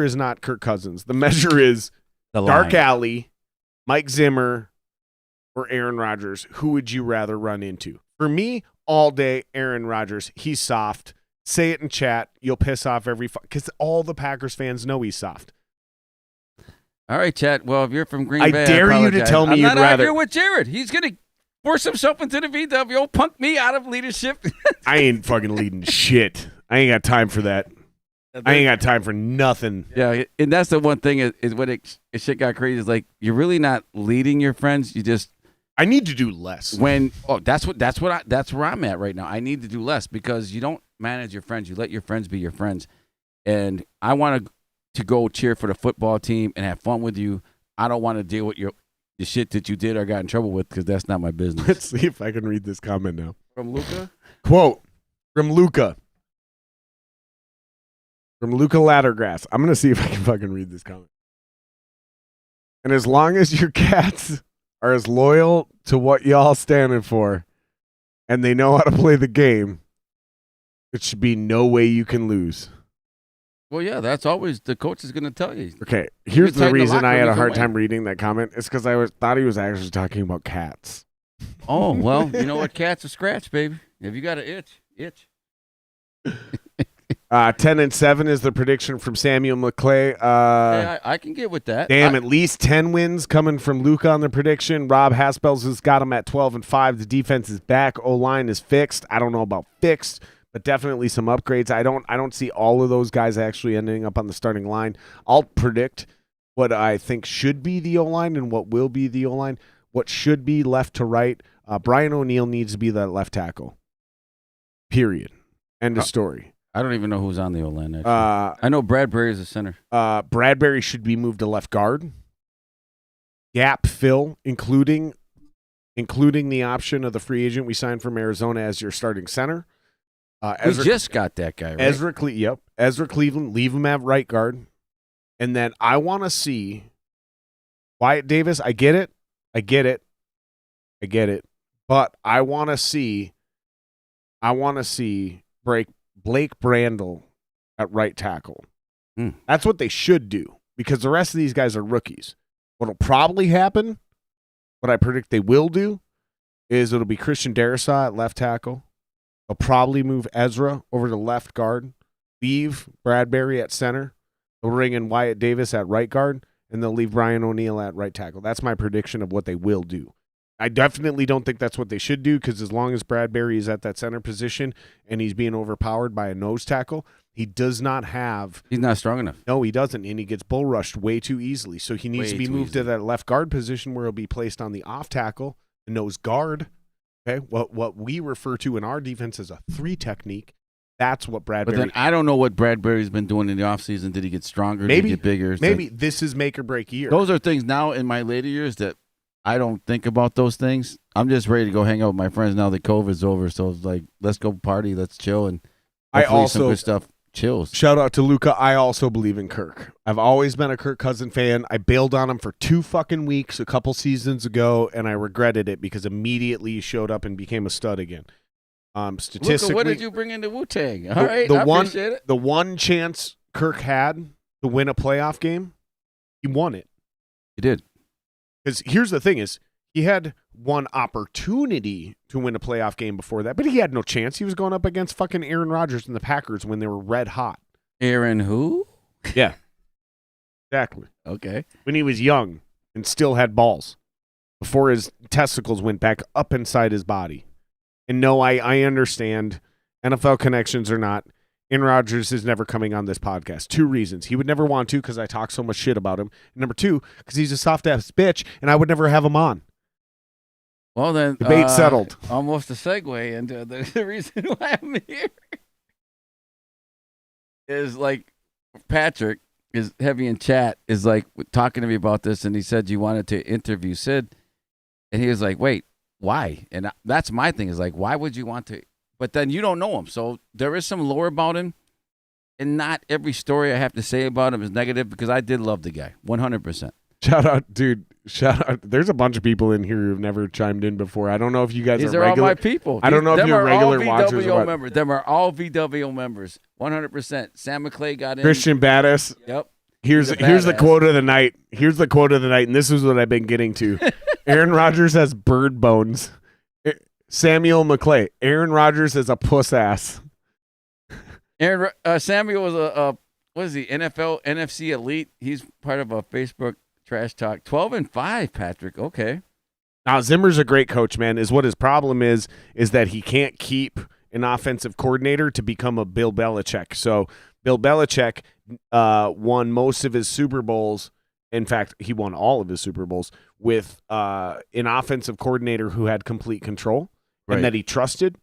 Speaker 1: is not Kirk Cousins. The measure is dark alley, Mike Zimmer, or Aaron Rodgers. Who would you rather run into? For me, all day, Aaron Rodgers. He's soft. Say it in chat. You'll piss off because all the Packers fans know he's soft.
Speaker 2: All right, chat. Well, if you're from Green Bay,
Speaker 1: I dare you to tell me you'd rather.
Speaker 2: I'm not arguing with Jared. He's going to force himself into the VW, punk me out of leadership.
Speaker 1: I ain't fucking leading shit. I ain't got time for that. I ain't got time for nothing.
Speaker 2: Yeah, and that's the one thing is when shit got crazy. Is like you're really not leading your friends. You just.
Speaker 1: I need to do less.
Speaker 2: That's where I'm at right now. I need to do less because you don't manage your friends. You let your friends be your friends. And I want to go cheer for the football team and have fun with you. I don't want to deal with the shit that you did or got in trouble with because that's not my business.
Speaker 1: Let's see if I can read this comment now.
Speaker 2: From Luca?
Speaker 1: Quote from Luca. From Luca Laddergrass. I'm going to see if I can fucking read this comment. And as long as your cats are as loyal to what y'all standing for and they know how to play the game, it should be no way you can lose.
Speaker 2: Well, yeah, that's always the coach is going to tell you.
Speaker 1: Okay, here's the reason I had a hard time reading that comment. It's because I thought he was actually talking about cats.
Speaker 2: Oh, well, you know what? Cats are scratch, baby. If you got an itch.
Speaker 1: 10-7 is the prediction from Samuel McClay.
Speaker 2: Hey, I can get with that.
Speaker 1: Damn, at least 10 wins coming from Luca on the prediction. Rob Haspels has got him at 12-5. The defense is back. O-line is fixed. I don't know about fixed, but definitely some upgrades. I don't see all of those guys actually ending up on the starting line. I'll predict what I think should be the O-line and what will be the O-line. What should be left to right. Brian O'Neill needs to be that left tackle. Period. End of story.
Speaker 2: I don't even know who's on the O-line. I know Bradbury is a center.
Speaker 1: Bradbury should be moved to left guard. Gap fill, including the option of the free agent we signed from Arizona as your starting center.
Speaker 2: We just got that guy, right?
Speaker 1: Ezra Cleveland, leave him at right guard. And then I want to see Wyatt Davis. I get it. But I want to see Blake Brandel at right tackle.
Speaker 2: Hmm.
Speaker 1: That's what they should do because the rest of these guys are rookies. What'll probably happen, what I predict they will do, is it'll be Christian Darrisaw at left tackle. They'll probably move Ezra over to left guard, leave Bradbury at center. They'll bring in Wyatt Davis at right guard, and they'll leave Brian O'Neill at right tackle. That's my prediction of what they will do. I definitely don't think that's what they should do because as long as Bradbury is at that center position and he's being overpowered by a nose tackle, he does not have...
Speaker 2: He's not strong enough.
Speaker 1: No, he doesn't, and he gets bull rushed way too easily. So he needs to be moved to that left guard position where he'll be placed on the off tackle, the nose guard. Okay, what we refer to in our defense as a 3 technique. That's what Bradbury...
Speaker 2: But then I don't know what Bradbury's been doing in the offseason. Did he get stronger?
Speaker 1: Maybe,
Speaker 2: Did he get bigger?
Speaker 1: Maybe this is make or break year.
Speaker 2: Those are things now in my later years that I don't think about those things. I'm just ready to go hang out with my friends now that COVID's over. So it's like, let's go party, let's chill, and hopefully some good stuff chills.
Speaker 1: Shout out to Luca. I also believe in Kirk. I've always been a Kirk Cousins fan. I bailed on him for 2 fucking weeks a couple seasons ago, and I regretted it because immediately he showed up and became a stud again. Statistically,
Speaker 2: Luca, what did you bring into Wu-Tang? All right, I appreciate it.
Speaker 1: The one chance Kirk had to win a playoff game, he won it.
Speaker 2: He did.
Speaker 1: Because here's the thing is, he had one opportunity to win a playoff game before that, but he had no chance. He was going up against fucking Aaron Rodgers and the Packers when they were red hot.
Speaker 2: Aaron who?
Speaker 1: Yeah. Exactly.
Speaker 2: Okay.
Speaker 1: When he was young and still had balls before his testicles went back up inside his body. And no, I understand NFL connections or not. Aaron Rodgers is never coming on this podcast. 2 reasons. He would never want to because I talk so much shit about him. And number 2, because he's a soft-ass bitch, and I would never have him on.
Speaker 2: Well, then.
Speaker 1: Debate settled.
Speaker 2: Almost a segue into the reason why I'm here. Is like Patrick is heavy in chat, is like talking to me about this, and he said you wanted to interview Sid. And he was like, wait, why? And that's my thing, is like, why would you want to? But then you don't know him. So there is some lore about him. And not every story I have to say about him is negative because I did love the guy, 100%.
Speaker 1: Shout out, dude. Shout out. There's a bunch of people in here who've never chimed in before. I don't know if you guys
Speaker 2: These
Speaker 1: are
Speaker 2: all
Speaker 1: regular.
Speaker 2: my people.
Speaker 1: I don't know if you're regular watchers or what.
Speaker 2: Members. Them are all VWO members, 100%. Sam McClay got in.
Speaker 1: Christian Badass.
Speaker 2: Yep.
Speaker 1: Here's the quote of the night. Here's the quote of the night, and this is what I've been getting to. Aaron Rodgers has bird bones. Samuel McClay. Aaron Rodgers is a puss ass.
Speaker 2: Samuel was what is he? NFL NFC elite. He's part of a Facebook trash talk. 12-5, Patrick. Okay.
Speaker 1: Now Zimmer's a great coach, man. Is what his problem is that he can't keep an offensive coordinator to become a Bill Belichick. So Bill Belichick won most of his Super Bowls. In fact, he won all of his Super Bowls with an offensive coordinator who had complete control and that he trusted.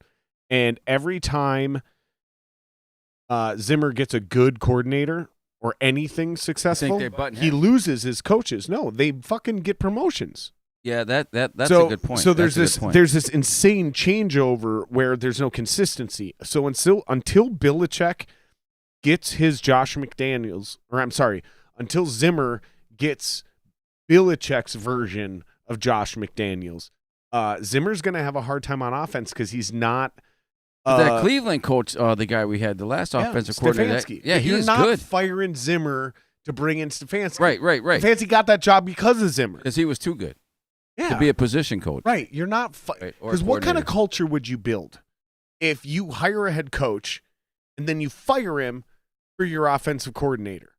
Speaker 1: And every time Zimmer gets a good coordinator or anything successful, he loses his coaches. No, they fucking get promotions.
Speaker 2: Yeah, that's a good point.
Speaker 1: So there's this insane changeover where there's no consistency. So until Belichick gets his Josh McDaniels, until Zimmer gets Belichick's version of Josh McDaniels, Zimmer's going to have a hard time on offense because he's not.
Speaker 2: That Cleveland coach, the guy we had, the last offensive coordinator.
Speaker 1: You're
Speaker 2: he's
Speaker 1: not
Speaker 2: good.
Speaker 1: firing Zimmer to bring in Stefanski.
Speaker 2: Right.
Speaker 1: Stefanski got that job because of Zimmer.
Speaker 2: Because he was too good to be a position coach.
Speaker 1: Right. You're not. Because what kind of culture would you build if you hire a head coach and then you fire him for your offensive coordinator?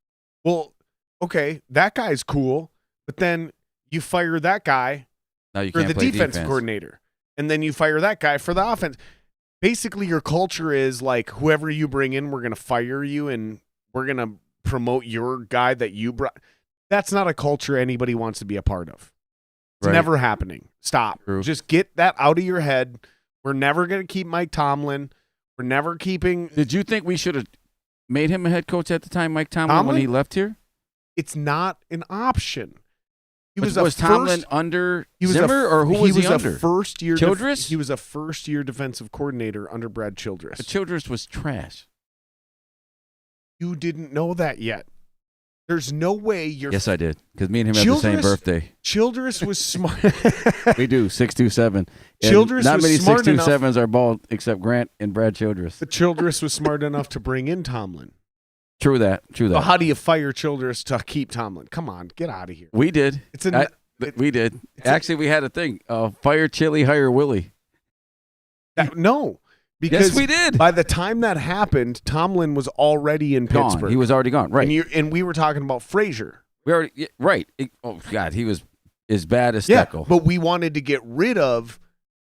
Speaker 1: Well, okay, that guy's cool, but then you fire that guy for the defensive coordinator, and then you fire that guy for the offense. Basically, your culture is like, whoever you bring in, we're going to fire you, and we're going to promote your guy that you brought. That's not a culture anybody wants to be a part of. It's never happening. Stop.
Speaker 2: True.
Speaker 1: Just get that out of your head. We're never going to keep Mike Tomlin. We're never keeping.
Speaker 2: Did you think we should have made him a head coach at the time, Mike Tomlin, when he left here?
Speaker 1: It's not an option.
Speaker 2: Was Tomlin under Zimmer, or who was he under?
Speaker 1: Childress? He was a first-year defensive coordinator under Brad Childress.
Speaker 2: But Childress was trash.
Speaker 1: You didn't know that yet. There's no way you're...
Speaker 2: Yes, I did, because me and him had the same birthday.
Speaker 1: Childress was smart.
Speaker 2: We do, 627.
Speaker 1: Childress
Speaker 2: not
Speaker 1: was
Speaker 2: many
Speaker 1: smart
Speaker 2: 627s are bald except Grant and Brad Childress.
Speaker 1: But Childress was smart enough to bring in Tomlin.
Speaker 2: True that.
Speaker 1: So how do you fire Childress to keep Tomlin? Come on, get out of here.
Speaker 2: We did. We did. Actually, we had a thing. Fire Chili, hire Willie.
Speaker 1: No. Because
Speaker 2: yes, we did.
Speaker 1: By the time that happened, Tomlin was already in Pittsburgh.
Speaker 2: He was already gone. Right.
Speaker 1: And we were talking about Frazier.
Speaker 2: Right. Oh, God, he was as bad as Steckel.
Speaker 1: But we wanted to get rid of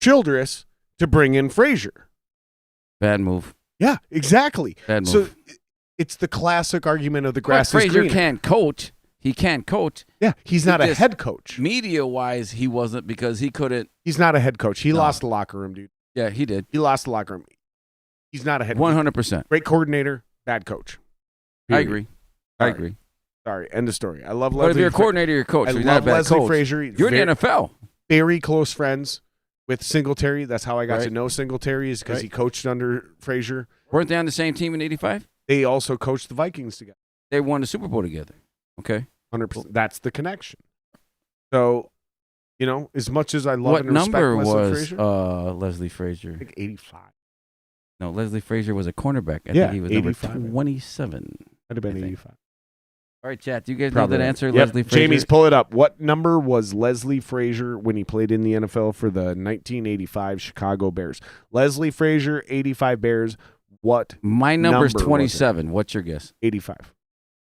Speaker 1: Childress to bring in Frazier.
Speaker 2: Bad move.
Speaker 1: Yeah, exactly.
Speaker 2: Bad move.
Speaker 1: So it's the classic argument of the grass is
Speaker 2: Frazier
Speaker 1: greener.
Speaker 2: can't coach. He can't coach.
Speaker 1: Yeah, he's not a head coach.
Speaker 2: Media-wise, he wasn't because he couldn't.
Speaker 1: He's not a head coach. He lost the locker room, dude.
Speaker 2: Yeah, he did.
Speaker 1: He lost the locker room. He's not a head
Speaker 2: 100%.
Speaker 1: Great coordinator, bad coach.
Speaker 2: Period. I agree.
Speaker 1: Sorry, end of story. I love Leslie.
Speaker 2: But if you're a coordinator, you're a coach.
Speaker 1: I
Speaker 2: so you're
Speaker 1: love
Speaker 2: not a bad
Speaker 1: Leslie
Speaker 2: coach.
Speaker 1: Frazier.
Speaker 2: You're in the NFL.
Speaker 1: Very close friends with Singletary. That's how I got
Speaker 2: Right.
Speaker 1: to know Singletary, is because he coached under Frazier.
Speaker 2: Weren't they on the same team in 85?
Speaker 1: They also coached the Vikings together.
Speaker 2: They won the Super Bowl together. Okay.
Speaker 1: 100%. That's the connection. So, as much as I love
Speaker 2: What
Speaker 1: and respect
Speaker 2: number
Speaker 1: Leslie
Speaker 2: was
Speaker 1: Frazier,
Speaker 2: Leslie Frazier?
Speaker 1: I think 85.
Speaker 2: No, Leslie Frazier was a cornerback. I
Speaker 1: Yeah,
Speaker 2: think he was
Speaker 1: 85.
Speaker 2: number 27.
Speaker 1: I'd have been
Speaker 2: I think.
Speaker 1: 85.
Speaker 2: All right, chat. Do you guys
Speaker 1: Probably
Speaker 2: know that
Speaker 1: right.
Speaker 2: answer,
Speaker 1: Yep.
Speaker 2: Leslie Frazier?
Speaker 1: Jamie's, pull it up. What number was Leslie Frazier when he played in the NFL for the 1985 Chicago Bears? Leslie Frazier, 85 Bears. What?
Speaker 2: My number's
Speaker 1: number was it?
Speaker 2: 27. What's your guess?
Speaker 1: 85.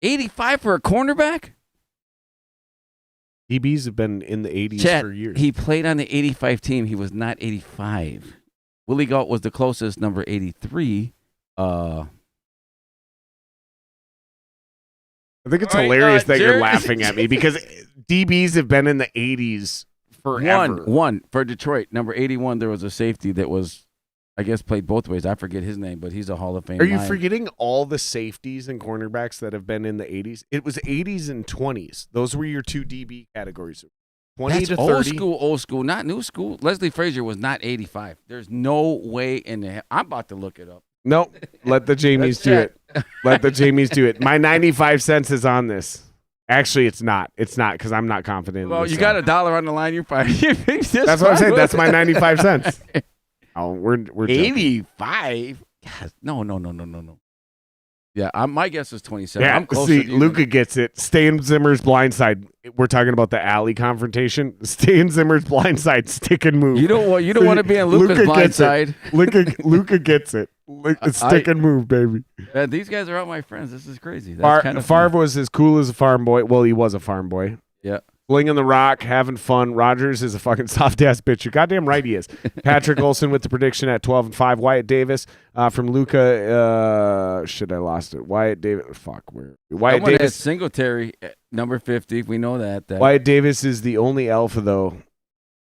Speaker 2: 85 for a cornerback?
Speaker 1: DBs have been in the 80s
Speaker 2: Chat,
Speaker 1: for years.
Speaker 2: he played on the 85 team. He was not 85. Willie Gault was the closest, number 83.
Speaker 1: I think it's
Speaker 2: All right,
Speaker 1: hilarious that you're
Speaker 2: Jared-
Speaker 1: laughing at me because DBs have been in the 80s forever.
Speaker 2: One for Detroit. Number 81, there was a safety that was, I guess, played both ways. I forget his name, but he's a Hall of Fame
Speaker 1: Are you
Speaker 2: Lion.
Speaker 1: forgetting all the safeties and cornerbacks that have been in the 80s? It was 80s and 20s. Those were your two DB categories. 20
Speaker 2: That's
Speaker 1: to
Speaker 2: old
Speaker 1: 30.
Speaker 2: school, not new school. Leslie Frazier was not 85. There's no way in the hell. I'm about to look it up.
Speaker 1: No, let the Jamies do it. Let the Jamies do it. My 95 cents is on this. Actually, it's not. It's not because I'm not confident in
Speaker 2: Well,
Speaker 1: this
Speaker 2: you
Speaker 1: song.
Speaker 2: got $1 on the line. You're fine. That's
Speaker 1: That's what I'm saying. That's my 95 cents. Oh, we're joking.
Speaker 2: 85. Yes. No. Yeah, my guess is 27.
Speaker 1: Yeah,
Speaker 2: I'm close.
Speaker 1: see, Luca gets it. Stan Zimmer's blindside. We're talking about the alley confrontation. Stan Zimmer's blindside, stick and move.
Speaker 2: You don't want to be on Luca's
Speaker 1: gets
Speaker 2: blindside.
Speaker 1: Luca gets it. Stick and move, baby.
Speaker 2: These guys are all my friends. This is crazy. That's kind of
Speaker 1: Favre was as cool as a farm boy. Well, he was a farm boy.
Speaker 2: Yeah.
Speaker 1: Flinging the rock, having fun. Rodgers is a fucking soft-ass bitch. You're goddamn right he is. Patrick Olson with the prediction at 12-5. Wyatt Davis from Luca. Shit, I lost it. Wyatt Davis. Fuck. Wyatt
Speaker 2: Davis.
Speaker 1: Davis.
Speaker 2: Singletary, number 50. We know that.
Speaker 1: Wyatt Davis is the only alpha, though.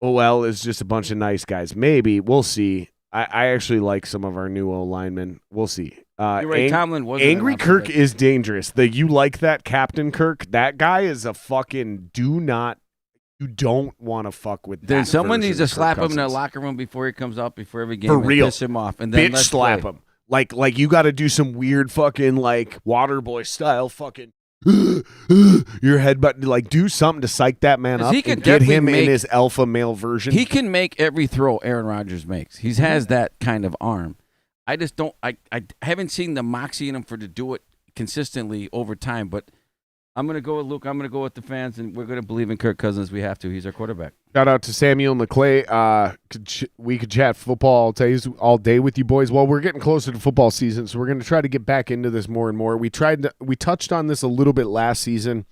Speaker 1: OL is just a bunch of nice guys. Maybe. We'll see. I actually like some of our new O linemen. We'll see.
Speaker 2: You're right. Tomlin wasn't
Speaker 1: Angry
Speaker 2: an
Speaker 1: Kirk
Speaker 2: opposite.
Speaker 1: is dangerous. You like that Captain Kirk? That guy is a fucking you don't want to fuck with that.
Speaker 2: Then someone
Speaker 1: version
Speaker 2: needs to
Speaker 1: of Kirk
Speaker 2: slap him in the
Speaker 1: Cousins.
Speaker 2: locker room before he comes out, before every game.
Speaker 1: For
Speaker 2: and
Speaker 1: real.
Speaker 2: Piss him off. And then
Speaker 1: Bitch
Speaker 2: let's
Speaker 1: slap
Speaker 2: play.
Speaker 1: him. Like you got to do some weird fucking water boy style fucking your headbutt. Like do something to psych that man
Speaker 2: 'Cause
Speaker 1: up
Speaker 2: he can
Speaker 1: and get
Speaker 2: definitely
Speaker 1: him in
Speaker 2: make-
Speaker 1: his alpha male version.
Speaker 2: He can make every throw Aaron Rodgers makes. He has that kind of arm. I just don't. I haven't seen the moxie in him to do it consistently over time. But I'm going to go with Luke. I'm going to go with the fans, and we're going to believe in Kirk Cousins. We have to. He's our quarterback.
Speaker 1: Shout out to Samuel McClay. We could chat football all day with you boys. Well, we're getting closer to football season, so we're going to try to get back into this more and more. We touched on this a little bit last season,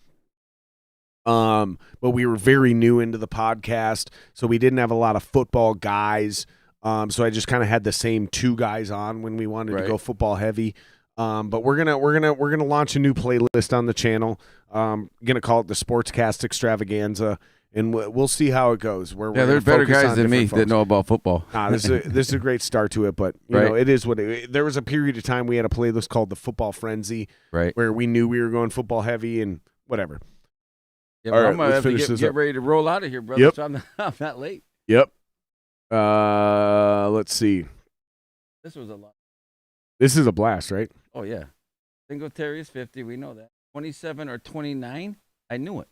Speaker 1: but we were very new into the podcast, so we didn't have a lot of football guys. So I just kind of had the same two guys on when we wanted to go football heavy. But we're gonna launch a new playlist on the channel. Gonna call it the Sportscast Extravaganza, and we'll see how it goes.
Speaker 2: There's better guys than me that know about football.
Speaker 1: This is a great start to it, but you know it is what there was a period of time we had a playlist called the Football Frenzy,
Speaker 2: right,
Speaker 1: where we knew we were going football heavy and whatever.
Speaker 2: Yeah,
Speaker 1: all right,
Speaker 2: I'm gonna have to get ready to roll out of here, brother.
Speaker 1: Yep.
Speaker 2: So I'm not late.
Speaker 1: Yep. Let's see.
Speaker 2: This was a lot.
Speaker 1: This is a blast, right?
Speaker 2: Oh yeah, Singletary is 50. We know that. 27 or 29. I knew it.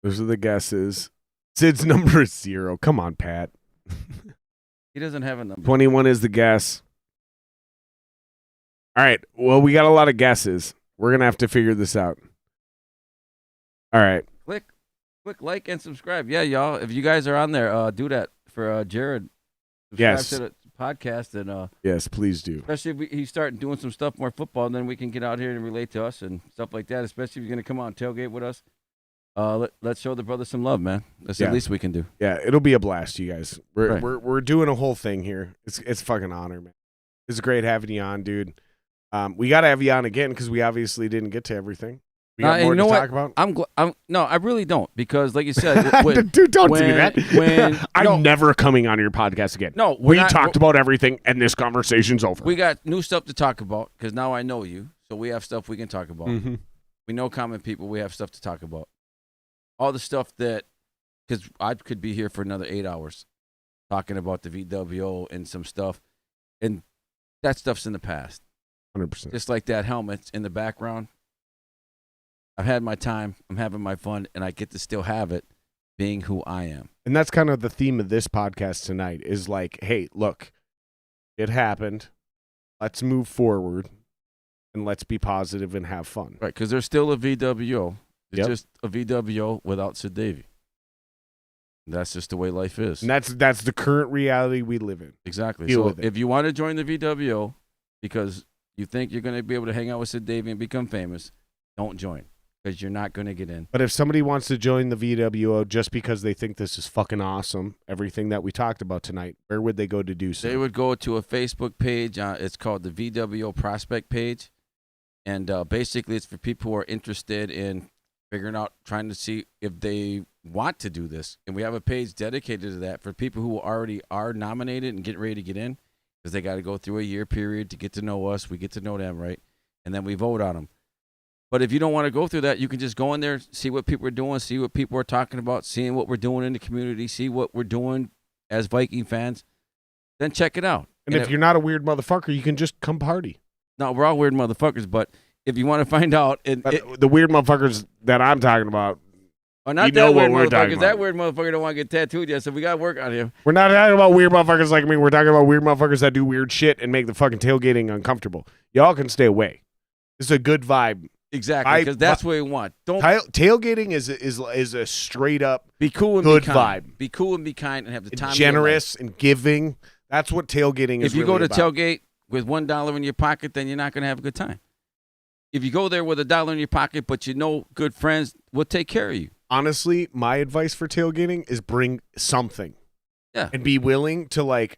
Speaker 1: Those are the guesses. Sid's number is 0. Come on, Pat.
Speaker 2: He doesn't have a number.
Speaker 1: 21 is the guess. All right. Well, we got a lot of guesses. We're going to have to figure this out. All right.
Speaker 2: Click like and subscribe. Yeah, y'all. If you guys are on there, do that for Jared. Subscribe to the podcast and
Speaker 1: yes, please do.
Speaker 2: Especially if he's starting doing some stuff more football, and then we can get out here and relate to us and stuff like that. Especially if you're gonna come out and tailgate with us. Let's show the brothers some love, man. That's the least we can do.
Speaker 1: Yeah, it'll be a blast, you guys. We're doing a whole thing here. It's a fucking honor, man. It's great having you on, dude. We got to have you on again because we obviously didn't get to everything. We got more to talk about.
Speaker 2: No, I really don't, because like you said,
Speaker 1: dude, don't do that. I'm never coming on your podcast again.
Speaker 2: No,
Speaker 1: we talked about everything, and this conversation's over.
Speaker 2: We got new stuff to talk about because now I know you, so we have stuff we can talk about.
Speaker 1: Mm-hmm.
Speaker 2: We know common people. We have stuff to talk about. All the stuff that, because I could be here for another 8 hours talking about the VWO and some stuff, and that stuff's in the past.
Speaker 1: 100%.
Speaker 2: Just like that helmet in the background. I've had my time, I'm having my fun, and I get to still have it being who I am.
Speaker 1: And that's kind of the theme of this podcast tonight is like, hey, look, it happened. Let's move forward, and let's be positive and have fun.
Speaker 2: Right, because there's still a VWO. It's just a VWO without Sid Davey. That's just the way life is.
Speaker 1: And that's the current reality we live in.
Speaker 2: Exactly. So if you want to join the VWO because you think you're going to be able to hang out with Sid Davey and become famous, don't join. Because you're not going to get in.
Speaker 1: But if somebody wants to join the VWO just because they think this is fucking awesome, everything that we talked about tonight, where would they go to do so?
Speaker 2: They would go to a Facebook page. It's called the VWO Prospect page. And basically it's for people who are interested in figuring out, trying to see if they want to do this. And we have a page dedicated to that for people who already are nominated and getting ready to get in, because they got to go through a year period to get to know us. We get to know them, right? And then we vote on them. But if you don't want to go through that, you can just go in there, see what people are doing, see what people are talking about, seeing what we're doing in the community, see what we're doing as Viking fans, then check it out.
Speaker 1: And if you're not a weird motherfucker, you can just come party.
Speaker 2: No, we're all weird motherfuckers, but if you want to find out...
Speaker 1: the weird motherfuckers that I'm talking about,
Speaker 2: not that weird motherfuckers. That weird motherfucker don't want to get tattooed yet, so we got to work on him.
Speaker 1: We're not talking about weird motherfuckers like me. We're talking about weird motherfuckers that do weird shit and make the fucking tailgating uncomfortable. Y'all can stay away. It's a good vibe.
Speaker 2: Exactly, because that's what we want.
Speaker 1: Tailgating is a straight up
Speaker 2: be cool and
Speaker 1: good
Speaker 2: be kind.
Speaker 1: vibe.
Speaker 2: Be cool and be kind and have the time.
Speaker 1: Generous and giving. That's what tailgating is.
Speaker 2: If you
Speaker 1: really
Speaker 2: go to
Speaker 1: about.
Speaker 2: tailgate with $1 in your pocket, then you're not going to have a good time. If you go there with $1 in your pocket, but you know good friends will take care of you.
Speaker 1: Honestly, my advice for tailgating is bring something.
Speaker 2: Yeah,
Speaker 1: and be willing to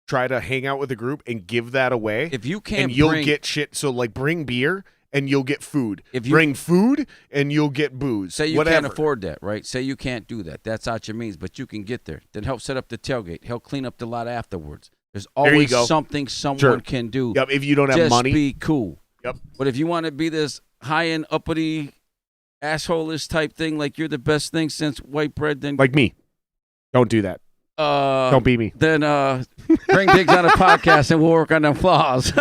Speaker 1: try to hang out with a group and give that away.
Speaker 2: If you can't,
Speaker 1: and you'll get shit. So bring beer. And you'll get food.
Speaker 2: If you
Speaker 1: bring food, and you'll get booze.
Speaker 2: Say you can't afford that, right? Say you can't do that. That's out your means, but you can get there. Then help set up the tailgate. Help clean up the lot afterwards. There's always something someone can do.
Speaker 1: Yep. If you don't have money,
Speaker 2: just be cool.
Speaker 1: Yep.
Speaker 2: But if you want to be this high-end, uppity, asshole-ish type thing, like you're the best thing since white bread, then
Speaker 1: like me, don't do that. Don't be me.
Speaker 2: Then bring Diggz on a podcast and we'll work on them flaws.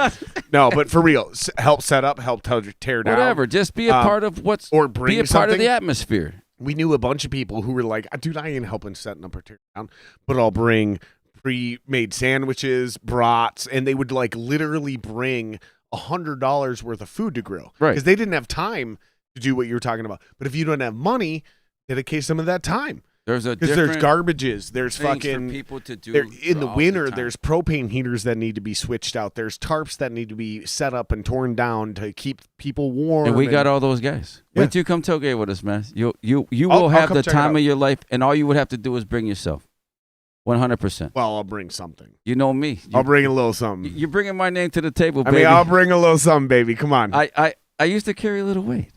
Speaker 1: No, but for real, help set up, help tear down.
Speaker 2: Whatever. Just be a part of be a part of the atmosphere.
Speaker 1: We knew a bunch of people who were like, dude, I ain't helping setting up or tear down, but I'll bring pre-made sandwiches, brats, and they would literally bring $100 worth of food to grill.
Speaker 2: Right.
Speaker 1: Because they didn't have time to do what you were talking about. But if you don't have money, dedicate some of that time.
Speaker 2: There's
Speaker 1: garbages. There's fucking
Speaker 2: for people to do
Speaker 1: in the winter. There's propane heaters that need to be switched out. There's tarps that need to be set up and torn down to keep people warm.
Speaker 2: And we got all those guys. Wait till you come tailgate with us, man. You will have the time of your life, and all you would have to do is bring yourself. 100%.
Speaker 1: Well, I'll bring something.
Speaker 2: You know me.
Speaker 1: I'll bring a little something.
Speaker 2: You're bringing my name to the table, baby.
Speaker 1: I'll bring a little something, baby. Come on.
Speaker 2: I used to carry a little weight.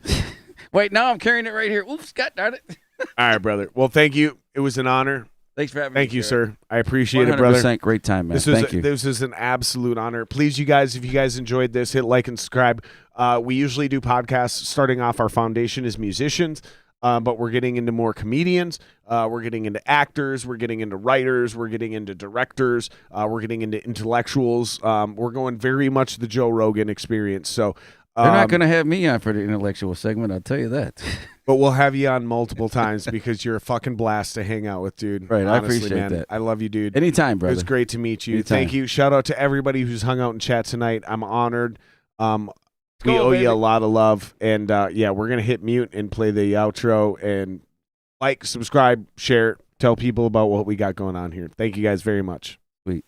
Speaker 2: Wait, now I'm carrying it right here. Oops, God darn it.
Speaker 1: All right, brother. Well, thank you. It was an honor.
Speaker 2: Thanks for having me.
Speaker 1: Thank you, sir. I appreciate it, brother.
Speaker 2: 100% great time, man. Thank you.
Speaker 1: This is an absolute honor. Please, you guys, if you guys enjoyed this, hit like and subscribe. We usually do podcasts. Starting off, our foundation is musicians, but we're getting into more comedians. We're getting into actors. We're getting into writers. We're getting into directors. We're getting into intellectuals. We're going very much the Joe Rogan experience. So
Speaker 2: they're not going to have me on for the intellectual segment, I'll tell you that.
Speaker 1: But we'll have you on multiple times because you're a fucking blast to hang out with, dude.
Speaker 2: Right,
Speaker 1: honestly,
Speaker 2: I appreciate that.
Speaker 1: I love you, dude.
Speaker 2: Anytime, brother.
Speaker 1: It was great to meet you.
Speaker 2: Anytime.
Speaker 1: Thank you. Shout out to everybody who's hung out in chat tonight. I'm honored. We
Speaker 2: go,
Speaker 1: owe
Speaker 2: baby.
Speaker 1: you a lot of love. And, yeah, we're going to hit mute and play the outro. And like, subscribe, share, tell people about what we got going on here. Thank you guys very much.
Speaker 2: Sweet.